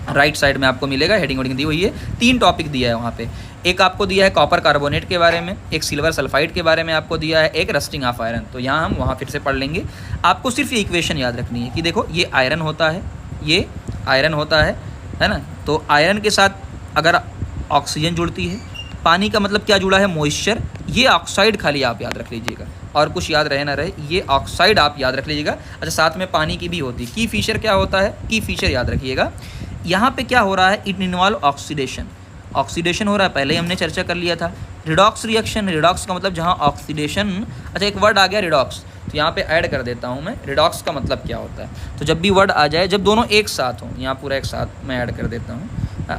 राइट साइड में आपको मिलेगा, हेडिंग दी हुई है। 3 टॉपिक दिया है वहाँ पे, एक आपको दिया है कॉपर कार्बोनेट के बारे में, एक सिल्वर सल्फाइड के बारे में आपको दिया है, एक रस्टिंग ऑफ आयरन। तो यहाँ हम वहाँ फिर से पढ़ लेंगे। आपको सिर्फ ये इक्वेशन याद रखनी है कि देखो ये आयरन होता है, ये आयरन होता है ना। तो आयरन के साथ अगर ऑक्सीजन जुड़ती है, पानी का मतलब क्या जुड़ा है, मॉइस्चर। ये ऑक्साइड खाली आप याद रख लीजिएगा, और कुछ याद रहे ना रहे, ये ऑक्साइड आप याद रख लीजिएगा। अच्छा, साथ में पानी की भी होती है। की फीचर क्या होता है, की फीचर याद रखिएगा। यहाँ पे क्या हो रहा है, इट इन्वॉल्व ऑक्सीडेशन हो रहा है, पहले ही हमने चर्चा कर लिया था। रिडॉक्स रिएक्शन, रिडॉक्स का मतलब जहाँ ऑक्सीडेशन, अच्छा एक वर्ड आ गया रिडॉक्स, तो यहाँ पे ऐड कर देता हूँ मैं, रिडॉक्स का मतलब क्या होता है। तो जब भी वर्ड आ जाए, जब दोनों एक साथ हों, यहाँ पूरा एक साथ मैं ऐड कर देता हूँ,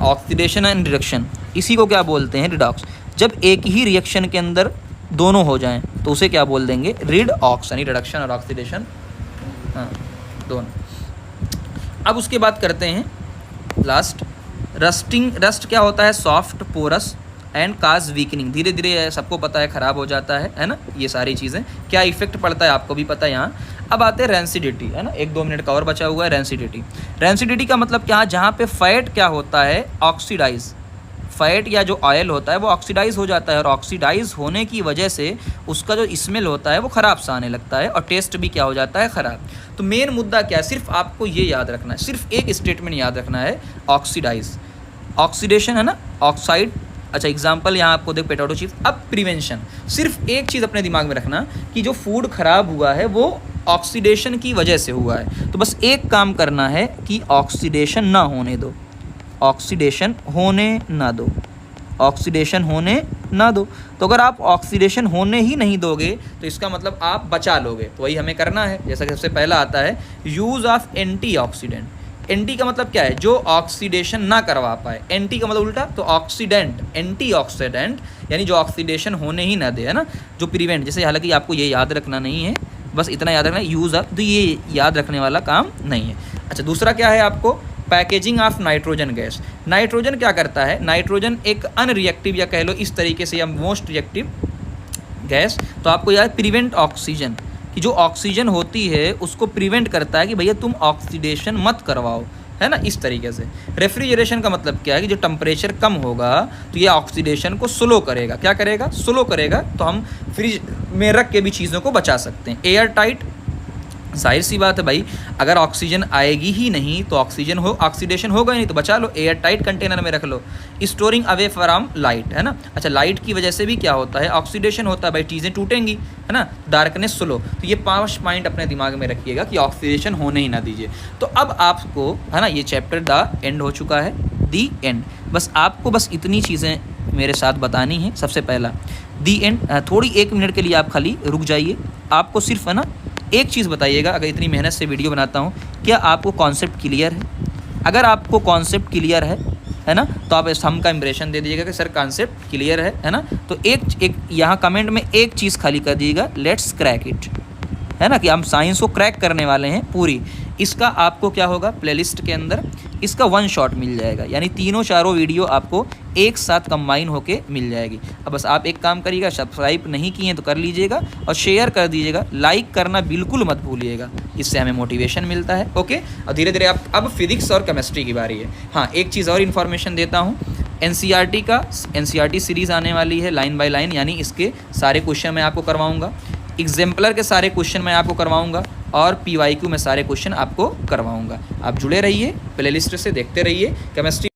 ऑक्सीडेशन एंड रिडक्शन, इसी को क्या बोलते हैं, रिडॉक्स। जब एक ही रिएक्शन के अंदर दोनों हो जाएं तो उसे क्या बोल देंगे, रिडऑक्स, यानी रिडक्शन और ऑक्सीडेशन, हाँ दोनों। अब उसके बाद करते हैं लास्ट रस्ट क्या होता है, soft porous and cause weakening, धीरे धीरे सबको पता है ख़राब हो जाता है ना। ये सारी चीज़ें क्या इफेक्ट पड़ता है आपको भी पता है यहाँ। अब आते हैं रेंसिडिटी, है ना, 1-2 मिनट का और बचा हुआ है। रेंसिडिटी का मतलब क्या, जहाँ पे फैट क्या होता है, ऑक्सीडाइज, फैट या जो ऑयल होता है वो ऑक्सीडाइज हो जाता है, और ऑक्सीडाइज होने की वजह से उसका जो स्मेल होता है वो ख़राब सा आने लगता है, और टेस्ट भी क्या हो जाता है, ख़राब। तो मेन मुद्दा क्या है, सिर्फ आपको ये याद रखना है, सिर्फ एक स्टेटमेंट याद रखना है, ऑक्सीडाइज, ऑक्सीडेशन है ना, ऑक्साइड अच्छा एग्जाम्पल यहाँ आपको देख पोटैटो चिप्स। अब प्रिवेंशन, सिर्फ एक चीज़ अपने दिमाग में रखना कि जो फूड खराब हुआ है वो ऑक्सीडेशन की वजह से हुआ है। तो बस एक काम करना है कि ऑक्सीडेशन ना होने दो, ऑक्सीडेशन होने ना दो, ऑक्सीडेशन होने ना दो। तो अगर आप ऑक्सीडेशन होने ही नहीं दोगे तो इसका मतलब आप बचा लोगे। तो वही हमें करना है। जैसा कि सबसे पहला आता है यूज़ ऑफ एंटीऑक्सीडेंट। एंटी का मतलब क्या है, जो ऑक्सीडेशन ना करवा पाए, एंटी का मतलब उल्टा, तो ऑक्सीडेंट, एंटीऑक्सीडेंट यानी जो ऑक्सीडेशन होने ही ना दे, है ना, जो प्रिवेंट। जैसे हालांकि आपको ये याद रखना नहीं है, बस इतना याद रखना है यूज़ ऑफ, तो ये याद रखने वाला काम नहीं है। अच्छा दूसरा क्या है आपको, packaging of nitrogen gas. Nitrogen क्या करता है, नाइट्रोजन एक अनरिएक्टिव या कह लो इस तरीके से या मोस्ट रिएक्टिव गैस। तो आपको याद प्रिवेंट ऑक्सीजन, कि जो ऑक्सीजन होती है उसको प्रिवेंट करता है कि भैया तुम ऑक्सीडेशन मत करवाओ, है ना, इस तरीके से। रेफ्रिजरेशन का मतलब क्या है कि जो टेम्परेचर कम होगा तो ये ऑक्सीडेशन को स्लो करेगा। क्या करेगा, स्लो करेगा। तो हम फ्रिज में रख के भी चीज़ों को बचा सकते हैं। एयर टाइट, जाहिर सी बात है भाई, अगर ऑक्सीजन आएगी ही नहीं तो ऑक्सीडेशन होगा ही नहीं, तो बचा लो, एयर टाइट कंटेनर में रख लो। स्टोरिंग अवे फ्रॉम लाइट, है ना। अच्छा लाइट की वजह से भी क्या होता है, ऑक्सीडेशन होता है भाई, चीज़ें टूटेंगी, है ना, डार्कनेस स्लो। तो ये 5 पॉइंट अपने दिमाग में रखिएगा कि ऑक्सीडेशन होने ही ना दीजिए। तो अब आपको, है ना, ये चैप्टर द एंड हो चुका है, दी एंड। बस आपको बस इतनी चीज़ें मेरे साथ बतानी है। सबसे पहला दी एंड, थोड़ी 1 मिनट के लिए आप खाली रुक जाइए। आपको सिर्फ, है ना, एक चीज़ बताइएगा, अगर इतनी मेहनत से वीडियो बनाता हूँ, क्या आपको कॉन्सेप्ट क्लियर है? अगर आपको कॉन्सेप्ट क्लियर है ना, तो आप सम का इंप्रेशन दे दीजिएगा कि सर कॉन्सेप्ट क्लियर है ना। तो एक यहाँ कमेंट में एक चीज़ खाली कर दीजिएगा, लेट्स क्रैक इट, है ना, कि हम साइंस को क्रैक करने वाले हैं पूरी। इसका आपको क्या होगा, प्लेलिस्ट के अंदर इसका 1 शॉट मिल जाएगा, यानी तीनों चारों वीडियो आपको एक साथ कंबाइन होके मिल जाएगी। अब बस आप एक काम करिएगा, सब्सक्राइब नहीं किए हैं तो कर लीजिएगा और शेयर कर दीजिएगा, लाइक करना बिल्कुल मत भूलिएगा, इससे हमें मोटिवेशन मिलता है। ओके, और धीरे धीरे आप, अब फिजिक्स और केमिस्ट्री की बारी है। हाँ एक चीज़ और इन्फॉर्मेशन देता हूँ, एनसीईआरटी सीरीज़ आने वाली है लाइन बाय लाइन, यानी इसके सारे क्वेश्चन मैं आपको करवाऊँगा, एग्जाम्पलर के सारे क्वेश्चन मैं आपको करवाऊँगा और PYQ में सारे क्वेश्चन आपको करवाऊँगा। आप जुड़े रहिए, प्लेलिस्ट से देखते रहिए। केमिस्ट्री